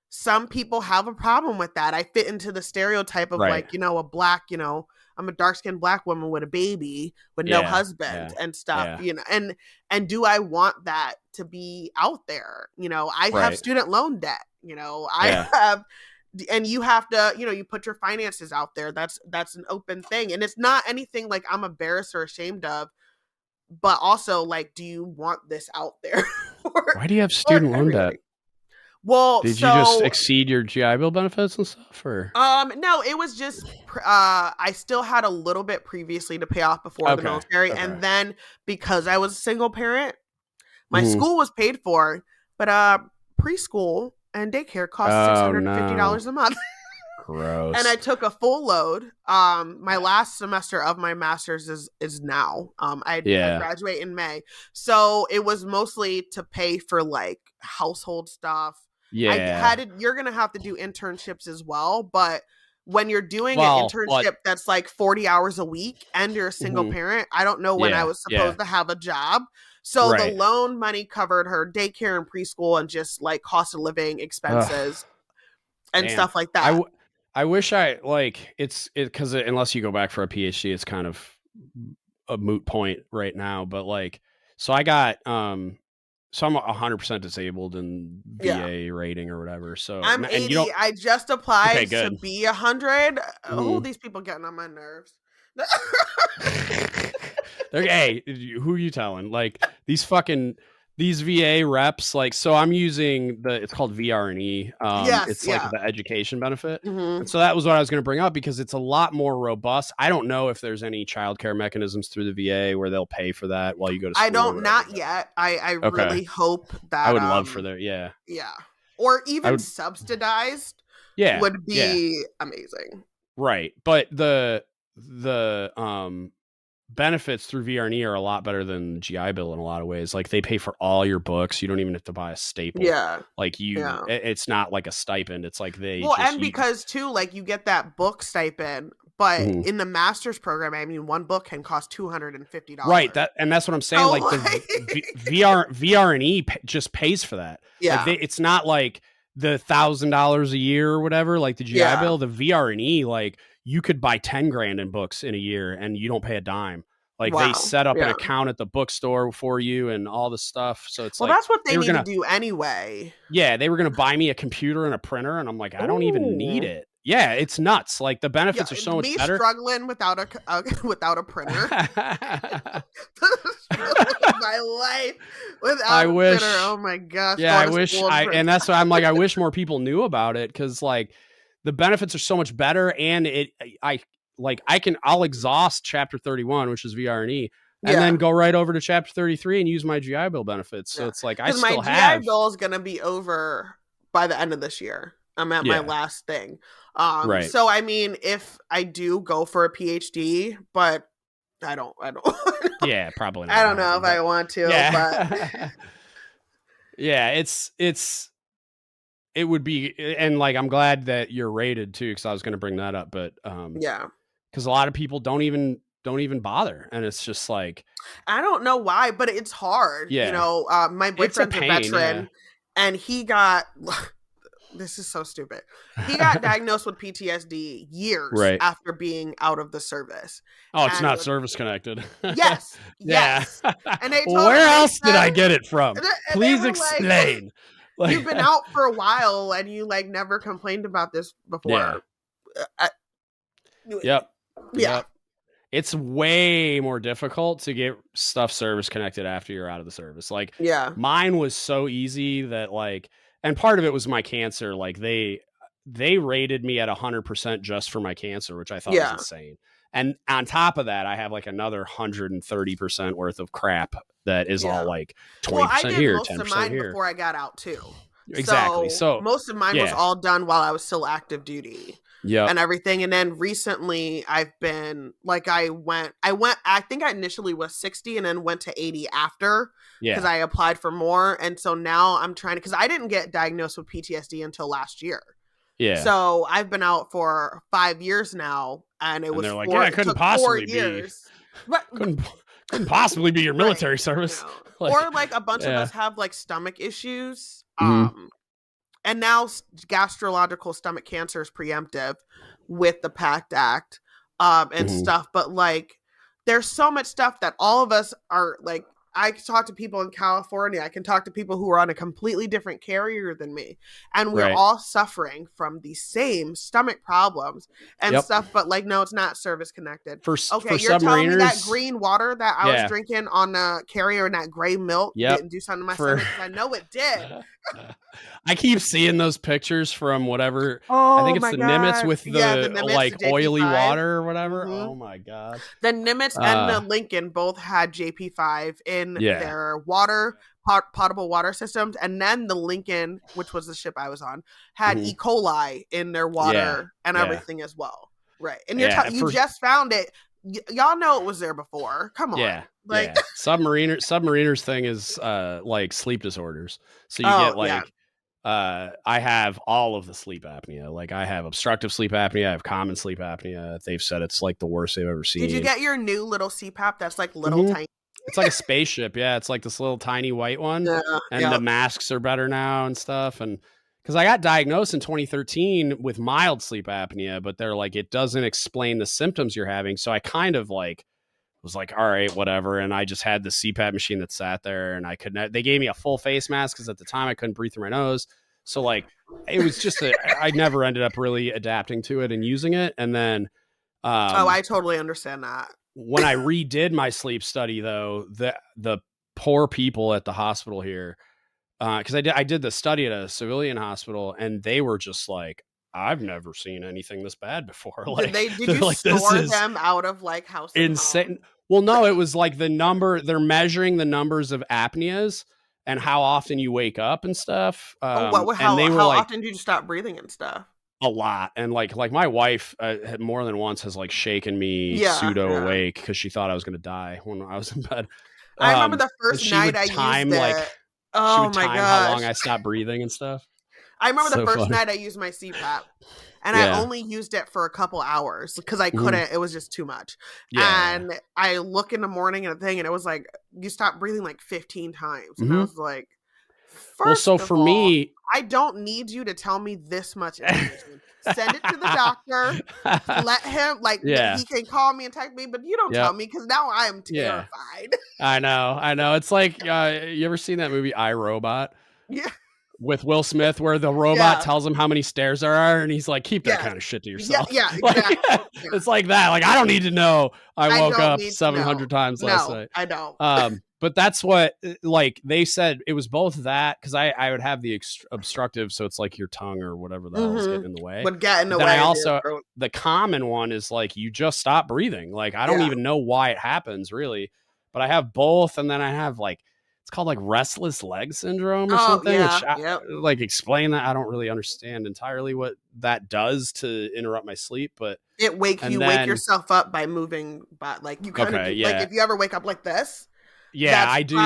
Some people have a problem with that. I fit into the stereotype of like, a black, I'm a dark-skinned black woman with a baby with no husband and stuff, and do I want that to be out there? I have student loan debt, I have, and you have to, you put your finances out there. That's an open thing. And it's not anything like I'm embarrassed or ashamed of, but also like, do you want this out there? Why do you have student loan debt? Well, did you just exceed your GI Bill benefits and stuff, or? No, it was just, I still had a little bit previously to pay off before the military. Okay. And then because I was a single parent, my school was paid for, but preschool and daycare costs $650 a month. Gross. And I took a full load. My last semester of my master's is now. I graduate in May. So it was mostly to pay for like household stuff. Yeah. You're going to have to do internships as well, but when you're doing an internship that's like 40 hours a week and you're a single parent, I don't know when I was supposed to have a job. So the loan money covered her daycare and preschool and just like cost of living expenses and stuff like that. I wish because unless you go back for a PhD, it's kind of a moot point right now. But like, so I got, so I'm 100% disabled and VA rating or whatever. So I'm 80. I just applied to be 100. Oh, these people getting on my nerves. Hey, who are you telling? Like these VA reps, like, so I'm using it's called VRE. It's like the education benefit. And so that was what I was going to bring up because it's a lot more robust. I don't know if there's any childcare mechanisms through the VA where they'll pay for that while you go to school. Not yet. I really hope that I would love for there. Yeah. Or even subsidized would be amazing. Right. But the benefits through VRE are a lot better than GI Bill in a lot of ways. Like they pay for all your books. You don't even have to buy a staple. Like it's not like a stipend. It's like because too, like you get that book stipend, but in the master's program, I mean, one book can cost $250. Right. That's what I'm saying. Like the VRE just pays for that. Yeah. Like it's not like the $1,000 a year or whatever, like the GI Bill, the VRE, like you could buy 10 grand in books in a year and you don't pay a dime. Like they set up an account at the bookstore for you and all this stuff. So it's that's what they need to do anyway. Yeah. They were going to buy me a computer and a printer. And I'm like, I don't even need it. Yeah. It's nuts. Like the benefits are so much better. Struggling without a printer. My life without a printer. Oh my gosh. Yeah. I wish and that's why I'm like, I wish more people knew about it. Cause like, the benefits are so much better, and I'll exhaust chapter 31, which is VRE, and then go right over to chapter 33 and use my GI Bill benefits. So it's like my GI Bill is going to be over by the end of this year. I'm at my last thing. So I mean, if I do go for a PhD, but I don't. Yeah, probably not. I don't know if I want to. But yeah, it would be, and like I'm glad that you're rated too, because I was going to bring that up, but because a lot of people don't even bother, and it's just like I don't know why, but it's hard. You know, my boyfriend's a veteran, and he got this is so stupid. He got diagnosed with PTSD years after being out of the service. Oh, it's not service connected. Yes. And they told where else did I get it from? Please explain. Like, you've been out for a while and you like never complained about this before. Yep. It's way more difficult to get stuff service connected after you're out of the service. Like mine was so easy that like, and part of it was my cancer. Like they rated me at 100% just for my cancer, which I thought was insane. And on top of that, I have like another 130% worth of crap that is all like 20% here, 10% here. Most of mine before I got out too. Exactly. So most of mine was all done while I was still active duty. And everything. And then recently I've been like, I think I initially was 60 and then went to 80 after because I applied for more. And so now I'm trying to, because I didn't get diagnosed with PTSD until last year. So I've been out for 5 years now. And it was like, I couldn't possibly be. Couldn't possibly be your military service. Like, or like a bunch of us have like stomach issues. And now gastrological stomach cancer is preemptive with the PACT Act and stuff. But like, there's so much stuff that all of us are like, I can talk to people in California. I can talk to people who are on a completely different carrier than me. And we're all suffering from the same stomach problems and stuff. But like, no, it's not service connected. For you're telling me that green water that I was drinking on the carrier and that gray milk didn't do something to my stomach? I know it did. I keep seeing those pictures from whatever. I think it's the Nimitz with the Nimitz, like oily water or whatever. Oh my God. The Nimitz and the Lincoln both had JP5 in their water, potable water systems, and then the Lincoln, which was the ship I was on, had E. coli in their water and everything as well. Right, and you just found it. Y'all know it was there before. Come on, Submariners thing is like sleep disorders. So you get like. I have all of the sleep apnea. Like I have obstructive sleep apnea. I have common sleep apnea. They've said it's like the worst they've ever seen. Did you get your new little CPAP that's like little tiny? It's like a spaceship. Yeah. It's like this little tiny white one. And the masks are better now and stuff. And because I got diagnosed in 2013 with mild sleep apnea, but they're like, it doesn't explain the symptoms you're having. So I kind of like was like, all right, whatever. And I just had the CPAP machine that sat there, and I couldn't. They gave me a full face mask because at the time I couldn't breathe through my nose. So like, it was just I never ended up really adapting to it and using it. And then, I totally understand that. When I redid my sleep study, though, the poor people at the hospital here, because I did the study at a civilian hospital, and they were just like, I've never seen anything this bad before. Like, did you like, score them out of like house insane? Well, no, it was like the number. They're measuring the numbers of apneas and how often you wake up and stuff. How often did you stop breathing and stuff? A lot. And like my wife had more than once has like shaken me pseudo awake because she thought I was going to die when I was in bed. I remember the first night I used it. Oh my gosh. How long I stopped breathing and stuff. I remember the first night I used my CPAP, and I only used it for a couple hours because I couldn't. It was just too much. Yeah. And I look in the morning and it was like, you stopped breathing like 15 times. And I was like, me, I don't need you to tell me this much information. Send it to the doctor. Let him, he can call me and text me, but you don't tell me because now I am terrified. I know. It's like, you ever seen that movie, I, Robot? Yeah. With Will Smith, where the robot tells him how many stairs there are, and he's like, keep that kind of shit to yourself. Yeah, exactly. It's like that. Like, I don't need to know I woke up 700 times last night. I don't. But that's what, like, they said it was both that, because I would have the obstructive, so it's like your tongue or whatever the hell is getting in the way. Would get in the way. I also, the common one is like, you just stop breathing. Like, I don't even know why it happens, really. But I have both, and then I have, like, it's called like restless leg syndrome or something. Like, explain that. I don't really understand entirely what that does to interrupt my sleep, but it wake yourself up by moving. But like you kind of like if you ever wake up like this. Yeah, I do.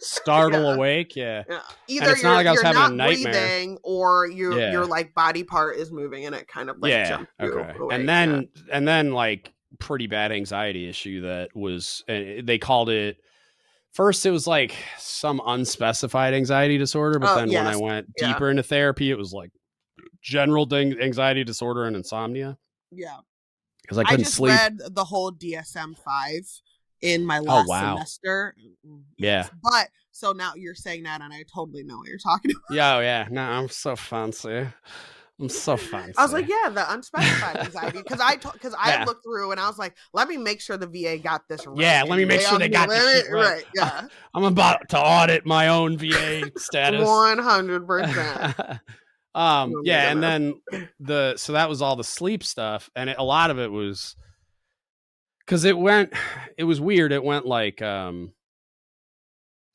Startle awake. Yeah. Either it's not like I was having a nightmare, breathing, or your like body part is moving, and it kind of like jumps awake. And then like pretty bad anxiety issue that was. They called it. First, it was like some unspecified anxiety disorder, but then when I went deeper into therapy, it was like general anxiety disorder and insomnia. Yeah, because I couldn't sleep. I just read the whole DSM-5 in my last semester. Yeah, but so now you're saying that, and I totally know what you're talking about. Yeah. No, I'm so fancy. I'm so fancy. I was like, the unspecified anxiety, because I looked through and I was like, let me make sure the VA got this right. Yeah, let me make sure they got this shit right. Yeah, I'm about to audit my own VA status. 100%. And then so that was all the sleep stuff, and a lot of it was because it was weird. It went like the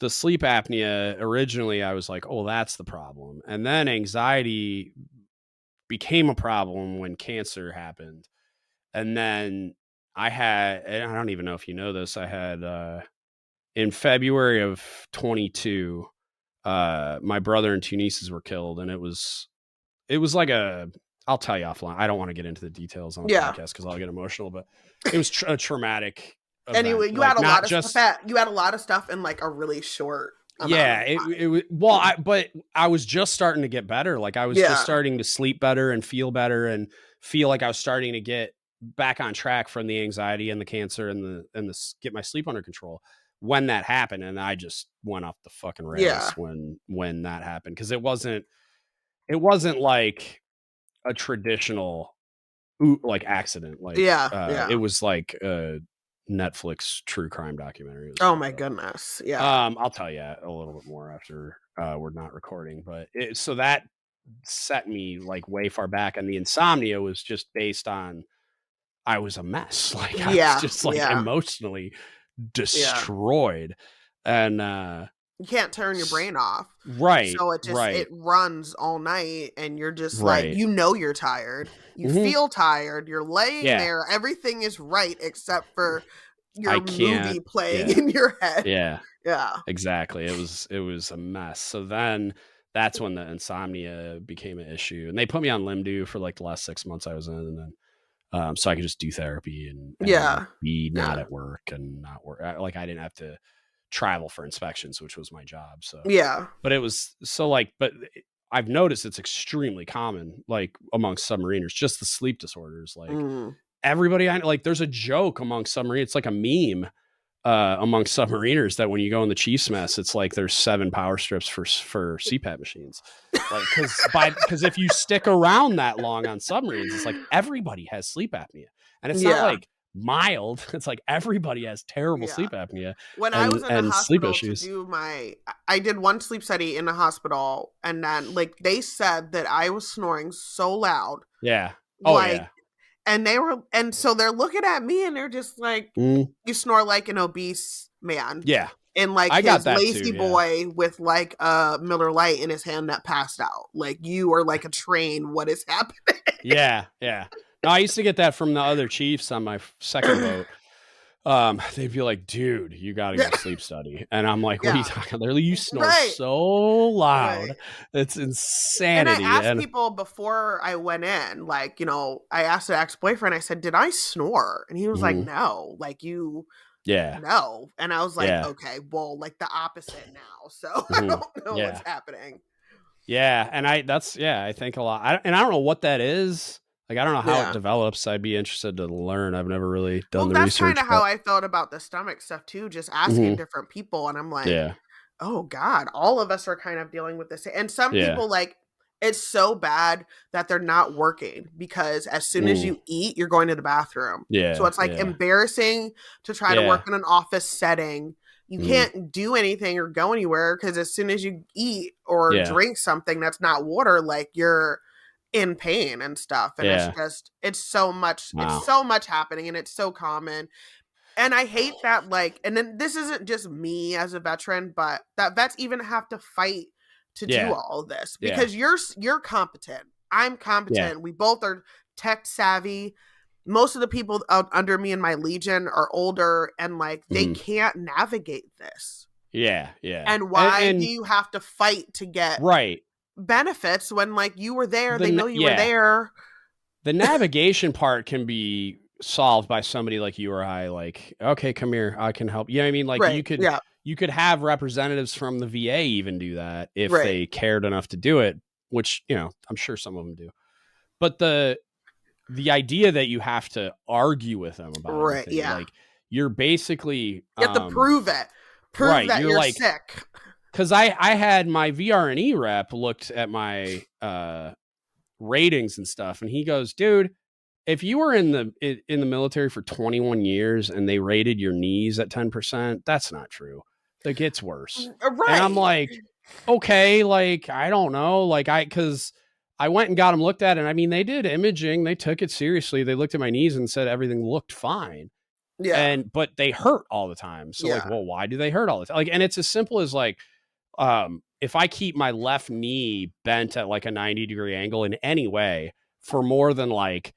sleep apnea originally. I was like, oh, that's the problem, and then anxiety became a problem when cancer happened. And then I don't even know if you know this, I had in February of 22 my brother and two nieces were killed, and it was like I'll tell you offline. I don't want to get into the details on the podcast because I'll get emotional, but it was a traumatic event. Anyway, you had a lot of stuff. You had a lot of stuff in like a really short but I was just starting to get better. Like I was just starting to sleep better and feel like I was starting to get back on track from the anxiety and the cancer and the get my sleep under control when that happened. And I just went off the fucking rails when that happened. Cause it wasn't like a traditional like accident. Like, it was like Netflix true crime documentary. Oh my goodness. Yeah. I'll tell you a little bit more after we're not recording, but so that set me like way far back, and the insomnia was just based on I was a mess. Like I was just like emotionally destroyed. And You can't turn your brain off. Right. So it just, right. it runs all night and you're just Right. like, you know, you're tired. You feel tired. You're laying there. Everything is right except for your movie playing in your head. Yeah. Yeah. Exactly. It was a mess. So then that's when the insomnia became an issue. And they put me on Limdu for like the last 6 months I was in. And then so I could just do therapy and be not at work and not work. Like I didn't have to travel for inspections, which was my job. So but it was so like, but I've noticed it's extremely common, like amongst submariners, just the sleep disorders. Like everybody, like there's a joke among submariners. It's like a meme among submariners that when you go in the Chiefs mess, it's like there's 7 power strips for CPAP machines. Like, because if you stick around that long on submarines, it's like everybody has sleep apnea, and it's not like mild. It's like everybody has terrible sleep apnea. When I was in the hospital to do I did one sleep study in the hospital, and then like they said that I was snoring so loud. Yeah. And so they're looking at me and they're just like, you snore like an obese man. Yeah. And like his lazy boy with like a Miller Lite in his hand that passed out. Like you are like a train. What is happening? Yeah. Yeah. No, I used to get that from the other Chiefs on my second boat. They'd be like, dude, you got to get a sleep study. And I'm like, what are you talking about? You snore so loud. Right. It's insanity. And I asked people before I went in, like, you know, I asked an ex-boyfriend, I said, did I snore? And he was like, no, like no. And I was like, okay, well, like the opposite now. So I don't know what's happening. Yeah. And I think a lot. I don't know what that is. Like, I don't know how it develops. I'd be interested to learn. I've never really done the research. That's kind of how I felt about the stomach stuff too, just asking different people. And I'm like, oh God, all of us are kind of dealing with this. And some people, like, it's so bad that they're not working because as soon as you eat, you're going to the bathroom. Yeah. So it's like embarrassing to try to work in an office setting. You can't do anything or go anywhere because as soon as you eat or drink something that's not water, like you're in pain and stuff. And it's so much happening and it's so common. And I hate that, like, and then this isn't just me as a veteran, but that vets even have to fight to do all of this because you're competent. I'm competent. We both are tech savvy. Most of the people under me in my Legion are older and like they can't navigate this. Yeah. And why do you have to fight to get benefits when like you were there, they know you were there? The navigation part can be solved by somebody like you or I, like, okay, come here, I can help. You know what I mean? Like you could have representatives from the VA even do that if they cared enough to do it, which, you know, I'm sure some of them do. But the idea that you have to argue with them about everything, like you're basically you have to prove it. Prove that you're like, sick. Because I had my VRNE rep looked at my ratings and stuff, and he goes, dude, if you were in the military for 21 years and they rated your knees at 10%, that's not true. It gets worse. Right. And I'm like, okay, like, I don't know. Like because I went and got them looked at, and I mean, they did imaging. They took it seriously. They looked at my knees and said everything looked fine. Yeah. But they hurt all the time. So like, well, why do they hurt all the time? Like, and it's as simple as like, if I keep my left knee bent at like a 90-degree angle in any way for more than like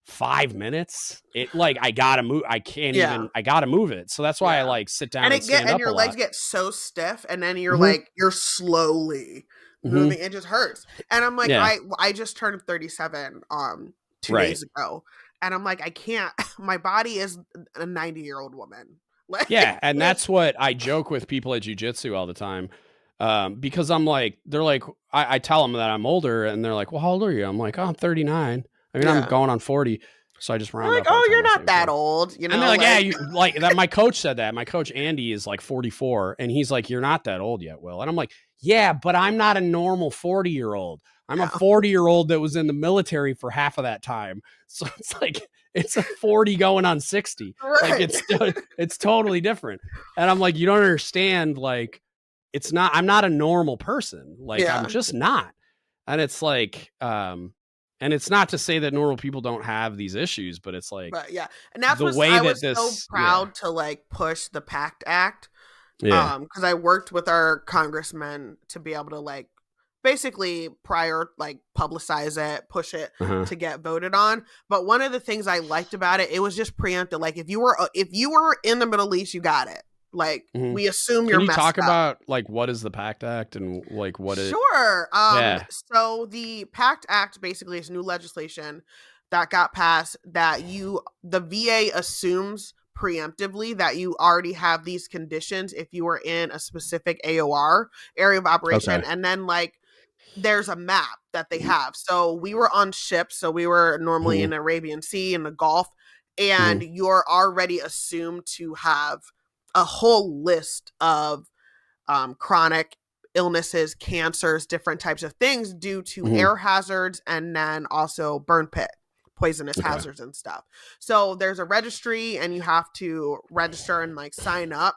5 minutes, it like I gotta move. I can't even. I gotta move it. So that's why I like sit down and stand up. And your legs get so stiff, and then you're like you're slowly moving. It just hurts. And I'm like, I just turned 37 2 days ago, and I'm like, I can't. My body is a 90-year-old woman. Like, and that's what I joke with people at jiu-jitsu all the time. Because I'm like, they're like, I tell them that I'm older, and they're like, well, how old are you? I'm like, oh, I'm 39. I mean, I'm going on 40. So I just round up. Oh, you're not that old. You know, and they're like, you like that. My coach said that. My coach, Andy, is like 44. And he's like, you're not that old yet, Will. And I'm like, yeah, but I'm not a normal 40-year-old. I'm a 40-year-old that was in the military for half of that time. So it's like, it's a 40 going on 60. Like it's totally different. And I'm like, you don't understand. Like, I'm not a normal person. Like, I'm just not. And it's like, and it's not to say that normal people don't have these issues, but it's like, and that's the way I was so proud to like push the PACT Act Yeah. Because I worked with our congressmen to be able to like basically publicize it, push it to get voted on. But one of the things I liked about it, it was just preempted. Like if you were in the Middle East, you got it. Like we assume you're Can you messed talk up. about like what is the PACT Act and like what it? Sure. Yeah. So the PACT Act basically is new legislation that got passed that the VA assumes preemptively that you already have these conditions if you were in a specific AOR, area of operation, and then like there's a map that they have. So we were on ships, so we were normally in the Arabian Sea in the Gulf, and you're already assumed to have a whole list of chronic illnesses, cancers, different types of things due to air hazards, and then also burn pit poisonous hazards and stuff. So there's a registry and you have to register and like sign up.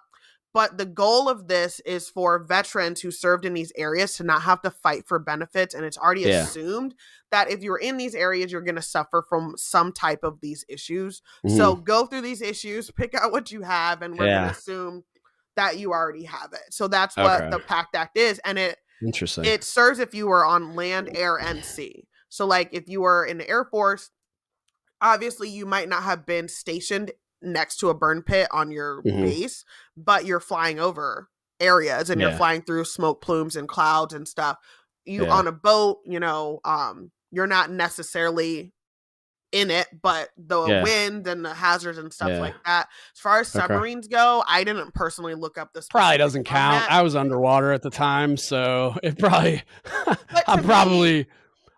But the goal of this is for veterans who served in these areas to not have to fight for benefits. And it's already assumed that if you're in these areas, you're going to suffer from some type of these issues. So go through these issues, pick out what you have, and we're going to assume that you already have it. So that's what the PACT Act is. And it serves if you were on land, air, and sea. So like if you were in the Air Force, obviously you might not have been stationed next to a burn pit on your base, but you're flying over areas and you're flying through smoke plumes and clouds and stuff. You on a boat, you're not necessarily in it, but the wind and the hazards and stuff like that. As far as submarines go, I didn't personally look up this. Probably doesn't count. I was underwater at the time, so it probably.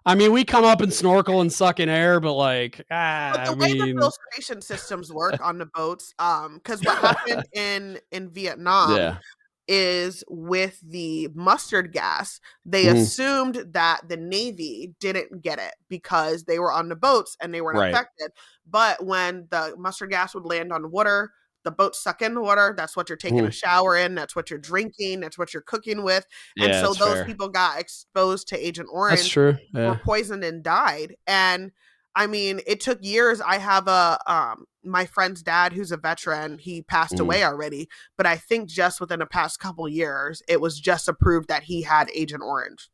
I mean, we come up and snorkel and suck in air, but like, the way the filtration systems work on the boats, because what happened in Vietnam is with the mustard gas, they assumed that the Navy didn't get it because they were on the boats and they weren't affected. But when the mustard gas would land on water, the boats suck in the water. That's what you're taking a shower in. That's what you're drinking. That's what you're cooking with. And so those people got exposed to Agent Orange. That's true. Were poisoned and died. And I mean, it took years. I have my friend's dad who's a veteran. He passed away already, but I think just within the past couple years, it was just approved that he had Agent Orange.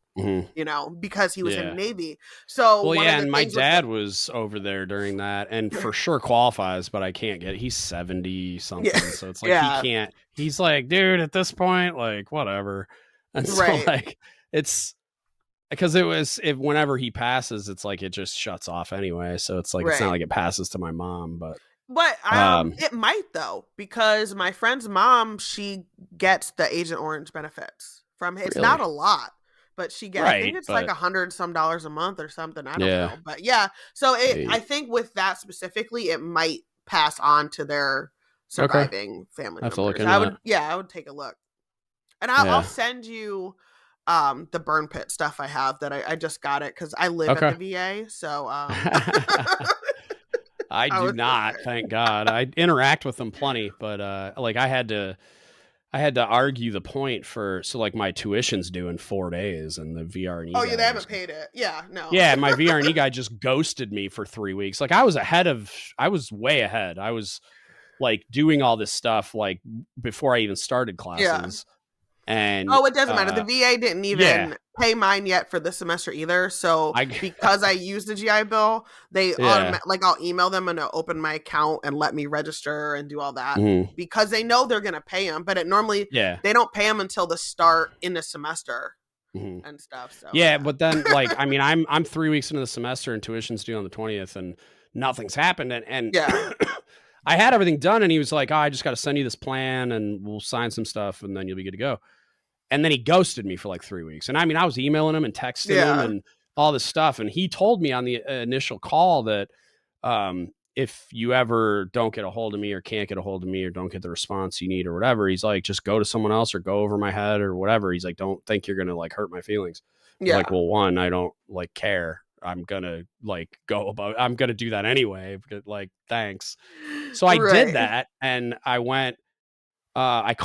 Because he was in the Navy. So and my dad was over there during that, and for sure qualifies, but I can't get it. He's 70 something, so it's like he can't. He's like, dude, at this point, like whatever. And so like it's because whenever he passes, it's like it just shuts off anyway. So it's like it's not like it passes to my mom, but it might though, because my friend's mom, she gets the Agent Orange benefits from it. It's not a lot. But she gets, I think it's like $100 some a month or something. I don't know. But so I think with that specifically, it might pass on to their surviving family members. I would take a look. And I'll send you the burn pit stuff I have that I just got it because I live at the VA. So I do not, thank God. I interact with them plenty, but like I had to argue the point like my tuition's due in 4 days and the VRE. Oh, they haven't paid it. Yeah, no. Yeah, my VRE guy just ghosted me for 3 weeks. Like I was way ahead. I was like doing all this stuff like before I even started classes. And it doesn't matter. The VA didn't even pay mine yet for this semester either. So because I used the GI Bill, they I'll email them and open my account and let me register and do all that because they know they're gonna pay them. But it normally they don't pay them until the start in the semester and stuff. So but then like I mean I'm 3 weeks into the semester and tuition's due on the 20th and nothing's happened and I had everything done and he was like, I just got to send you this plan and we'll sign some stuff and then you'll be good to go. And then he ghosted me for like 3 weeks. And I mean, I was emailing him and texting him and all this stuff. And he told me on the initial call that if you ever don't get a hold of me or can't get a hold of me or don't get the response you need or whatever, he's like, just go to someone else or go over my head or whatever. He's like, don't think you're going to like hurt my feelings. Like, well, one, I don't like care. I'm going to like I'm going to do that anyway. But like, thanks. So I did that and I went. I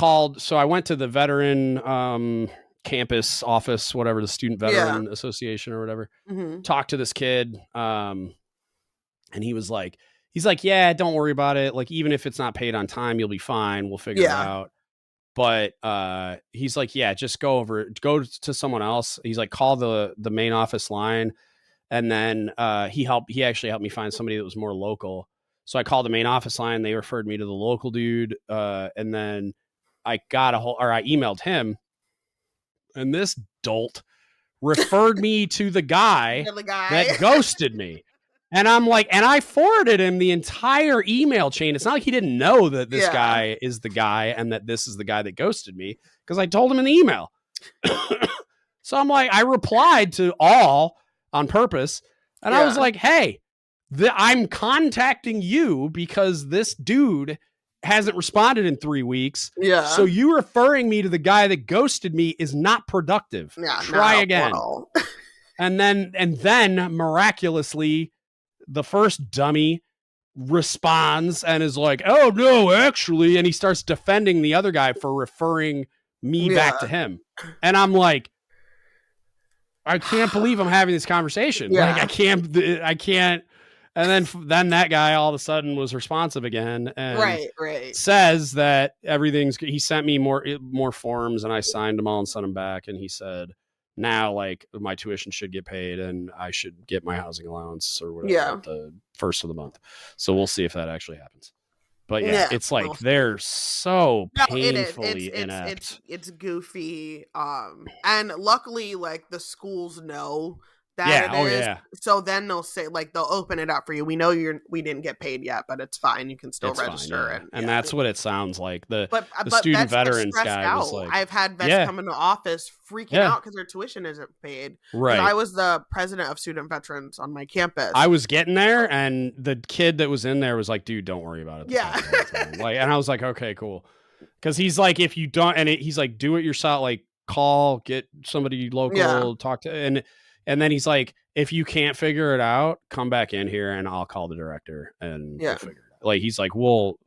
went to the veteran campus office, whatever, the Student Veteran Association or whatever, talked to this kid. And he's like, yeah, don't worry about it. Like, even if it's not paid on time, you'll be fine. We'll figure it out. But he's like, yeah, just go to someone else. He's like, call the main office line. And then he actually helped me find somebody that was more local. So I called the main office line. They referred me to the local dude. And then I emailed him. And this dolt referred me to the guy that ghosted me. And I'm like, and I forwarded him the entire email chain. It's not like he didn't know that this guy is the guy and that this is the guy that ghosted me, because I told him in the email. So I'm like, I replied to all on purpose. And I was like, hey, I'm contacting you because this dude hasn't responded in 3 weeks. Yeah. So you referring me to the guy that ghosted me is not productive. Yeah, Try again. And then miraculously, the first dummy responds and is like, oh no, actually. And he starts defending the other guy for referring me back to him. And I'm like, I can't believe I'm having this conversation. Like I can't. And then that guy all of a sudden was responsive again and says that he sent me more forms and I signed them all and sent them back. And he said, now like my tuition should get paid and I should get my housing allowance or whatever at the first of the month. So we'll see if that actually happens. But it's like they're so painfully inept. It's goofy. And luckily like the schools know that it is. So then they'll say, like, they'll open it up for you. We know we didn't get paid yet, but it's fine. You can still register. Fine, and that's what it sounds like. The student veterans guy was like, I've had vets come into office freaking out because their tuition isn't paid. Right. I was the president of student veterans on my campus. I was getting there, and the kid that was in there was like, dude, don't worry about it. Yeah. Like, and I was like, okay, cool. Because he's like, if you don't, he's like, do it yourself, like call, get somebody local, talk to, and then he's like, if you can't figure it out, come back in here and I'll call the director and we'll figure it out. Like, he's like, well,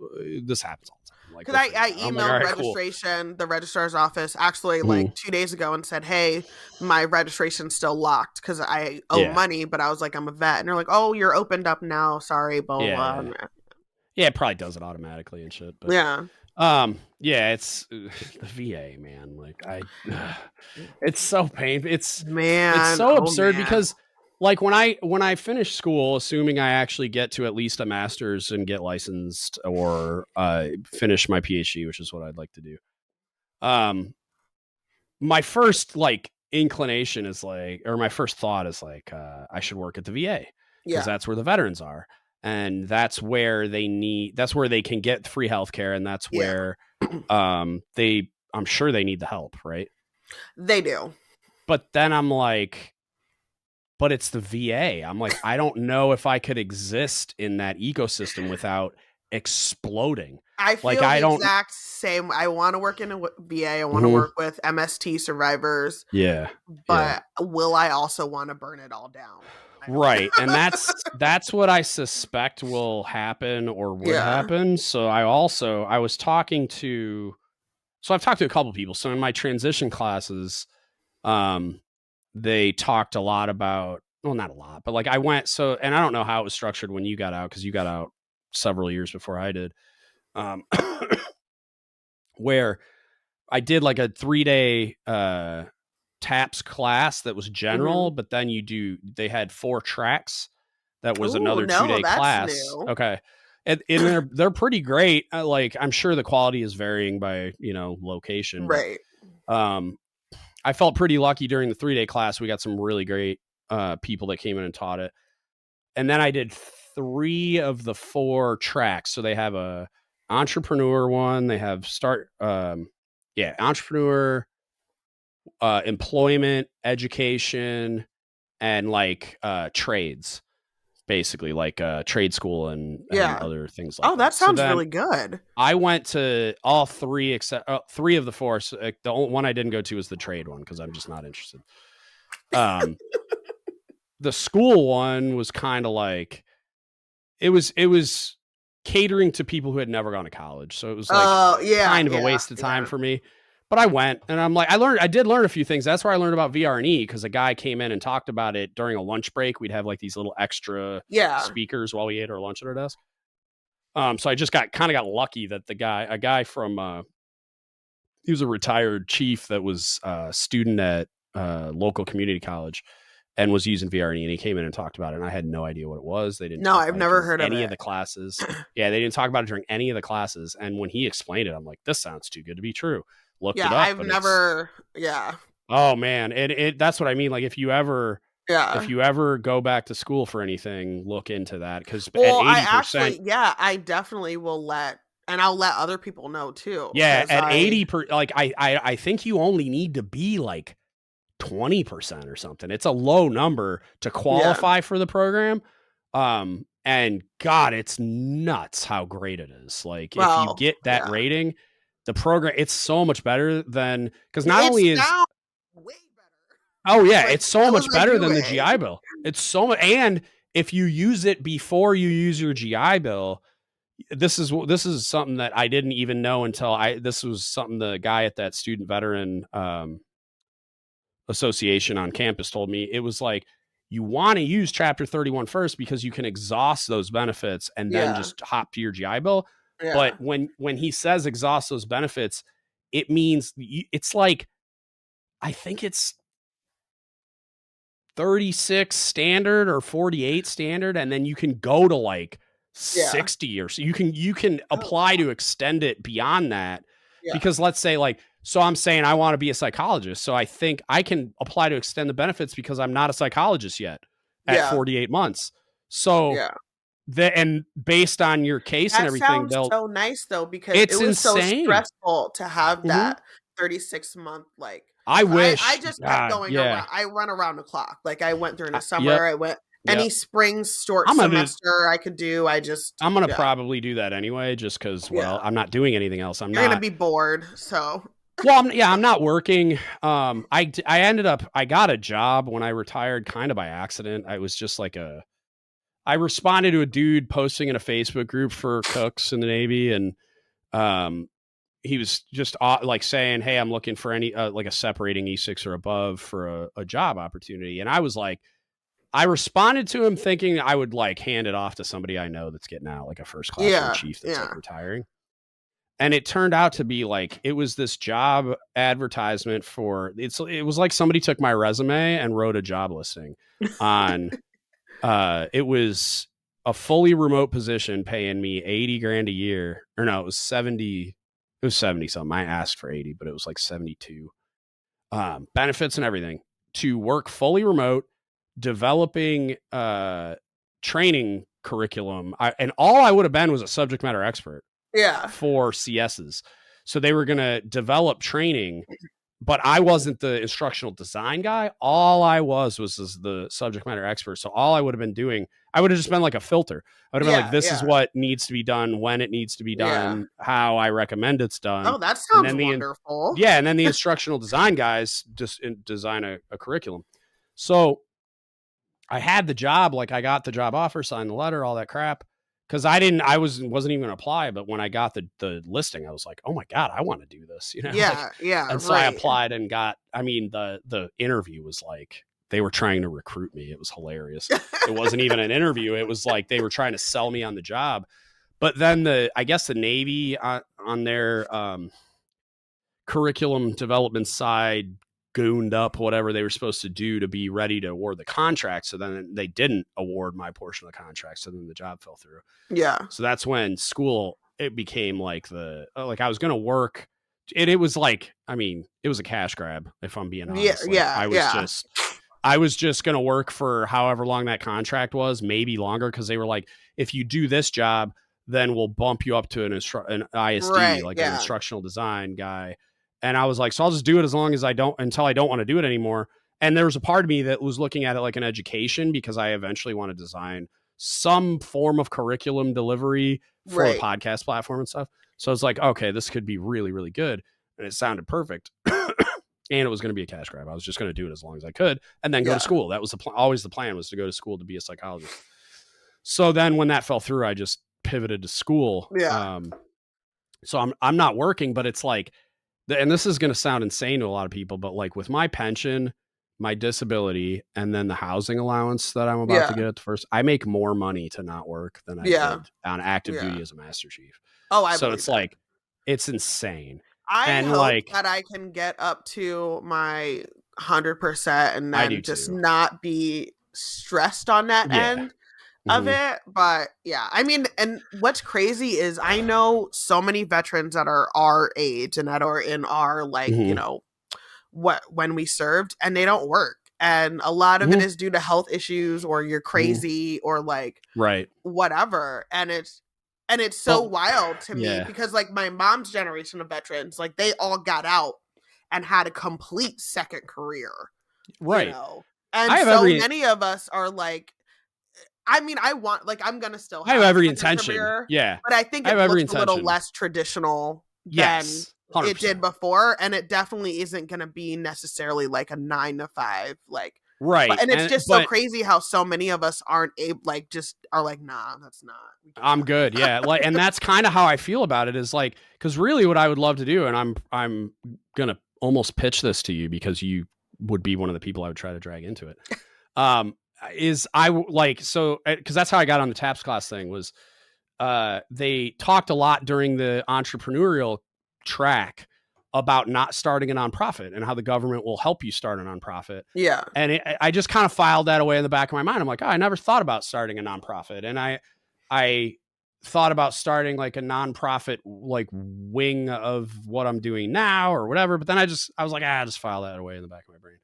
this happens all the time. Like, because I emailed registration, the registrar's office, actually like 2 days ago and said, hey, my registration's still locked because I owe money, but I was like, I'm a vet. And they're like, oh, you're opened up now. Sorry, blah, blah. Yeah, it probably does it automatically and shit. But, it's the VA, man. Like it's so painful. It's so absurd because like when I finish school, assuming I actually get to at least a master's and get licensed or finish my PhD, which is what I'd like to do. My first like inclination is like, or my first thought is like, I should work at the VA because that's where the veterans are. And that's where they can get free healthcare. And that's where I'm sure they need the help, right? They do. But then I'm like, but it's the VA. I'm like, I don't know if I could exist in that ecosystem without exploding. I feel like the exact same. I want to work in a VA. I want to work with MST survivors. Yeah. But will I also want to burn it all down? Right. And that's what I suspect will happen or would happen. So I've talked to a couple people. So in my transition classes, they talked a lot about, well, not a lot, but like and I don't know how it was structured when you got out, because you got out several years before I did, where I did like a 3-day TAPS class that was general, but then they had 4 tracks. That was another 2-day class. New. Okay. And they're pretty great. Like, I'm sure the quality is varying by, location. Right. But, I felt pretty lucky during the 3-day class. We got some really great people that came in and taught it. And then I did 3 of the 4 tracks. So they have a entrepreneur one. They have entrepreneur, employment, education, and like trades, basically like trade school and other things like that. That sounds really good. I went to all 3 except 3 of the 4. So, the only one I didn't go to was the trade one because I'm just not interested. The school one was kind of like it was catering to people who had never gone to college, so it was like kind of a waste of time for me. But I went, and I'm like, I did learn a few things. That's where I learned about VR&E, because a guy came in and talked about it during a lunch break. We'd have like these little extra speakers while we ate our lunch at our desk. So I just got lucky that a guy from a retired chief that was a student at local community college and was using VRE, and he came in and talked about it, and I had no idea what it was. They didn't. No, I've never heard of any of the classes. Yeah, they didn't talk about it during any of the classes. And when he explained it, I'm like, this sounds too good to be true. Looked it up. I've never. Yeah. Oh man, that's what I mean. Like if you ever go back to school for anything, look into that, because at 80%, I definitely will and I'll let other people know too. Yeah, at 80%, like I think you only need to be like 20% or something. It's a low number to qualify for the program. And God, it's nuts how great it is. Like if you get that rating, the program, it's so much better than, because not only is way better. Oh yeah, like, it's so much better than the GI Bill. It's so much, and if you use it before you use your GI Bill, this is something that I didn't even know until this was something the guy at that student veteran association on campus told me. It was like, you want to use Chapter 31 first because you can exhaust those benefits and then just hop to your GI Bill. Yeah. But when he says exhaust those benefits, it means it's like, I think it's 36 standard or 48 standard, and then you can go to like 60 or so. You can apply to extend it beyond that, because let's say like, so I'm saying I want to be a psychologist, so I think I can apply to extend the benefits because I'm not a psychologist yet at 48 months. So and based on your case and everything, sounds so nice though, because it was insane. So stressful to have that 36 month, like I wish. I just kept going around. I run around the clock. Like I went during the summer. I went any spring semester I could do. I'm gonna probably do that anyway, just because I'm not doing anything else. You're gonna be bored, so. Well, I'm not working. I got a job when I retired, kind of by accident. I was just like I responded to a dude posting in a Facebook group for cooks in the Navy, and he was just like saying, "Hey, I'm looking for any like a separating E6 or above for a job opportunity." And I was like, I responded to him thinking I would like hand it off to somebody I know that's getting out, like a first class chief that's like retiring. And it turned out to be like, it was this job advertisement for it was like somebody took my resume and wrote a job listing on it was a fully remote position paying me 80 grand a year, or no, it was 70 something. I asked for 80, but it was like 72. Benefits and everything to work fully remote, developing training curriculum. And all I would have been was a subject matter expert for CSs. So they were going to develop training, but I wasn't the instructional design guy. All I was the subject matter expert. So all I would have been doing, I would have just been like a filter. I would have been like, this is what needs to be done, when it needs to be done, how I recommend it's done. Oh, that sounds wonderful. And then the instructional design guys just design a curriculum. So I had the job, like I got the job offer, signed the letter, all that crap. Cause I wasn't even gonna apply, but when I got the listing, I was like, oh my God, I want to do this, you know? And so I applied and the interview was like, they were trying to recruit me. It was hilarious. It wasn't even an interview. It was like, they were trying to sell me on the job. But then I guess the Navy on their curriculum development side gooned up whatever they were supposed to do to be ready to award the contract. So then they didn't award my portion of the contract. So then the job fell through. Yeah. So that's when school, it became like I was going to work. It was like, it was a cash grab, if I'm being honest. I was just going to work for however long that contract was, maybe longer. Cause they were like, if you do this job, then we'll bump you up to an ISD, an instructional design guy. And I was like, so I'll just do it until I don't want to do it anymore. And there was a part of me that was looking at it like an education, because I eventually want to design some form of curriculum delivery for a podcast platform and stuff. So I was like, okay, this could be really, really good. And it sounded perfect. And it was going to be a cash grab. I was just going to do it as long as I could and then go to school. That was always the plan, was to go to school to be a psychologist. So then when that fell through, I just pivoted to school. Yeah. So I'm not working, but it's like, and this is going to sound insane to a lot of people, but like with my pension, my disability, and then the housing allowance that I'm about to get at the first, I make more money to not work than I did on active duty as a Master Chief. Oh, so it's like, it's insane. I hope like that I can get up to my 100% and then just not be stressed on that end of it. But yeah, I mean, and what's crazy is I know so many veterans that are our age and that are in our like, you know, when we served, and they don't work. And a lot of it is due to health issues, or you're crazy, or like whatever. And it's so wild to me because like my mom's generation of veterans, like they all got out and had a complete second career. Right. You know? And so many of us are like, I mean, I want, like, I'm going to still have every intention. Career, but I think it looks a little less traditional than 100%. It did before. And it definitely isn't going to be necessarily like a 9 to 5, like, and it's just so crazy how so many of us aren't able, like, just are like, nah, that's not. I'm good. Yeah. Like, and that's kind of how I feel about it, is like, because really what I would love to do, and I'm going to almost pitch this to you because you would be one of the people I would try to drag into it. Is I like, so, because that's how I got on the TAPS class thing was, they talked a lot during the entrepreneurial track about not starting a nonprofit and how the government will help you start a nonprofit. Yeah. And I just kind of filed that away in the back of my mind. I'm like, oh, I never thought about starting a nonprofit. And I thought about starting like a nonprofit, like wing of what I'm doing now or whatever. But then I was like, just file that away in the back of my brain.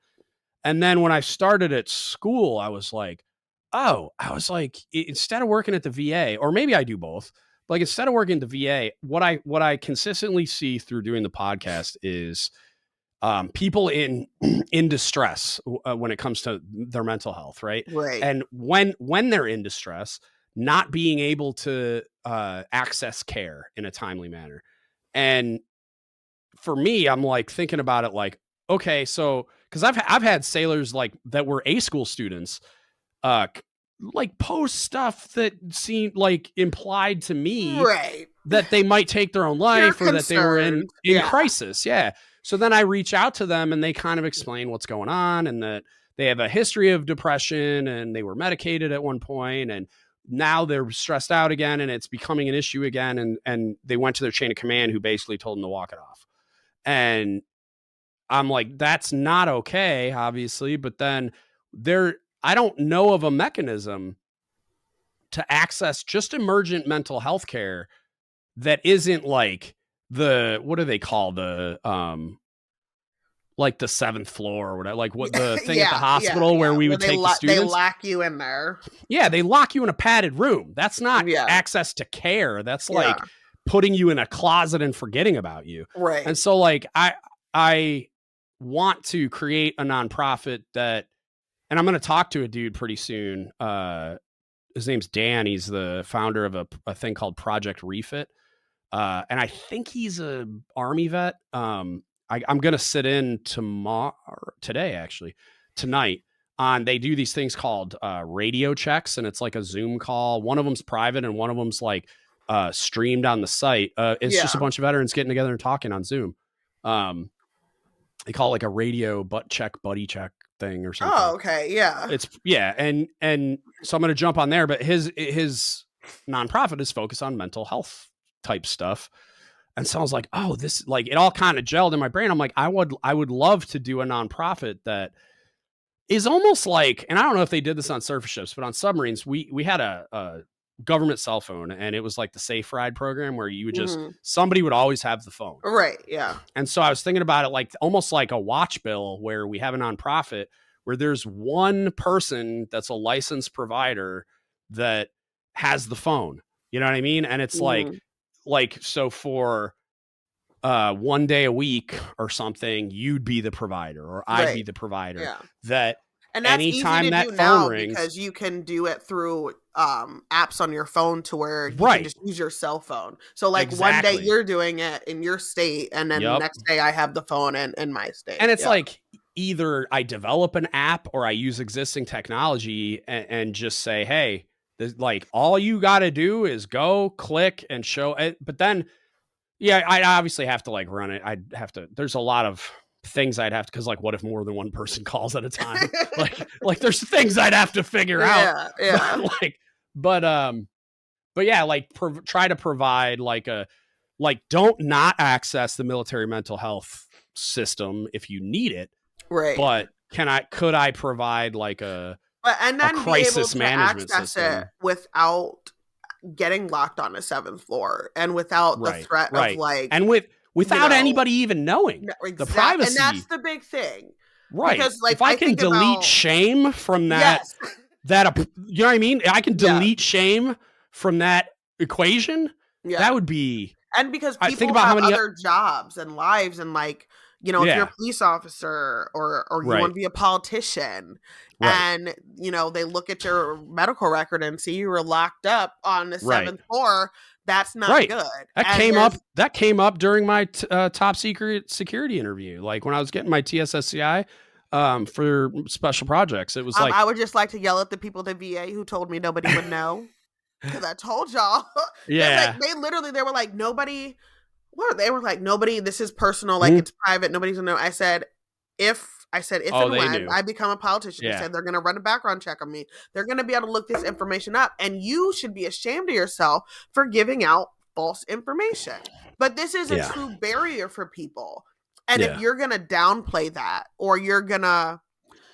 And then when I started at school, I was like, instead of working at the VA, or maybe I do both, like instead of working at the VA, what I consistently see through doing the podcast is people in distress when it comes to their mental health, right? Right. And when they're in distress, not being able to access care in a timely manner. And for me, I'm like thinking about it like, okay, so because I've had sailors like that were A school students, like post stuff that seemed like implied to me that they might take their own life or that they were in crisis. Yeah. So then I reach out to them and they kind of explain what's going on and that they have a history of depression and they were medicated at one point and now they're stressed out again and it's becoming an issue again. And they went to their chain of command who basically told them to walk it off. And I'm like, that's not okay, obviously. But then I don't know of a mechanism to access just emergent mental health care that isn't like what do they call like the 7th floor or whatever, like what the thing at the hospital where we would take the students. They lock you in there. Yeah. They lock you in a padded room. That's not access to care. That's like putting you in a closet and forgetting about you. Right. And so like, I want to create a nonprofit that, and I'm going to talk to a dude pretty soon. His name's Dan. He's the founder of a thing called Project Refit. And I think he's a Army vet. I'm going to sit in tonight they do these things called radio checks. And it's like a Zoom call. One of them's private and one of them's like streamed on the site. It's just a bunch of veterans getting together and talking on Zoom. They call it like a radio buddy check thing or something. Oh, okay. Yeah. And so I'm going to jump on there, but his nonprofit is focused on mental health type stuff. And so I was like, oh, this, like, it all kind of gelled in my brain. I'm like, I would love to do a nonprofit that is almost like, and I don't know if they did this on surface ships, but on submarines, we had a government cell phone and it was like the Safe Ride program where you would just, somebody would always have the phone. Right. Yeah. And so I was thinking about it like almost like a watch bill where we have a nonprofit where there's one person that's a licensed provider that has the phone. You know what I mean? And it's like, so for 1 day a week or something, you'd be the provider or I'd be the provider. Yeah. That and that's anytime easy to that do phone now rings, because you can do it through apps on your phone to where you can just use your cell phone. So like one day you're doing it in your state and then the next day I have the phone in my state. And it's like either I develop an app or I use existing technology and just say, hey, like all you got to do is go click and show it. But then, I obviously have to like run it. There's a lot of things I'd have to, cause like, what if more than one person calls at a time? like there's things I'd have to figure out. Yeah. But yeah, like try to provide like like, don't not access the military mental health system if you need it. Right. But could I provide like a crisis management system it without getting locked on a 7th floor and without the threat of like, and without anybody even knowing the privacy. And that's the big thing. Right. Because like, if I can delete shame from that, you know what I mean? I can delete shame from that equation. Yeah. That would be. And because people think about have other jobs and lives and like, you know, if you're a police officer or you want to be a politician and, you know, they look at your medical record and see you were locked up on the 7th floor, that's not good. That came up during my top secret security interview. Like when I was getting my TSSCI for special projects, it was like, I would just like to yell at the people at the VA who told me nobody would know. Because I told y'all. Yeah. They were like, nobody. They were like, nobody, this is personal, like it's private, nobody's gonna know. I said, if and when I become a politician, I said they're gonna run a background check on me. They're gonna be able to look this information up, and you should be ashamed of yourself for giving out false information. But this is a true barrier for people. And if you're gonna downplay that, or you're gonna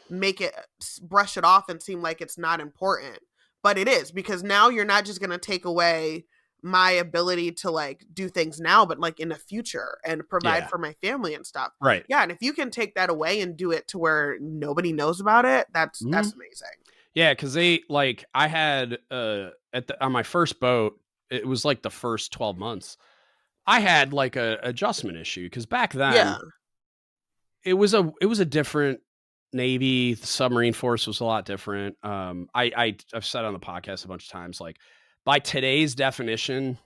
make it brush it off and seem like it's not important, but it is, because now you're not just gonna take away my ability to like do things now, but like in the future and provide for my family and stuff. Right. Yeah. And if you can take that away and do it to where nobody knows about it, that's amazing. Yeah. Cause I had, on my first boat, it was like the first 12 months, I had like a adjustment issue. Cause back then it was a different Navy. The submarine force was a lot different. I've said on the podcast a bunch of times, like, by today's definition,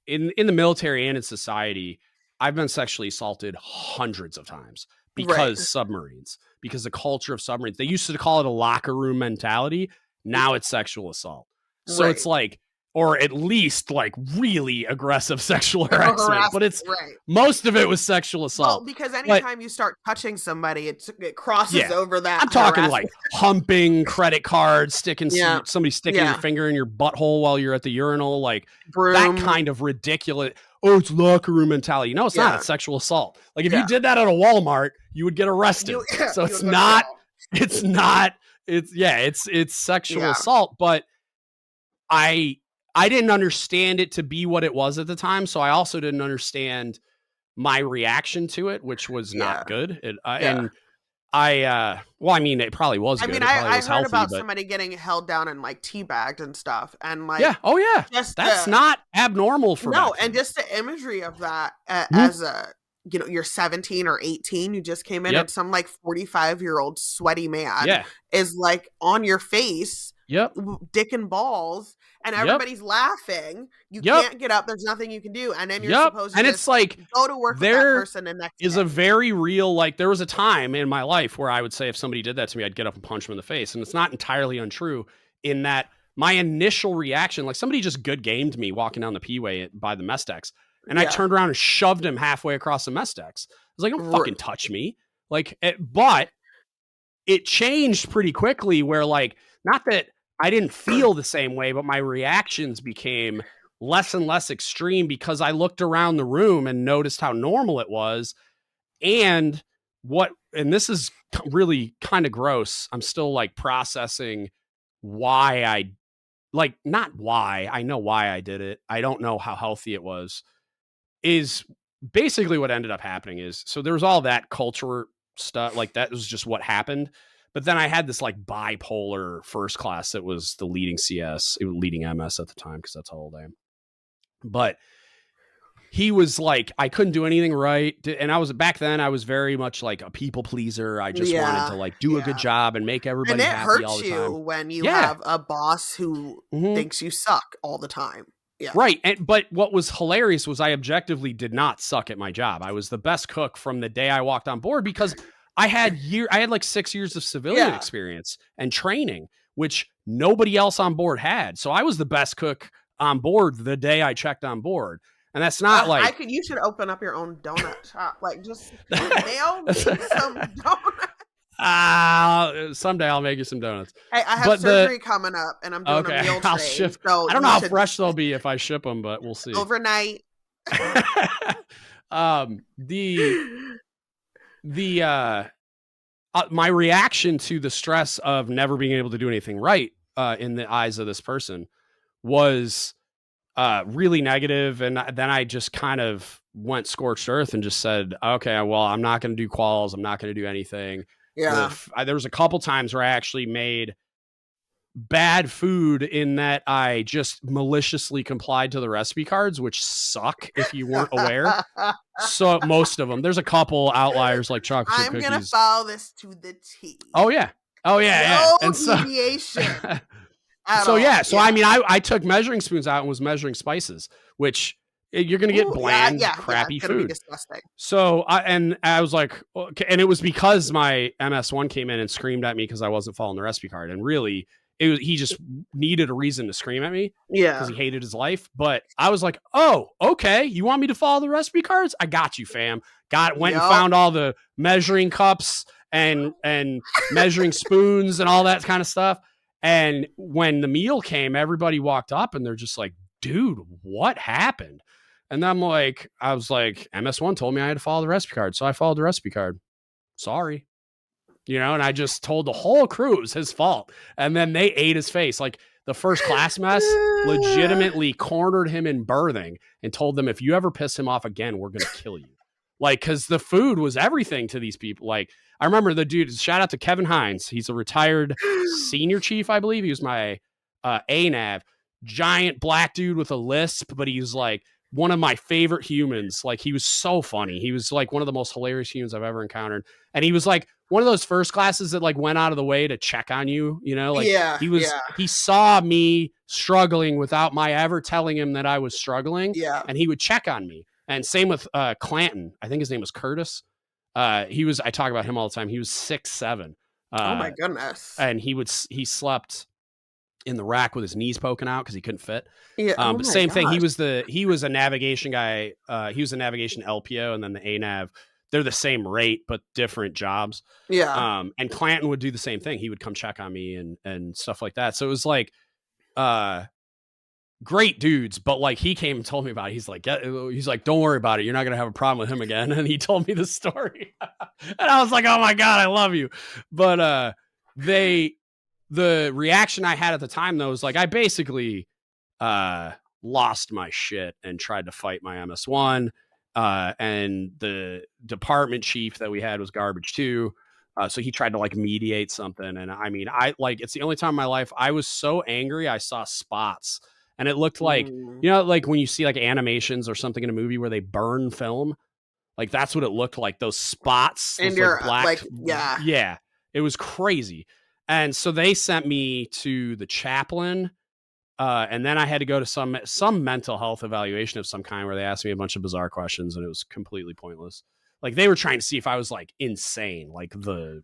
in the military and in society, I've been sexually assaulted hundreds of times because submarines, because the culture of submarines. They used to call it a locker room mentality. Now it's sexual assault. So it's like, or at least like really aggressive sexual harassment, but it's most of it was sexual assault. Well, because anytime you start touching somebody, it crosses over that. I'm talking like humping credit cards, somebody sticking your finger in your butthole while you're at the urinal, like that kind of ridiculous. Oh, it's locker room mentality. No, it's not. It's sexual assault. Like if you did that at a Walmart, you would get arrested. So it's not. It's sexual assault, but I didn't understand it to be what it was at the time. So I also didn't understand my reaction to it, which was not good. And I mean, it probably was good. I heard about somebody getting held down and like teabagged and stuff. And like, that's not abnormal for me. And just the imagery of that as you're 17 or 18, you just came in and some like 45-year-old sweaty man is like on your face, dick and balls, and everybody's laughing. You can't get up. There's nothing you can do. And then you're supposed to it's like, go to work with that person. And next is a very real, like there was a time in my life where I would say if somebody did that to me, I'd get up and punch them in the face. And it's not entirely untrue in that my initial reaction, like somebody just good gamed me walking down the P-way by the mess decks. And I turned around and shoved him halfway across the mess decks. I was like, don't fucking touch me. Like, but it changed pretty quickly where like, not that I didn't feel the same way, but my reactions became less and less extreme because I looked around the room and noticed how normal it was. And this is really kind of gross. I'm still like processing why not why, I know why I did it. I don't know how healthy it was. Is basically what ended up happening is, so there was all that culture stuff, like that was just what happened. But then I had this like bipolar first class that was the leading CS, leading MS at the time, because that's how old I am. But he was like, I couldn't do anything right. And back then I was very much like a people pleaser. I just wanted to like do a good job and make everybody happy all the time. And it hurts you when you have a boss who thinks you suck all the time. Yeah. Right. But what was hilarious was I objectively did not suck at my job. I was the best cook from the day I walked on board because I had like 6 years of civilian experience and training, which nobody else on board had. So I was the best cook on board the day I checked on board. And that's not you should open up your own donut shop. Like just mail me some donuts. Someday I'll make you some donuts. Hey, I have surgery coming up and I'm doing a meal trade. I don't know how fresh they'll be if I ship them, but we'll see. Overnight. My reaction to the stress of never being able to do anything right in the eyes of this person was really negative. And then I just kind of went scorched earth and just said, okay, well, I'm not going to do quals. I'm not going to do anything. Yeah. There was a couple times where I actually made bad food in that I just maliciously complied to the recipe cards, which suck if you weren't aware. So most of them, there's a couple outliers like chocolate chip cookies. I'm going to follow this to the T. Oh yeah. No And deviation. So I mean, I took measuring spoons out and was measuring spices, which you're going to get bland, crappy food. Be disgusting. So I was like, okay, and it was because my MS1 came in and screamed at me because I wasn't following the recipe card. And really, he just needed a reason to scream at me. Yeah. Because he hated his life. But I was like, oh, okay. You want me to follow the recipe cards? I got you, fam. Went and found all the measuring cups and measuring spoons and all that kind of stuff. And when the meal came, everybody walked up and they're just like, dude, what happened? And I was like, MS1 told me I had to follow the recipe card. So I followed the recipe card. Sorry. And I just told the whole crew it was his fault. And then they ate his face. Like the first class mess legitimately cornered him in birthing and told them, if you ever piss him off again, we're going to kill you. Like, because the food was everything to these people. Like, I remember the dude, shout out to Kevin Hines. He's a retired senior chief, I believe. He was my ANAV, giant black dude with a lisp, but he's like one of my favorite humans. Like, he was so funny. He was like one of the most hilarious humans I've ever encountered. And he was like one of those first classes that like went out of the way to check on you, he saw me struggling without my ever telling him that I was struggling. Yeah. And he would check on me. And same with Clanton. I think his name was Curtis. I talk about him all the time. He was 6'7". Oh my goodness. And he slept in the rack with his knees poking out because he couldn't fit. Yeah. But same thing. He was a navigation guy. He was a navigation LPO, and then the ANAV. They're the same rate, but different jobs. Yeah. And Clanton would do the same thing. He would come check on me and stuff like that. So it was like, great dudes, but like he came and told me about it. He's like, don't worry about it. You're not going to have a problem with him again. And he told me the story and I was like, oh my God, I love you. But, the reaction I had at the time though, was like, I basically, lost my shit and tried to fight my MS1. And the department chief that we had was garbage too. So he tried to like mediate something. And I mean, it's the only time in my life I was so angry. I saw spots. And it looked like, like when you see like animations or something in a movie where they burn film, like that's what it looked like. Those spots. And you're like black. Yeah. It was crazy. And so they sent me to the chaplain. And then I had to go to some mental health evaluation of some kind where they asked me a bunch of bizarre questions and it was completely pointless. Like they were trying to see if I was like insane, like the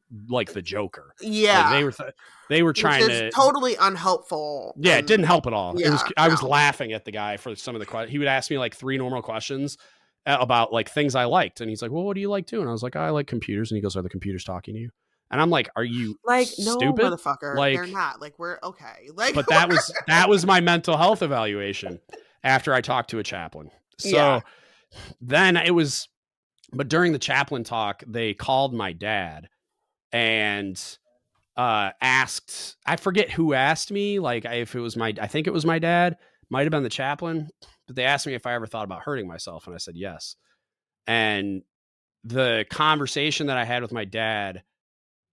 Joker. Yeah. Like they were trying to totally unhelpful. Yeah, it didn't help at all. Yeah, I was laughing at the guy for some of the questions. He would ask me like 3 normal questions about like things I liked. And he's like, well, what do you like too? And I was like, I like computers. And he goes, are the computers talking to you? And I'm like, are you like stupid? No, motherfucker. Like, they're not. Like, we're okay. Like, but that was my mental health evaluation after I talked to a chaplain. So then it was, but during the chaplain talk, they called my dad and asked, I forget who asked me, like if it was I think it was my dad, might have been the chaplain, but they asked me if I ever thought about hurting myself. And I said, yes. And the conversation that I had with my dad,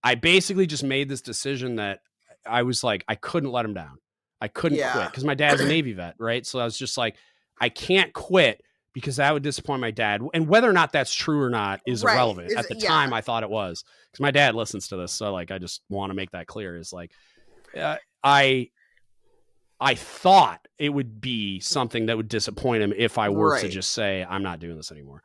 I basically just made this decision that I was like, I couldn't let him down. I couldn't quit because my dad's a Navy vet. Right. So I was just like, I can't quit because that would disappoint my dad. And whether or not that's true or not is irrelevant. At the time, I thought it was because my dad listens to this. So like, I just want to make that clear is like, I thought it would be something that would disappoint him if I were to just say, I'm not doing this anymore.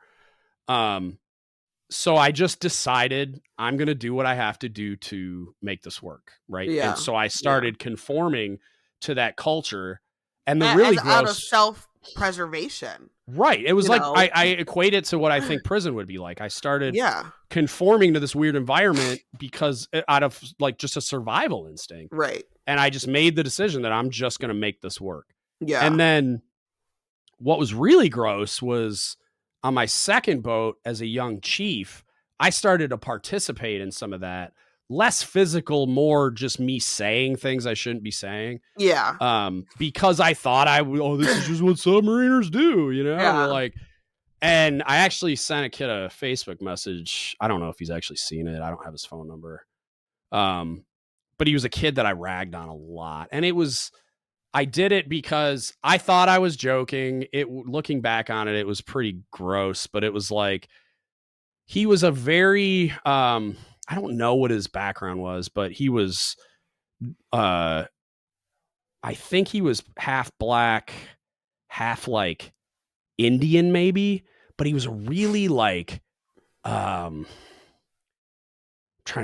So I just decided I'm going to do what I have to do to make this work. Right. Yeah. And so I started conforming to that culture and the really gross out of self-preservation. Right. It was like, I equate it to what I think prison would be like. I started conforming to this weird environment because out of like just a survival instinct. Right. And I just made the decision that I'm just going to make this work. Yeah. And then what was really gross was on my second boat as a young chief, I started to participate in some of that. Less physical, more just me saying things I shouldn't be saying. Yeah. Because I thought this is just what submariners do, you know? Yeah. Like, and I actually sent a kid a Facebook message. I don't know if he's actually seen it. I don't have his phone number. But he was a kid that I ragged on a lot. And I did it because I thought I was joking. Looking back on it, it was pretty gross, but it was like, he was a very, I don't know what his background was, but he was, I think he was half black, half like Indian maybe, but he was really like, trying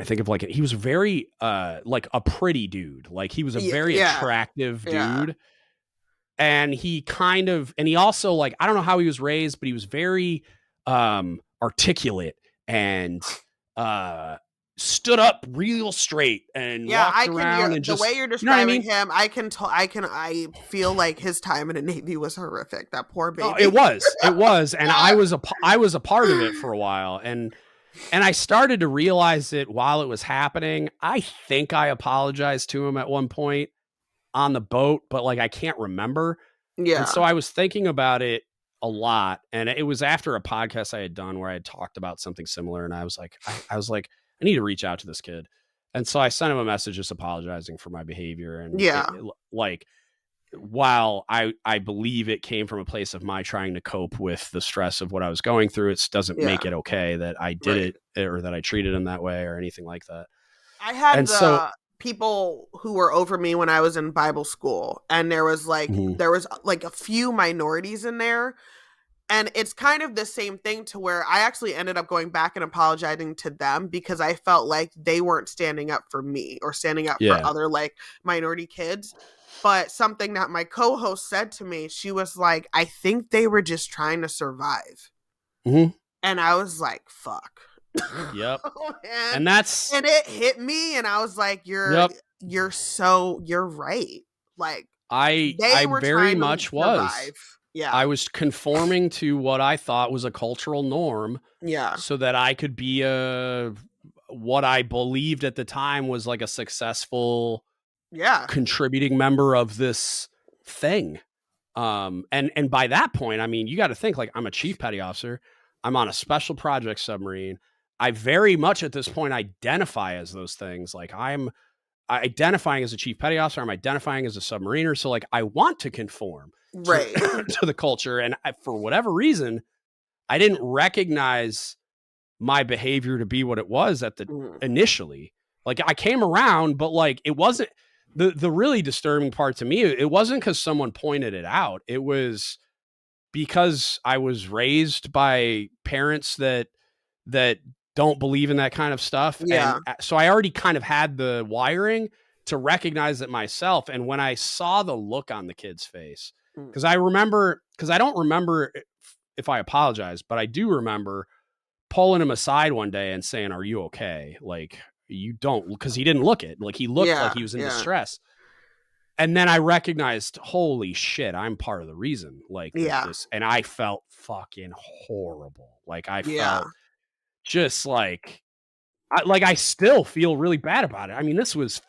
to think of like, he was very, like a pretty dude. Like he was a very attractive dude. And he also like, I don't know how he was raised, but he was very, articulate and, stood up real straight and walked around and just, the way you're describing him, I feel like his time in the Navy was horrific. That poor baby. Oh, it was. And I was a part of it for a while. And I started to realize it while it was happening. I think I apologized to him at one point on the boat, but like, I can't remember. Yeah. And so I was thinking about it a lot. And it was after a podcast I had done where I had talked about something similar. And I was like, I need to reach out to this kid. And so I sent him a message just apologizing for my behavior. And like, while I believe it came from a place of my trying to cope with the stress of what I was going through, it doesn't make it okay that I did it or that I treated him that way or anything like that. I had people who were over me when I was in Bible school, and there was like a few minorities in there. And it's kind of the same thing to where I actually ended up going back and apologizing to them because I felt like they weren't standing up for me or standing up for other like minority kids. But something that my co-host said to me, she was like, I think they were just trying to survive. Mm-hmm. And I was like, fuck. Yep. Oh, and it hit me, and I was like, you're right. Like I very much was. Yeah. I was conforming to what I thought was a cultural norm. Yeah. So that I could be what I believed at the time was like a successful contributing member of this thing. And by that point, I mean, you got to think like I'm a chief petty officer. I'm on a special project submarine. I very much at this point identify as those things. Like I'm identifying as a chief petty officer. I'm identifying as a submariner. So like I want to conform to the culture. And for whatever reason, I didn't recognize my behavior to be what it was at the initially. Like I came around, but like it wasn't the really disturbing part to me. It wasn't because someone pointed it out. It was because I was raised by parents that don't believe in that kind of stuff. Yeah. And so I already kind of had the wiring to recognize it myself. And when I saw the look on the kid's face, because I don't remember if I apologized, but I do remember pulling him aside one day and saying, "Are you okay? Like you don't," because he didn't look it. Like he looked like he was in distress. And then I recognized, holy shit, I'm part of the reason. Like this, and I felt fucking horrible. Like I felt just like I still feel really bad about it. I mean, this was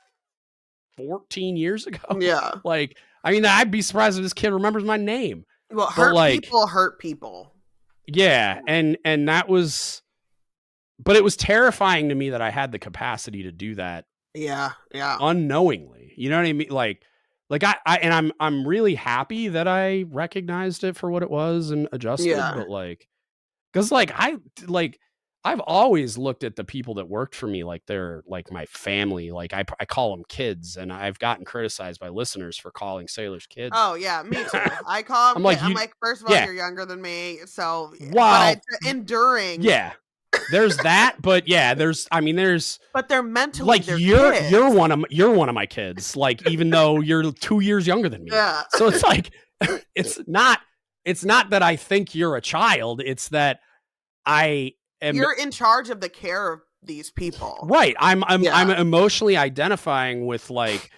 14 years ago. Yeah. Like, I mean, I'd be surprised if this kid remembers my name. Well, hurt people. Yeah. And that was, but it was terrifying to me that I had the capacity to do that. Yeah. Yeah. Unknowingly. You know what I mean? Like I'm really happy that I recognized it for what it was and adjusted, but like, cause like, I've always looked at the people that worked for me like they're like my family. Like I call them kids, and I've gotten criticized by listeners for calling sailors kids. Oh yeah, me too. I call them. I'm like, first of all, you're younger than me, so wow. Enduring. Yeah, there's that, but but they're mentally like kids. you're one of my kids. Like even though you're 2 years younger than me, so it's like it's not that I think you're a child. It's that you're in charge of the care of these people, right? I'm emotionally identifying with like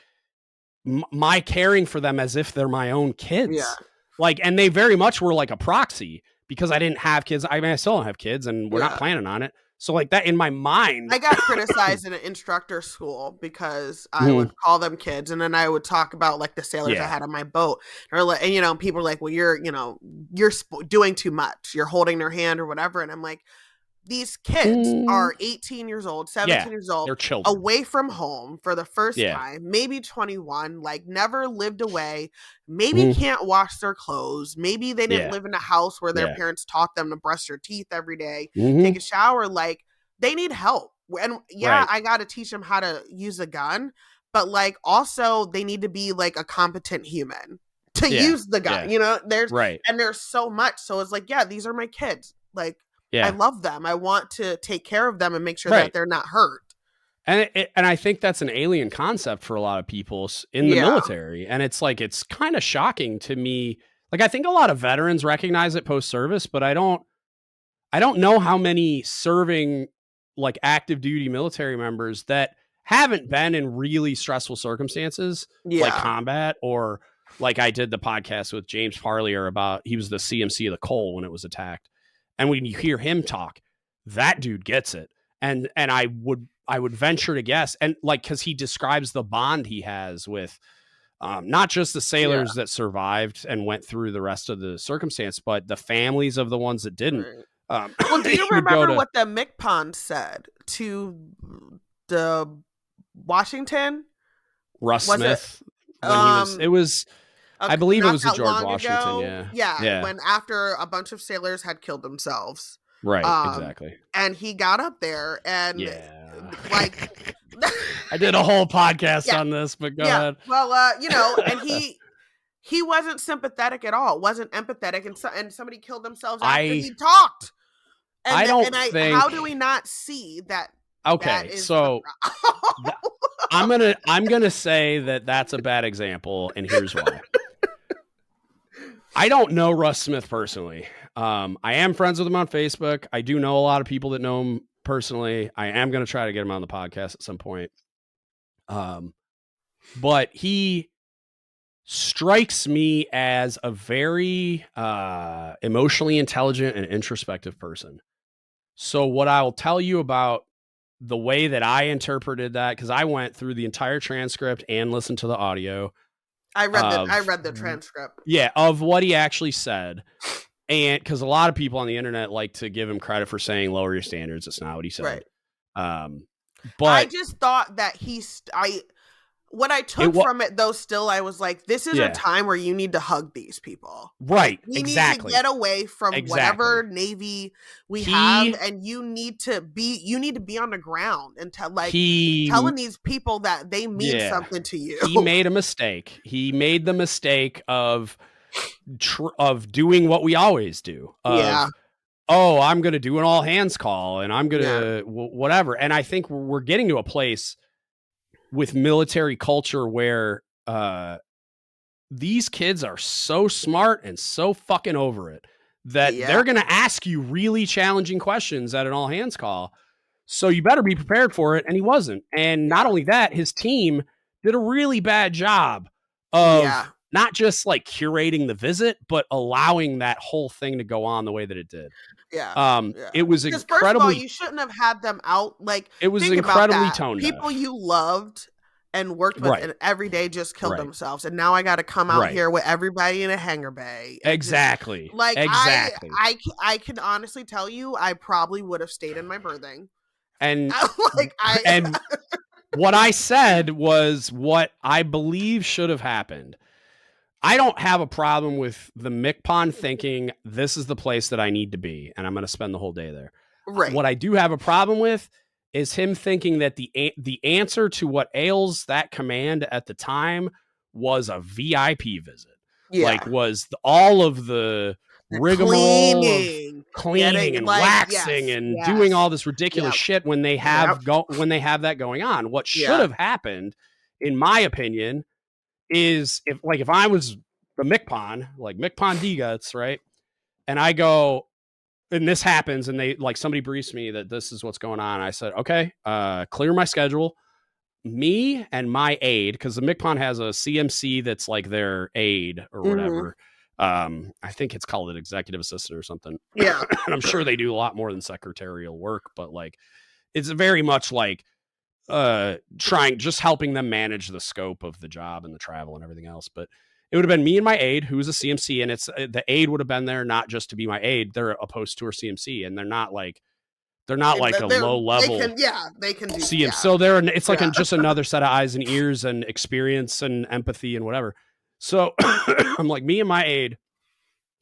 my caring for them as if they're my own kids. Like, and they very much were like a proxy because I didn't have kids. I mean, I still don't have kids and we're not planning on it. So like that in my mind. I got criticized in an instructor school because I would call them kids and then I would talk about like the sailors I had on my boat. Or like, and, you know, people are like, well, you're doing too much. You're holding their hand or whatever. And I'm like, these kids are 18 years old, 17 years old, they're children. Away from home for the first time, maybe 21, like never lived away, maybe can't wash their clothes, maybe they didn't live in a house where their parents taught them to brush their teeth every day, take a shower. Like, they need help. And I got to teach them how to use a gun, but like also they need to be like a competent human to use the gun. You know, there's so much. So it's like, these are my kids. Like, I love them. I want to take care of them and make sure that they're not hurt. And I think that's an alien concept for a lot of people in the military. And it's like, it's kind of shocking to me. Like, I think a lot of veterans recognize it post-service, but I don't know how many serving like active duty military members that haven't been in really stressful circumstances like combat, or like I did the podcast with James Parlier about, he was the CMC of the Cole when it was attacked. And when you hear him talk, that dude gets it. And I would venture to guess, and like, cause he describes the bond he has with not just the sailors that survived and went through the rest of the circumstance, but the families of the ones that didn't. Well, do you remember what the MCPON said to the Washington? Russ Smith? It was I believe it was the George Washington. Yeah. When after a bunch of sailors had killed themselves. Right. Exactly. And he got up there and like, I did a whole podcast on this, but go ahead. Well, you know, and he wasn't sympathetic at all. Wasn't empathetic, and somebody killed themselves after he talked. And I don't think. How do we not see that? Okay, so I'm gonna say that that's a bad example, and here's why. I don't know Russ Smith personally. I am friends with him on Facebook. I do know a lot of people that know him personally. I am going to try to get him on the podcast at some point. But he strikes me as a very emotionally intelligent and introspective person. So what I'll tell you about the way that I interpreted that, because I went through the entire transcript and listened to the audio. I read the transcript. Yeah, of what he actually said. And because a lot of people on the internet like to give him credit for saying lower your standards. It's not what he said. Right. But I just thought that what I took from it, though, still, I was like, this is a time where you need to hug these people. Right. Like, we need to get away from whatever Navy we have. And you need to be on the ground and telling these people that they mean something to you. He made a mistake. He made the mistake of doing what we always do. Oh, I'm going to do an all hands call and I'm going to whatever. And I think we're getting to a place with military culture where these kids are so smart and so fucking over it that they're going to ask you really challenging questions at an all hands call. So you better be prepared for it. And he wasn't. And not only that, his team did a really bad job of not just like curating the visit, but allowing that whole thing to go on the way that it did. It was incredibly. First of all, you shouldn't have had them out. Like, it was incredibly tone deaf. People you loved and worked with and every day just killed themselves, and now I got to come out here with everybody in a hangar bay. Exactly. I can honestly tell you, I probably would have stayed in my berthing. And and what I said was what I believe should have happened. I don't have a problem with the MCPON thinking this is the place that I need to be, and I'm going to spend the whole day there. Right. What I do have a problem with is him thinking that the answer to what ails that command at the time was a VIP visit. Like, was all of the rigmarole of cleaning and waxing and doing all this ridiculous shit when they have that going on. What should have happened, in my opinion, is if I was the MCPON, like MCPON DGUTS, right? And I go, and this happens, and they somebody briefs me that this is what's going on. I said, okay, clear my schedule. Me and my aide, because the MCPON has a CMC that's like their aide or whatever. I think it's called an executive assistant or something. Yeah. And I'm sure they do a lot more than secretarial work, but like, it's very much like just helping them manage the scope of the job and the travel and everything else. But it would have been me and my aide, who was a CMC, and it's the aide would have been there not just to be my aide. They're opposed to her CMC, and they're not like a low level. They can do CMC. yeah. So it's like just another set of eyes and ears and experience and empathy and whatever. So I'm like, me and my aide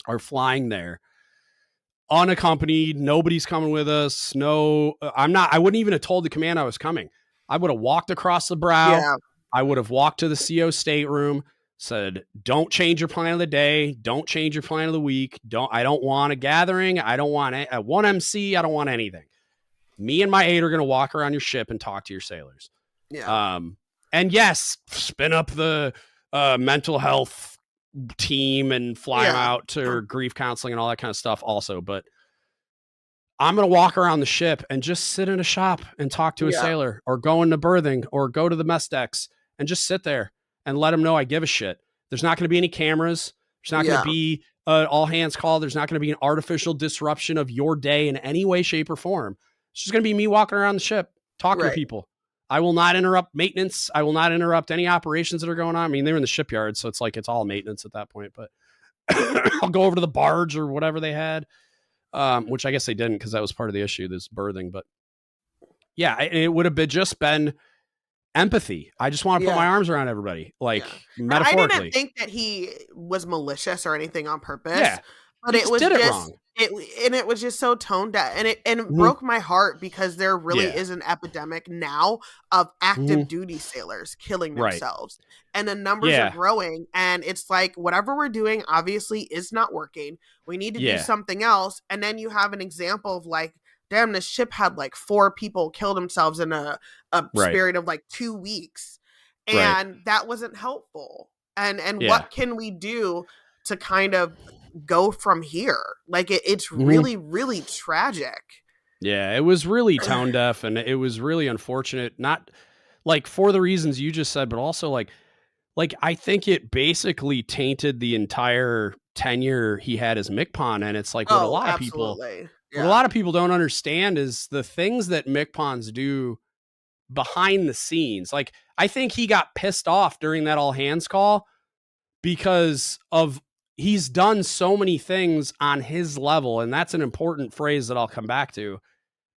are flying there unaccompanied. Nobody's coming with us. No, I wouldn't even have told the command I was coming. I would have walked across the brow. Yeah. I would have walked to the CO stateroom, said, don't change your plan of the day. Don't change your plan of the week. I don't want a gathering. I don't want one MC. I don't want anything. Me and my aide are going to walk around your ship and talk to your sailors. Yeah. And yes, spin up the mental health team and fly them out to grief counseling and all that kind of stuff also. But I'm going to walk around the ship and just sit in a shop and talk to a sailor, or go into berthing, or go to the mess decks and just sit there and let them know I give a shit. There's not going to be any cameras. There's not going to be all hands call. There's not going to be an artificial disruption of your day in any way, shape, or form. It's just going to be me walking around the ship, talking to people. I will not interrupt maintenance. I will not interrupt any operations that are going on. I mean, they're in the shipyard, so it's like it's all maintenance at that point. But I'll go over to the barge or whatever they had. Which I guess they didn't, because that was part of the issue, this berthing. But yeah, it would have just been empathy. I just want to put my arms around everybody, like metaphorically. I didn't think that he was malicious or anything on purpose. Yeah, but it was just wrong. It was just so toned down, and it broke my heart, because there really is an epidemic now of active duty sailors killing themselves, and the numbers are growing. And it's like, whatever we're doing obviously is not working. We need to do something else. And then you have an example of like, damn, this ship had like 4 people kill themselves in a period of like 2 weeks, and that wasn't helpful. And what can we do to kind of go from here? Like it's really, really tragic. Yeah, it was really tone deaf, and it was really unfortunate, not like for the reasons you just said, but also like I think it basically tainted the entire tenure he had as MCPON. And it's like what a lot of people don't understand is the things that MCPONs do behind the scenes. Like, I think he got pissed off during that all hands call because of he's done so many things on his level. And that's an important phrase that I'll come back to,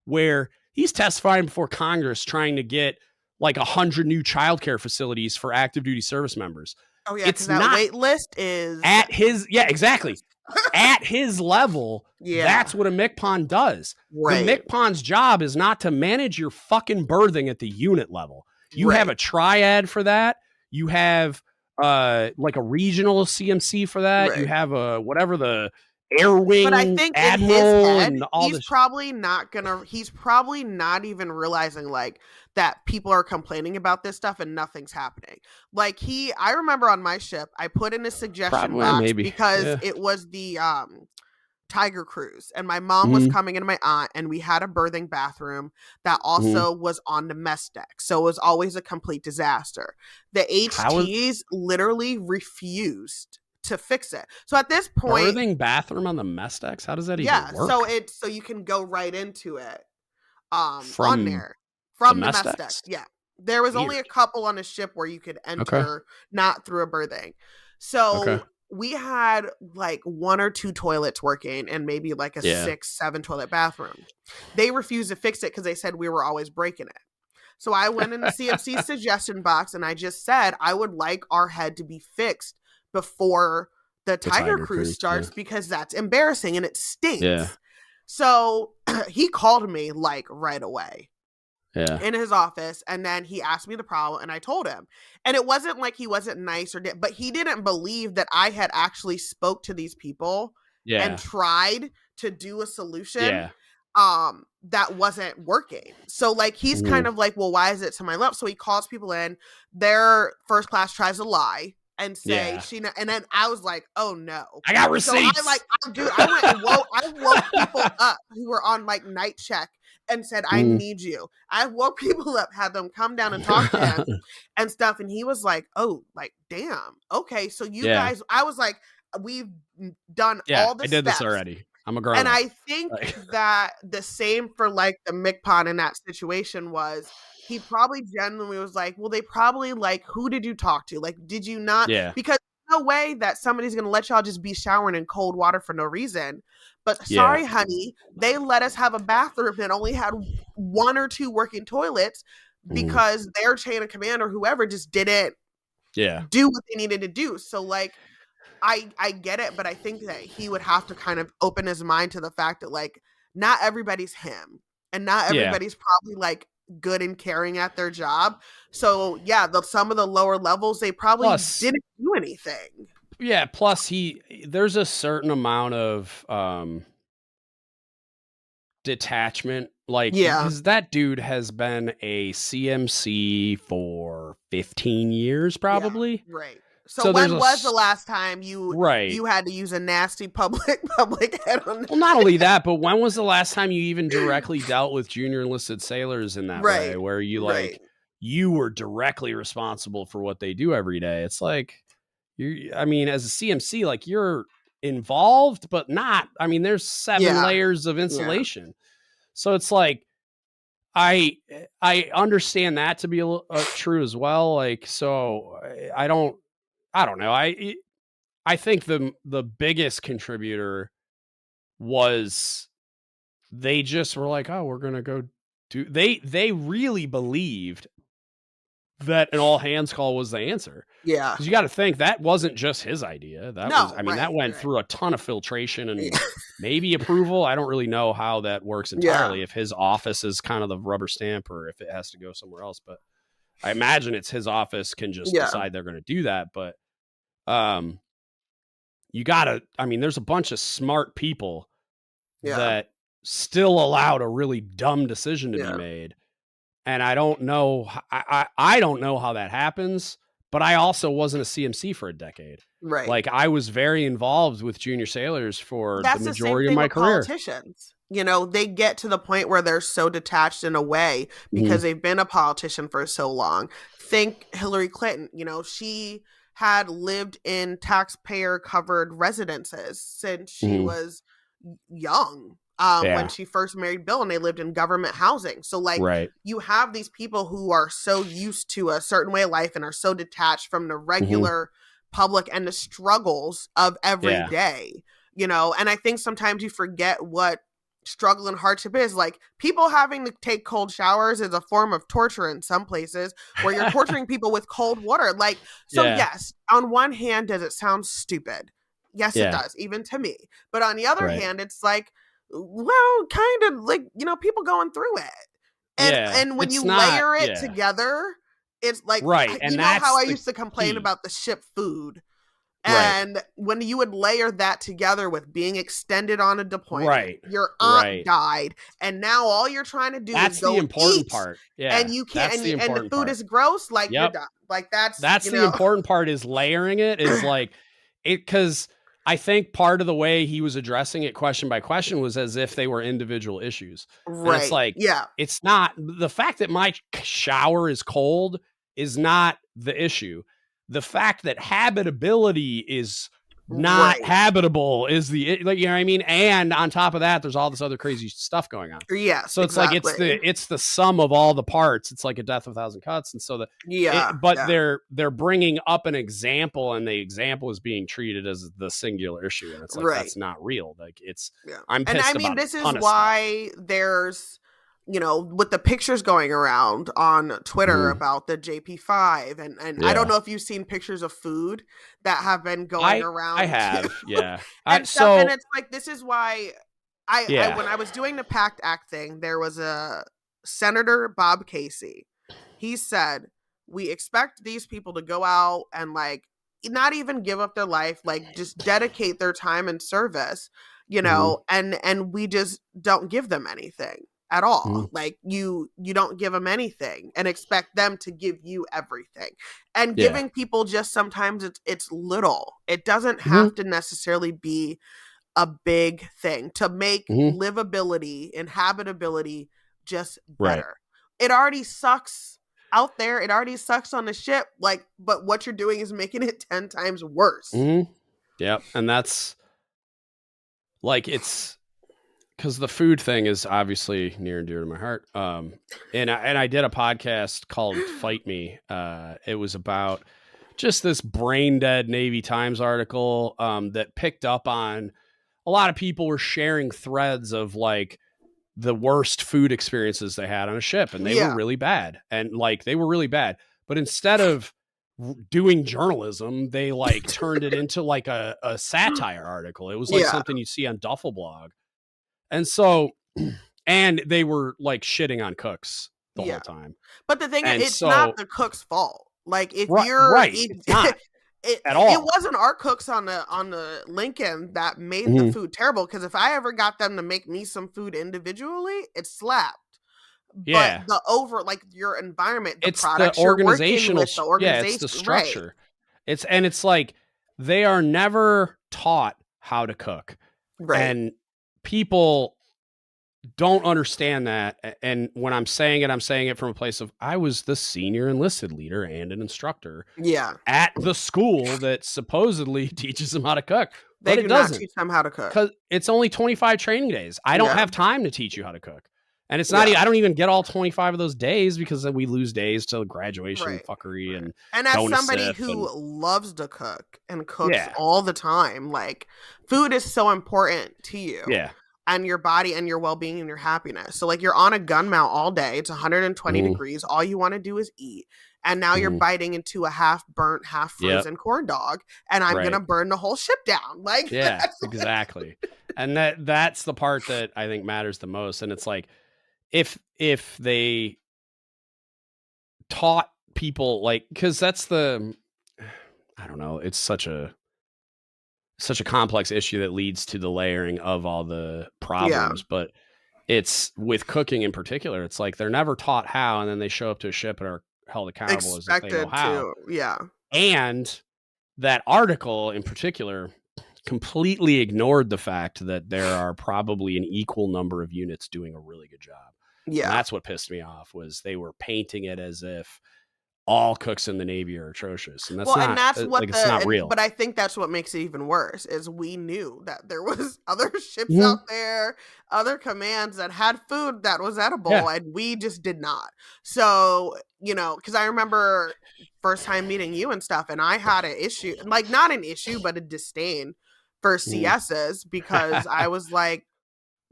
where he's testifying before Congress trying to get like 100 new childcare facilities for active duty service members. Oh yeah, it's that wait list is at his exactly at his level. Yeah, that's what a MCPON does. Right. The MCPON's job is not to manage your fucking berthing at the unit level. You have a triad for that. You have like a regional CMC for that. Right. You have a whatever the air wing, but I think admiral, in his head, and all he's probably not even realizing like that people are complaining about this stuff and nothing's happening. Like I remember on my ship, I put in a suggestion box because it was the Tiger Cruise, and my mom was coming into my aunt, and we had a berthing bathroom that also was on the mess deck, so it was always a complete disaster. The HTs literally refused to fix it. So at this point, berthing bathroom on the mess decks, how does that even work? So you can go right into it on there from the mess deck. Yeah, there was only a couple on a ship where you could enter not through a berthing. So we had like 1 or 2 toilets working and maybe like a 6-7 toilet bathroom. They refused to fix it because they said we were always breaking it. So I went in the CMC suggestion box and I just said I would like our head to be fixed before the Tiger Cruise starts because that's embarrassing and it stinks. Yeah. So he called me like right away. Yeah. In his office, and then he asked me the problem, and I told him. And it wasn't like he wasn't nice but he didn't believe that I had actually spoke to these people and tried to do a solution that wasn't working. So like he's kind of like, well, why is it to my left? So he calls people in. Their first class tries to lie and say and then I was like, oh no, I got receipts. So I woke people up who were on like night check and said, I need you. I woke people up, had them come down and talk to him and stuff. And he was like, oh, like, damn. Okay. So you guys, I was like, we've done Yeah, all the I did steps. this already. I'm a grown And up. I think that the same for like the McPod in that situation was he probably genuinely was like, well, they probably like, who did you talk to? Like, did you not? Yeah. Because no way that somebody's going to let y'all just be showering in cold water for no reason. But Yeah. sorry, honey, they let us have a bathroom that only had 1 or 2 working toilets because their chain of command or whoever just didn't do what they needed to do. So like, I get it, but I think that he would have to kind of open his mind to the fact that like not everybody's him and not everybody's probably like good and caring at their job. So yeah, some of the lower levels, they probably didn't do anything. Yeah. Plus there's a certain amount of detachment, like, because that dude has been a CMC for 15 years probably. Yeah, right. So when was the last time you had to use a nasty public head on? Well, not only that, but when was the last time you even directly dealt with junior enlisted sailors in that way, where you like you were directly responsible for what they do every day? It's like I mean, as a CMC, like you're involved, but not. I mean, there's 7 layers of insulation, so it's like I understand that to be true as well. Like, so I don't know. I think the biggest contributor was they just were like, oh, we're going to go do, they really believed that an all hands call was the answer. Yeah. Cause you got to think that wasn't just his idea. That went through a ton of filtration and maybe approval. I don't really know how that works entirely. If his office is kind of the rubber stamp or if it has to go somewhere else, but I imagine it's his office can just decide they're going to do that. But, you gotta, I mean, there's a bunch of smart people that still allowed a really dumb decision to be made. And I don't know, I don't know how that happens, but I also wasn't a CMC for a decade. Right. Like I was very involved with junior sailors for the majority of my career. Politicians, you know, they get to the point where they're so detached in a way because they've been a politician for so long. Think Hillary Clinton, you know, she had lived in taxpayer covered residences since she was young. When she first married Bill and they lived in government housing. So like you have these people who are so used to a certain way of life and are so detached from the regular public and the struggles of every day, you know, and I think sometimes you forget what struggle and hardship is. Like people having to take cold showers is a form of torture in some places where you're torturing people with cold water. Like, so yes, on one hand, does it sound stupid? Yes, it does, even to me. But on the other hand, it's like, well, kind of like, you know, people going through it. And when you layer it together, it's like, and you know how I used to complain about the ship food. And when you would layer that together with being extended on a deployment, your aunt died, and now all you're trying to do is go the important eat, part. And you can't, and the food is gross. Like you're done. Like that's the important part is layering it is like it, because I think part of the way he was addressing it question by question was as if they were individual issues. Right. And it's like, it's not the fact that my shower is cold is not the issue. The fact that habitability is not habitable is the, like, you know what I mean? And on top of that, there's all this other crazy stuff going on. Yes. So it's like, it's the sum of all the parts. It's like a death of 1,000 cuts. And so they're bringing up an example and the example is being treated as the singular issue. And it's like, that's not real. Like I'm pissed about. And I mean, this is why there's, you know, with the pictures going around on Twitter about the JP5 and I don't know if you've seen pictures of food that have been going around. I have, and it's like, this is why I when I was doing the PACT Act thing, there was a Senator Bob Casey. He said, we expect these people to go out and like not even give up their life, like just dedicate their time and service, you know, and we just don't give them anything at all. Like you don't give them anything and expect them to give you everything. And giving people just sometimes it's little. It doesn't have to necessarily be a big thing to make livability and habitability just better. It already sucks out there. It already sucks on the ship. Like, but what you're doing is making it 10 times worse. Yep. And that's like, it's because the food thing is obviously near and dear to my heart. And I did a podcast called Fight Me. It was about just this brain dead Navy Times article that picked up on a lot of people were sharing threads of like the worst food experiences they had on a ship, and they were really bad. And like, they were really bad. But instead of doing journalism, they like turned it into like a satire article. It was like something you see on Duffel Blog. And so, and they were like shitting on cooks the whole time. But the thing is, it's not the cook's fault. Like if you're right, it's not at all. It wasn't our cooks on the Lincoln that made the food terrible. Because if I ever got them to make me some food individually, it slapped. Yeah, but like your environment, it's products the organizational. Yeah, it's the structure. Right. It's like they are never taught how to cook, and people don't understand that. And when I'm saying it from a place of, I was the senior enlisted leader and an instructor at the school that supposedly teaches them how to cook. They but do it doesn't not teach them how to cook. Because it's only 25 training days. I don't have time to teach you how to cook. And it's not, I don't even get all 25 of those days because we lose days till graduation fuckery. And as somebody who loves to cook and cooks all the time, like food is so important to you. Yeah. And your body and your well-being and your happiness. So like you're on a gun mount all day. It's 120 degrees. All you want to do is eat. And now you're biting into a half burnt, half frozen corn dog. And I'm going to burn the whole ship down. Like, yeah, exactly. And that's the part that I think matters the most. And it's like, if they taught people, like, cause that's I don't know. It's such a complex issue that leads to the layering of all the problems, but it's with cooking in particular. It's like, they're never taught how, and then they show up to a ship and are held accountable as if they know how. And that article in particular completely ignored the fact that there are probably an equal number of units doing a really good job. Yeah. And that's what pissed me off, was they were painting it as if all cooks in the Navy are atrocious. And that's it's not real. But I think that's what makes it even worse, is we knew that there was other ships out there, other commands that had food that was edible, and we just did not. So, because I remember first time meeting you and stuff, and I had an issue, like not an issue, but a disdain for CSs, because I was like,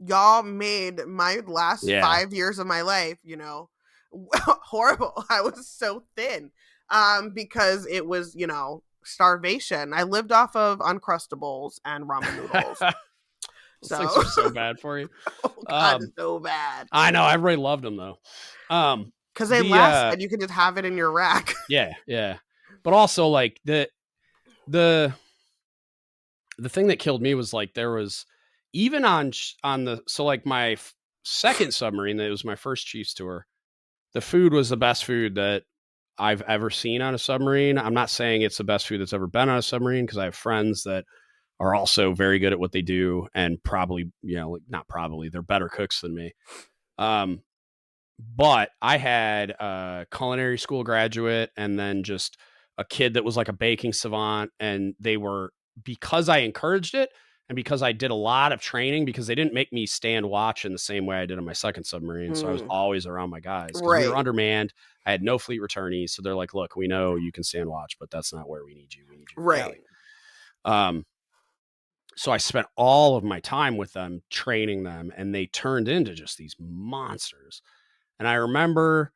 y'all made my last 5 years of my life, horrible. I was so thin because it was, starvation. I lived off of Uncrustables and ramen noodles. Those things are so bad for you. Oh God, so bad. I know. Everybody loved them though. Because they left and you could just have it in your rack. Yeah. But also like the thing that killed me was like, there was even on my second submarine, that was my first Chiefs tour, the food was the best food that I've ever seen on a submarine. I'm not saying it's the best food that's ever been on a submarine, because I have friends that are also very good at what they do, and probably, not probably, they're better cooks than me. But I had a culinary school graduate, and then just a kid that was like a baking savant, and because I encouraged it, and because I did a lot of training, because they didn't make me stand watch in the same way I did on my second submarine. So I was always around my guys. We were undermanned. I had no fleet returnees. So they're like, look, we know you can stand watch, but that's not where we need you. We need you. Right. So I spent all of my time with them, training them, and they turned into just these monsters. And I remember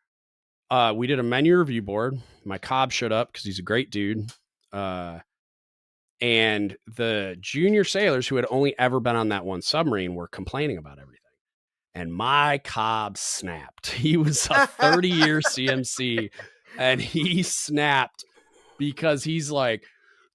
we did a menu review board. My Cobb showed up because he's a great dude. And the junior sailors who had only ever been on that one submarine were complaining about everything. And my Cobb snapped. He was a 30-year CMC, and he snapped because he's like,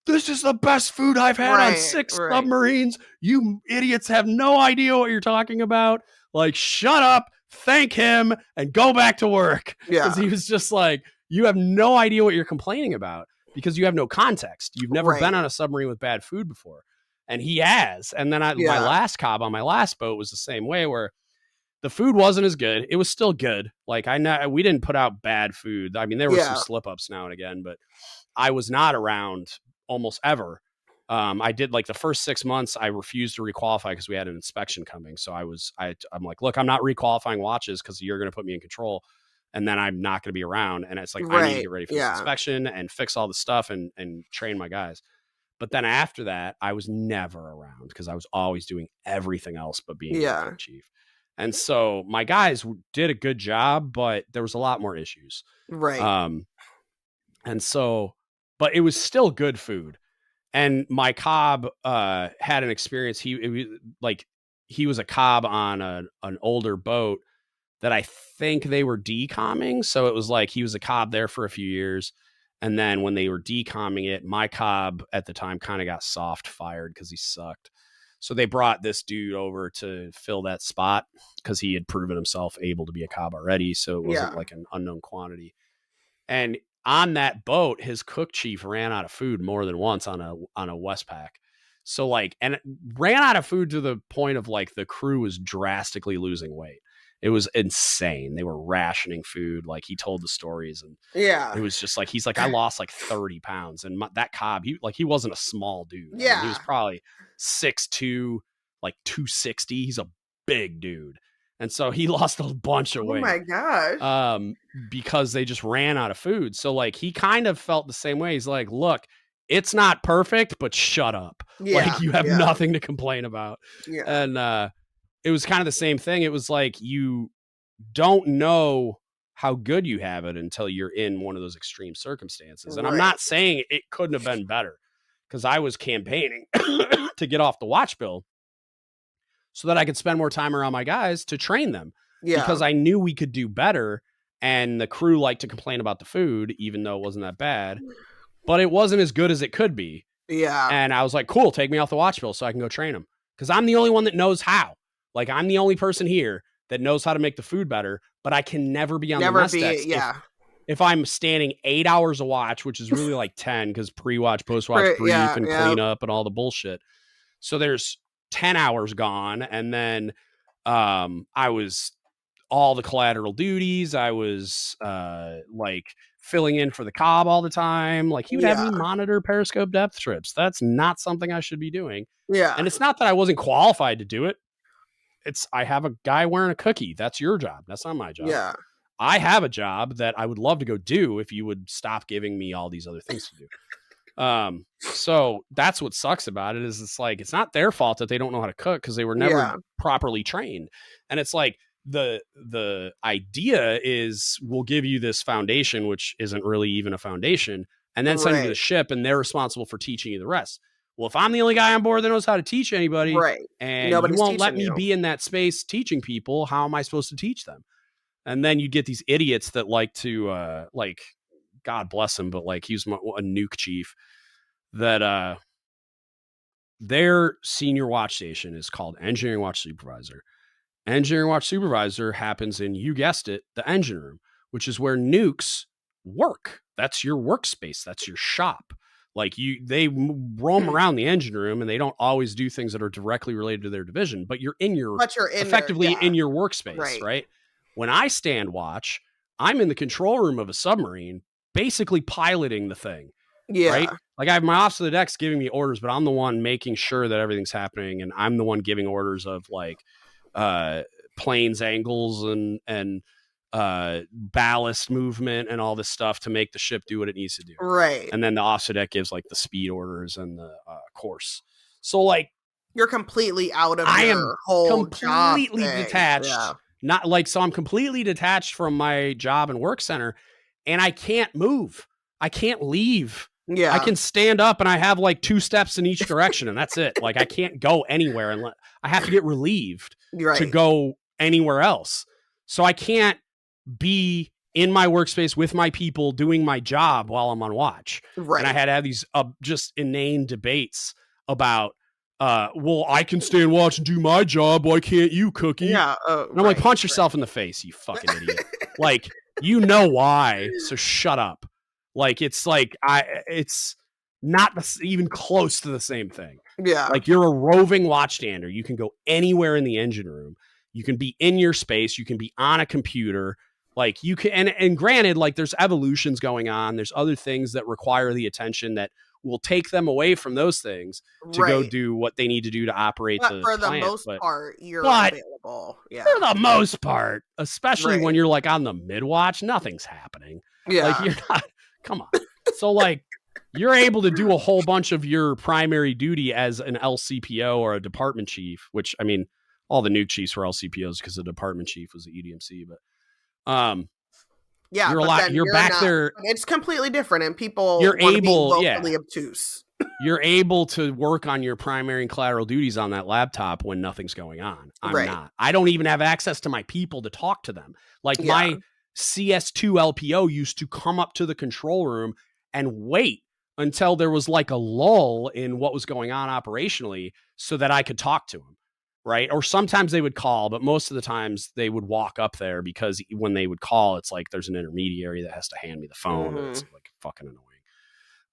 this is the best food I've had on 6 submarines. You idiots have no idea what you're talking about. Like, shut up, thank him, and go back to work. Because he was just like, you have no idea what you're complaining about, because you have no context. You've never been on a submarine with bad food before. And he has. And then my last Cobb on my last boat was the same way, where the food wasn't as good. It was still good. Like, we didn't put out bad food. I mean, there were some slip ups now and again, but I was not around almost ever. I did like the first 6 months, I refused to requalify because we had an inspection coming. So I'm like, look, I'm not requalifying watches because you're going to put me in control and then I'm not going to be around. And it's like, I need to get ready for this inspection and fix all the stuff and train my guys. But then after that, I was never around because I was always doing everything else but being a chief. And so my guys did a good job, but there was a lot more issues. Right. And so, but it was still good food. And my cob had an experience. He was a cob on an older boat that I think they were decomming. So it was like he was a cob there for a few years. And then when they were decomming it, my cob at the time kind of got soft fired because he sucked. So they brought this dude over to fill that spot because he had proven himself able to be a cob already. So it wasn't like an unknown quantity. And on that boat, his cook chief ran out of food more than once on a Westpac. So like, and it ran out of food to the point of like the crew was drastically losing weight. It was insane. They were rationing food. Like he told the stories and it was just like, he's like, I lost like 30 pounds and that cob, he wasn't a small dude. Yeah. I mean, he was probably 6'2", like 260. He's a big dude. And so he lost a bunch of weight. Oh my gosh. Because they just ran out of food. So like, he kind of felt the same way. He's like, look, it's not perfect, but shut up. Like you have nothing to complain about. Yeah. And, it was kind of the same thing. It was like, you don't know how good you have it until you're in one of those extreme circumstances. And I'm not saying it couldn't have been better because I was campaigning to get off the watch bill so that I could spend more time around my guys to train them because I knew we could do better. And the crew liked to complain about the food, even though it wasn't that bad, but it wasn't as good as it could be. Yeah. And I was like, cool, take me off the watch bill so I can go train them. Cause I'm the only one that knows how. Like I'm the only person here that knows how to make the food better, but I can never be on the mess decks. If I'm standing 8 hours a watch, which is really like 10 because pre-watch, post-watch, brief and clean up and all the bullshit. So there's 10 hours gone. And then I was all the collateral duties. I was like filling in for the cob all the time. Like he would have me monitor periscope depth trips. That's not something I should be doing. Yeah. And it's not that I wasn't qualified to do it. I have a guy wearing a cookie. That's your job. That's not my job. Yeah. I have a job that I would love to go do if you would stop giving me all these other things to do. So that's what sucks about it is it's like, it's not their fault that they don't know how to cook because they were never properly trained. And it's like the idea is we'll give you this foundation, which isn't really even a foundation, and then send you to the ship and they're responsible for teaching you the rest. Well, if I'm the only guy on board that knows how to teach anybody and you won't let me be in that space teaching people, how am I supposed to teach them? And then you get these idiots that like to, like, God bless him, but like he's a nuke chief that their senior watch station is called Engineering Watch Supervisor. Engineering Watch Supervisor happens in, you guessed it, the engine room, which is where nukes work. That's your workspace. That's your shop. Like they roam around the engine room and they don't always do things that are directly related to their division, but you're in effectively in your workspace, right? When I stand watch, I'm in the control room of a submarine, basically piloting the thing. Yeah. Right. Like I have my officer of the decks giving me orders, but I'm the one making sure that everything's happening. And I'm the one giving orders of like, planes angles and ballast movement and all this stuff to make the ship do what it needs to do. Right. And then the officer deck gives like the speed orders and the course. So like you're completely out of your whole completely detached. Yeah. Not like, so I'm completely detached from my job and work center and I can't move. I can't leave. Yeah. I can stand up and I have like 2 steps in each direction and that's it. Like I can't go anywhere and I have to get relieved to go anywhere else. So I can't be in my workspace with my people doing my job while I'm on watch. Right. And I had to have these just inane debates about, well, I can stand watch and do my job. Why can't you, Cookie? Yeah. And I'm like, punch yourself in the face, you fucking idiot. Like, you know why. So shut up. Like, it's like, it's not even close to the same thing. Yeah. Like you're a roving watchstander. You can go anywhere in the engine room. You can be in your space. You can be on a computer. Like you can, and granted, like there's evolutions going on. There's other things that require the attention that will take them away from those things to go do what they need to do to operate the for plant. The most part, you're available. Yeah. For the most part, especially when you're like on the mid-watch, nothing's happening. Yeah. Like you're not, come on. So like you're able to do a whole bunch of your primary duty as an LCPO or a department chief, which I mean, all the nuke chiefs were LCPOs because the department chief was the EDMC, but you're back there. It's completely different, and people you're able, locally obtuse. You're able to work on your primary and collateral duties on that laptop when nothing's going on. I'm not. I don't even have access to my people to talk to them. Like my CS2 LPO used to come up to the control room and wait until there was like a lull in what was going on operationally so that I could talk to him. Right. Or sometimes they would call, but most of the times they would walk up there because when they would call, it's like there's an intermediary that has to hand me the phone. And it's like fucking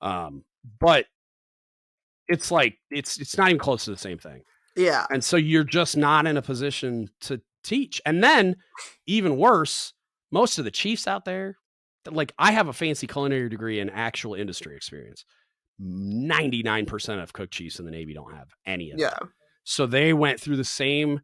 annoying. But it's like it's not even close to the same thing. Yeah. And so you're just not in a position to teach. And then even worse, most of the chiefs out there, like I have a fancy culinary degree and actual industry experience. 99% of cook chiefs in the Navy don't have any of that. So they went through the same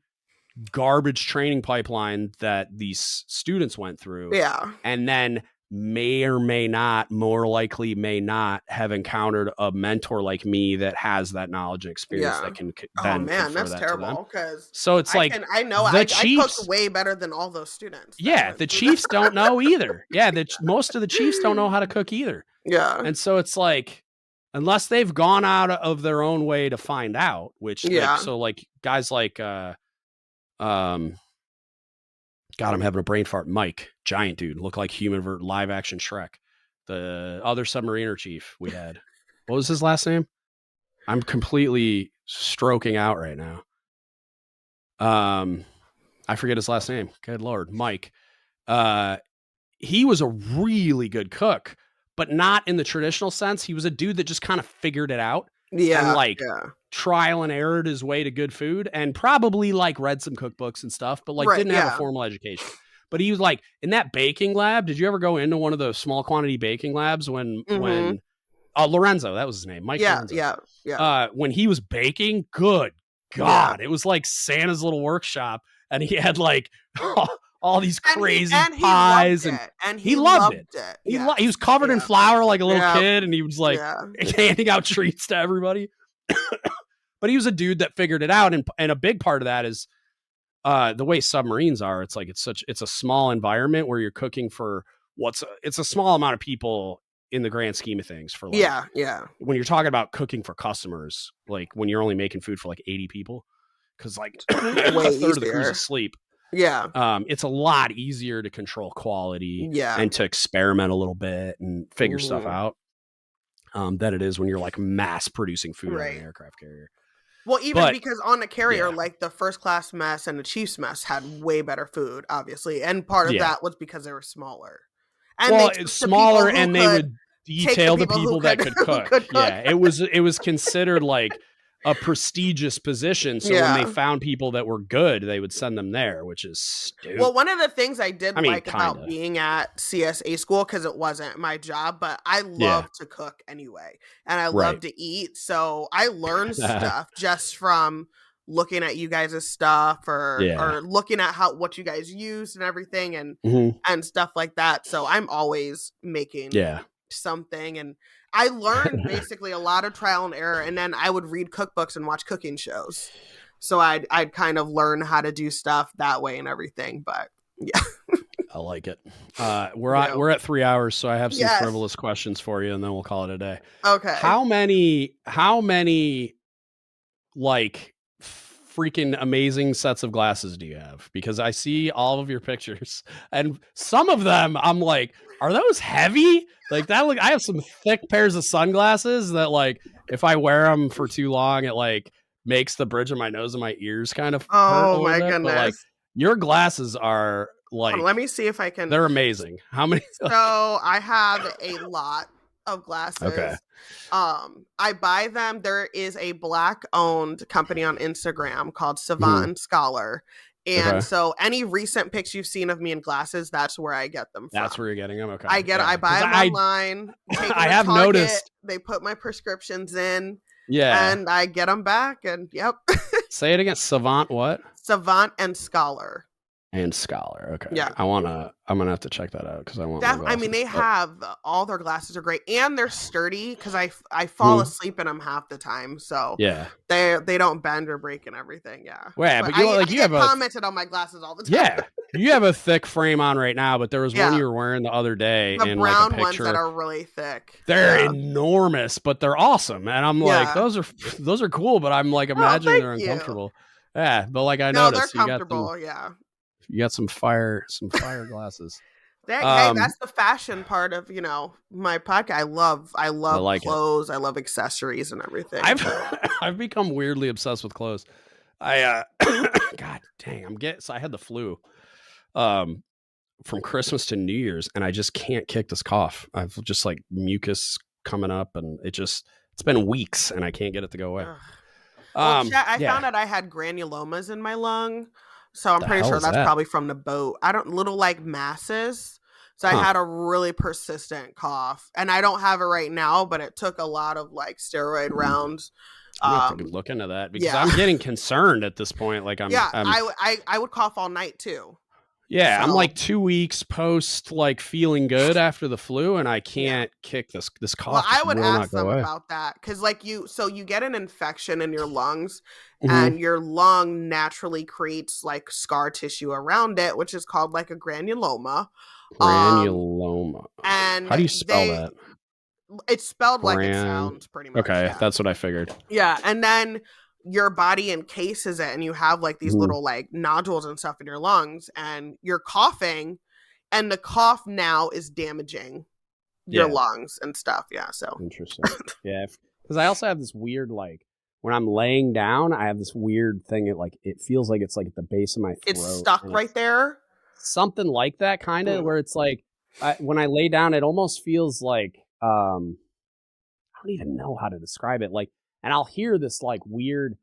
garbage training pipeline that these students went through. Yeah. And then may or may not, more likely may not have encountered a mentor like me that has that knowledge and experience that can then that's that terrible. Because so it's I cook way better than all those students. The Chiefs don't know either. Most of the Chiefs don't know how to cook either. Yeah. And so it's like, unless they've gone out of their own way to find out, which guys like God, I'm having a brain fart. Mike, giant dude, look like human live action Shrek. The other submariner chief we had. What was his last name? I'm completely stroking out right now. I forget his last name. Good Lord. Mike. He was a really good cook, but not in the traditional sense. He was a dude that just kind of figured it out. Yeah. And trial and errored his way to good food and probably read some cookbooks and stuff, but didn't have a formal education. But he was in that baking lab. Did you ever go into one of those small quantity baking labs when Lorenzo, that was his name. Mike. Lorenzo. When he was baking, good God, it was like Santa's little workshop. And he had all these crazy pies and he loved it. He was covered in flour like a little kid, and he was handing out treats to everybody. But he was a dude that figured it out, and a big part of that is the way submarines are. It's it's a small environment where you're cooking for it's a small amount of people in the grand scheme of things. For when you're talking about cooking for customers, when you're only making food for 80 people, because a third of the crew's asleep. Yeah. It's a lot easier to control quality and to experiment a little bit and figure stuff out than it is when you're mass producing food on an aircraft carrier. Well, because on a carrier, the first class mess and the chief's mess had way better food, obviously. And part of that was because they were smaller. And it's smaller, and they would detail the people that could cook. Yeah. It was considered a prestigious position. So when they found people that were good, they would send them there, which is stupid. Well, one of the things I did about being at CSA school, because it wasn't my job, but I love to cook anyway. And I love to eat. So I learned stuff just from looking at you guys' stuff or looking at what you guys used and everything and stuff like that. So I'm always making something, and I learned basically a lot of trial and error, and then I would read cookbooks and watch cooking shows. So I'd kind of learn how to do stuff that way and everything. But I like it. We're at 3 hours, so I have some frivolous questions for you, and then we'll call it a day. Okay. How many freaking amazing sets of glasses do you have? Because I see all of your pictures, and some of them I'm like, are those heavy? That I have some thick pairs of sunglasses that if I wear them for too long, it makes the bridge of my nose and my ears kind of hurt a little bit. Goodness. But your glasses are let me see if I can. They're amazing. How many? So I have a lot of glasses. Okay. I buy them. There is a Black owned company on Instagram called Savant and Scholar. And so any recent pics you've seen of me in glasses, that's where I get them from. That's where you're getting them? Okay. I buy them online. I have noticed. They put my prescriptions in. Yeah. And I get them back, and yep. Say it again. Savant what? Savant and Scholar. And Scholar. Okay. Yeah. I'm gonna have to check that out because I want more glasses. I mean, they have all their glasses are great, and they're sturdy because I fall asleep in them half the time. So yeah, they don't bend or break and everything. Yeah. Yeah, but you get commented on my glasses all the time. Yeah, you have a thick frame on right now, but there was one you were wearing the other day the in brown like a picture. Ones that are really thick. They're enormous, but they're awesome, and I'm like, those are cool, but I'm like imagining they're uncomfortable. Yeah, but like I noticed, they're comfortable. You got some fire glasses. Hey, that's the fashion part of my podcast. I love clothes. I love accessories and everything. I've become weirdly obsessed with clothes. God dang, I had the flu from Christmas to New Year's, and I just can't kick this cough. I've just like mucus coming up, and it's been weeks, and I can't get it to go away. I found out I had granulomas in my lung. So I'm pretty sure that's probably from the boat. Little like masses. So I had a really persistent cough, and I don't have it right now, but it took a lot of like steroid rounds. I have to look into that because I'm getting concerned at this point. Like I would cough all night too. Yeah, so. I'm like 2 weeks post like feeling good after the flu, and I can't kick this cough. Well, I would ask them about that because you get an infection in your lungs, and your lung naturally creates like scar tissue around it, which is called like a granuloma. Granuloma. And how do you spell that? It's spelled like it sounds, pretty much. Okay, that's what I figured. Yeah, and then your body encases it, and you have like these little like nodules and stuff in your lungs, and you're coughing, and the cough now is damaging your lungs and stuff. Yeah, so interesting. Yeah, because I also have this weird like when I'm laying down, I have this weird thing. It feels like it's like at the base of my throat. It's stuck right there. Something like that, kind of where it's like when I lay down, it almost feels like I don't even know how to describe it. Like. And I'll hear this like weird,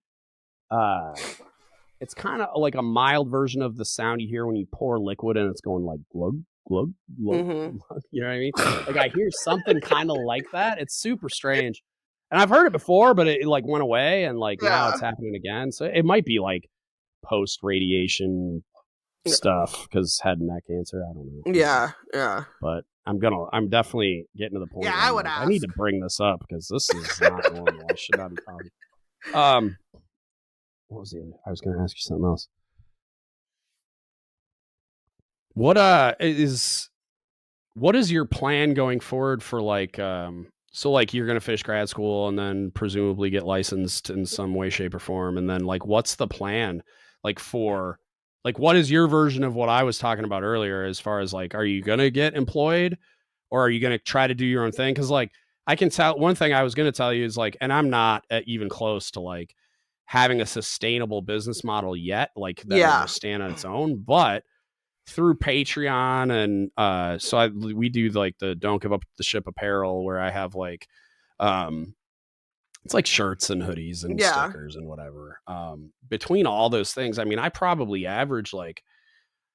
it's kind of like a mild version of the sound you hear when you pour liquid and it's going like glug, glug, glug, glug. You know what I mean? Like I hear something kind of like that. It's super strange. And I've heard it before, but it like went away and like now it's happening again. So it might be like post-radiation stuff because head and neck cancer. I don't know. Yeah. But I'm definitely getting to the point. Yeah, I would ask. I need to bring this up because this is not normal. I should not be talking. What was the other? I was going to ask you something else. What is your plan going forward for like so like you're going to finish grad school and then presumably get licensed in some way, shape, or form, and then like what's the plan like for like what is your version of what I was talking about earlier as far as like are you going to get employed or are you going to try to do your own thing? Because like I can tell one thing I was going to tell you is like, and I'm not even close to like having a sustainable business model yet, like that will stand on its own, but through Patreon and so we do like the Don't Give Up the Ship apparel where I have like it's like shirts and hoodies and stickers and whatever. Between all those things, I mean, I probably average like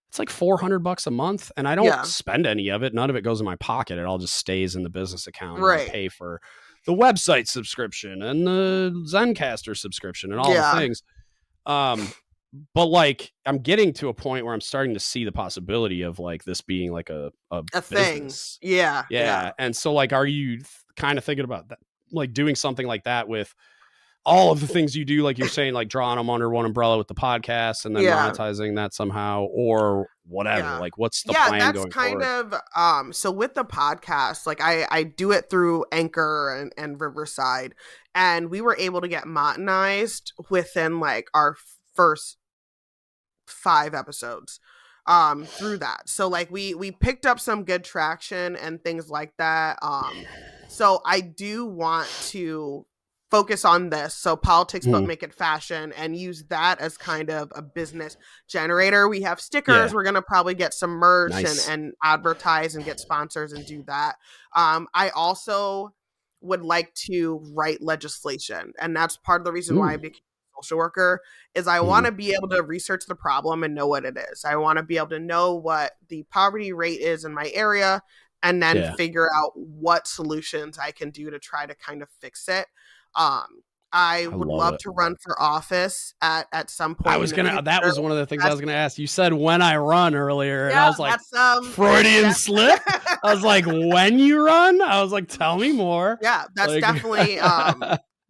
it's like $400 a month, and I don't spend any of it. None of it goes in my pocket. It all just stays in the business account. Right. And I pay for the website subscription and the Zencaster subscription and all the things. But like I'm getting to a point where I'm starting to see the possibility of like this being like a business. Thing. Yeah. And so like, are you kind of thinking about that? Like doing something like that with all of the things you do, like you're saying, like drawing them under one umbrella with the podcast and then monetizing that somehow or whatever. Like what's the plan going forward? That's kind of, so with the podcast, like I do it through Anchor and Riverside, and we were able to get monetized within like our first 5 episodes through that. So like we picked up some good traction and things like that. So I do want to focus on this. So politics, but make it fashion and use that as kind of a business generator. We have stickers. We're going to probably get some merch and advertise and get sponsors and do that. I also would like to write legislation. And that's part of the reason why I became social worker is I want to be able to research the problem and know what it is. I want to be able to know what the poverty rate is in my area and then figure out what solutions I can do to try to kind of fix it. I would love to run for office at some point. That was one of the things I was going to ask. You said when I run earlier, and I was like, Freudian slip. I was like, when you run? I was like, tell me more. Yeah, that's definitely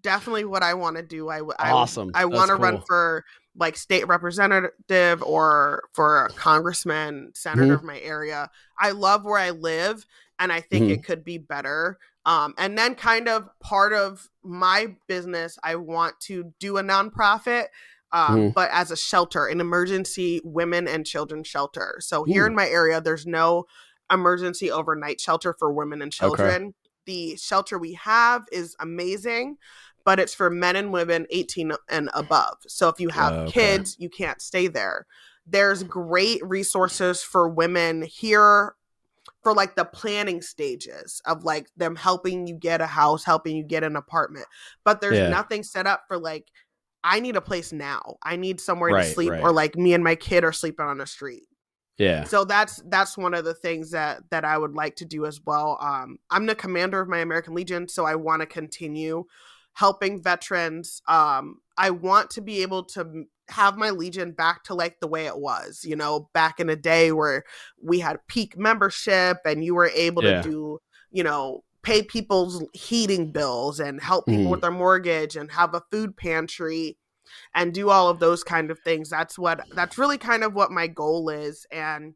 definitely what I want to do. Awesome. I want to run for like state representative or for a congressman, senator of my area. I love where I live, and I think it could be better. And then kind of part of my business, I want to do a nonprofit, but as a shelter, an emergency women and children shelter. So here in my area, there's no emergency overnight shelter for women and children. Okay. The shelter we have is amazing, but it's for men and women 18 and above. So if you have kids, you can't stay there. There's great resources for women here for like the planning stages of like them helping you get a house, helping you get an apartment. But there's nothing set up for like, I need a place now. I need somewhere to sleep, or like me and my kid are sleeping on the street. Yeah. So that's one of the things that I would like to do as well. I'm the commander of my American Legion, so I want to continue helping veterans. I want to be able to have my Legion back to like the way it was, you know, back in the day where we had peak membership and you were able to do, you know, pay people's heating bills and help people with their mortgage and have a food pantry and do all of those kind of things. That's really kind of what my goal is. And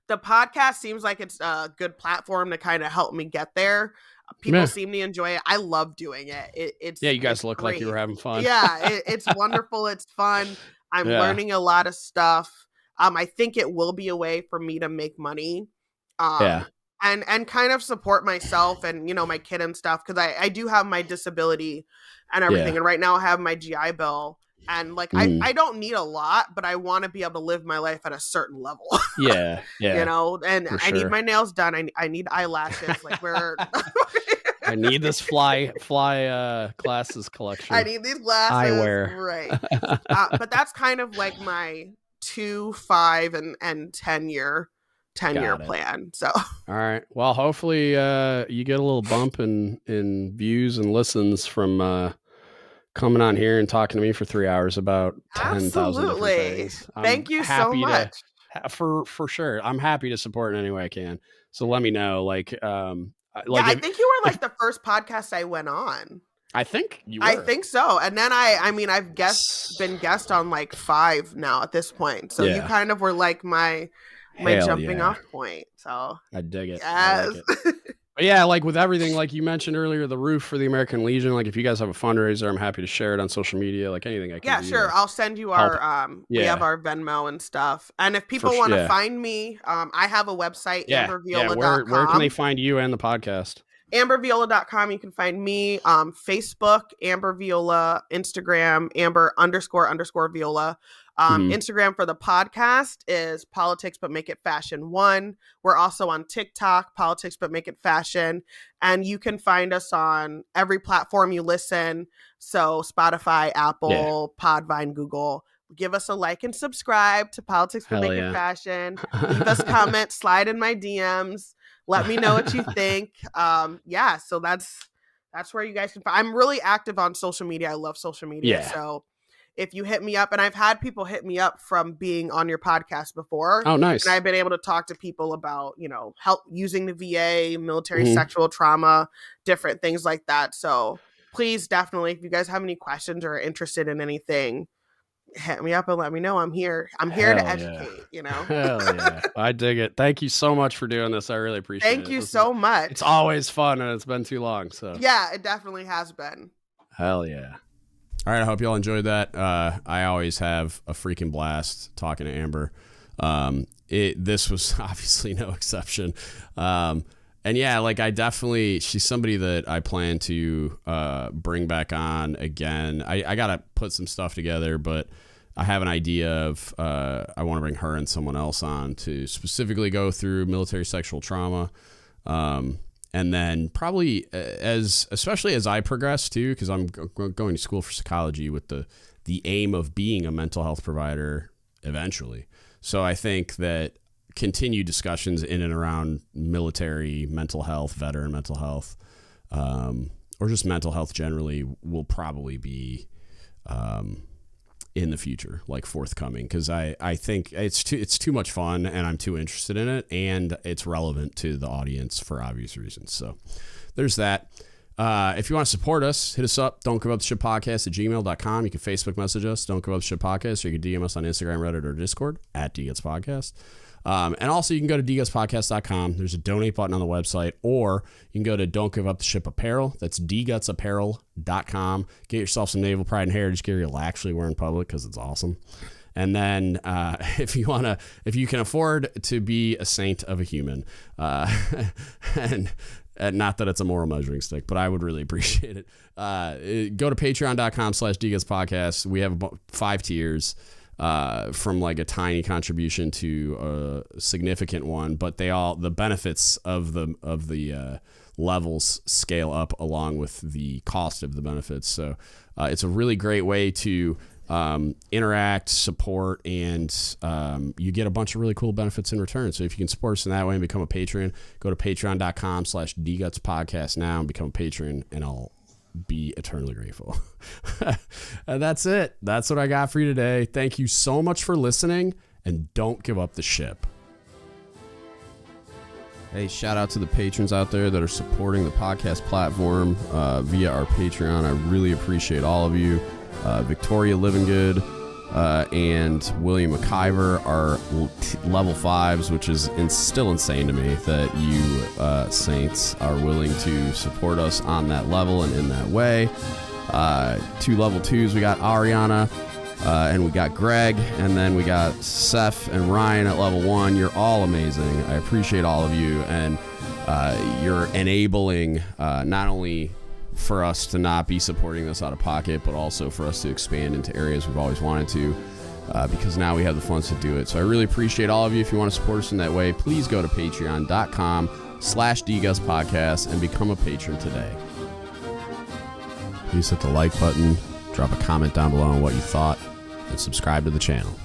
the podcast seems like it's a good platform to kind of help me get there. People seem to enjoy it. I love doing it. It's you guys look great. Like you were having fun. Yeah, it's wonderful. It's fun. I'm learning a lot of stuff. I think it will be a way for me to make money. And kind of support myself and, you know, my kid and stuff. Because I do have my disability and everything. And right now I have my GI Bill. And like, I don't need a lot, but I want to be able to live my life at a certain level. Yeah. You know, and I need my nails done. I need eyelashes. Like I need this fly glasses collection. I need these glasses. Eyewear. Right. But that's kind of like my 2, 5, and 10-year plan. So all right. Well, hopefully you get a little bump in views and listens from coming on here and talking to me for 3 hours about 10,000 different things. Thank you so much. For sure. I'm happy to support in any way I can. So let me know. I think you were like the first podcast I went on. I think you were. I think so. And then I've been guest on like 5 now at this point. So you kind of were like my jumping off point. So I dig it. Yes. I like it. But yeah, like with everything, like you mentioned earlier, the roof for the American Legion, like if you guys have a fundraiser, I'm happy to share it on social media, like anything I can do. Yeah, sure. I'll send you our, we have our Venmo and stuff. And if people want to find me, I have a website, amberviola.com. Where can they find you and the podcast? amberviola.com. You can find me, Facebook, Amber Viola, Instagram, Amber__Viola. Instagram for the podcast is Politics But Make It Fashion 1. We're also on TikTok, Politics But Make It Fashion. And you can find us on every platform you listen. So Spotify, Apple, Podvine, Google. Give us a like and subscribe to Politics But Make It Fashion. Leave us comments, slide in my DMs. Let me know what you think. So that's where you guys can find. I'm really active on social media. I love social media. So if you hit me up, and I've had people hit me up from being on your podcast before. Oh, nice. And I've been able to talk to people about, you know, help using the VA, military sexual trauma, different things like that. So please, definitely, if you guys have any questions or are interested in anything, hit me up and let me know. I'm here. I'm here to educate, you know. Hell yeah. I dig it. Thank you so much for doing this. I really appreciate it. Thank you so much. It's always fun, and it's been too long. So yeah, it definitely has been. Hell yeah. All right, I hope y'all enjoyed that. I always have a freaking blast talking to Amber. This was obviously no exception. And yeah, like she's somebody that I plan to bring back on again. I got to put some stuff together, but I have an idea of I want to bring her and someone else on to specifically go through military sexual trauma. And And then probably especially as I progress too, because I'm going to school for psychology with the aim of being a mental health provider eventually. So I think that continued discussions in and around military mental health, veteran mental health, or just mental health generally will probably be in the future, like forthcoming, because I think it's too much fun and I'm too interested in it, and it's relevant to the audience for obvious reasons. So there's that. If you want to support us, hit us up. Don't give up the shit podcast at gmail.com. You can Facebook message us, Don't Give Up the Shit Podcast, or you can DM us on Instagram, Reddit, or Discord at DGUTSpodcast. And also you can go to dgutspodcast.com. There's a donate button on the website, or you can go to Don't Give Up the Ship Apparel. That's dgutsapparel.com. Get yourself some naval pride and heritage gear you'll actually wear in public, because it's awesome. And then if you can afford to be a saint of a human, and not that it's a moral measuring stick, but I would really appreciate it. Go to patreon.com/dgutspodcast. We have about 5 tiers. From like a tiny contribution to a significant one, but the benefits of the levels scale up along with the cost of the benefits. So it's a really great way to interact, support, and you get a bunch of really cool benefits in return. So if you can support us in that way and become a patron, go to patreon.com/dgutspodcast now and become a patron, and I'll be eternally grateful. And that's it. That's what I got for you today. Thank you so much for listening, and don't give up the ship. Hey, shout out to the patrons out there that are supporting the podcast platform via our Patreon. I really appreciate all of you. Victoria Livingood and William McIver are level 5s, which is still insane to me that you saints are willing to support us on that level and in that way. 2 level 2s, we got Ariana and we got Greg, and then we got Seth and Ryan at level 1. You're all amazing. I appreciate all of you, and you're enabling not only for us to not be supporting this out of pocket, but also for us to expand into areas we've always wanted to, because now we have the funds to do it. So I really appreciate all of you. If you want to support us in that way, please go to patreon.com/dgutspodcast and become a patron today. Please hit the like button, drop a comment down below on what you thought, and subscribe to the channel.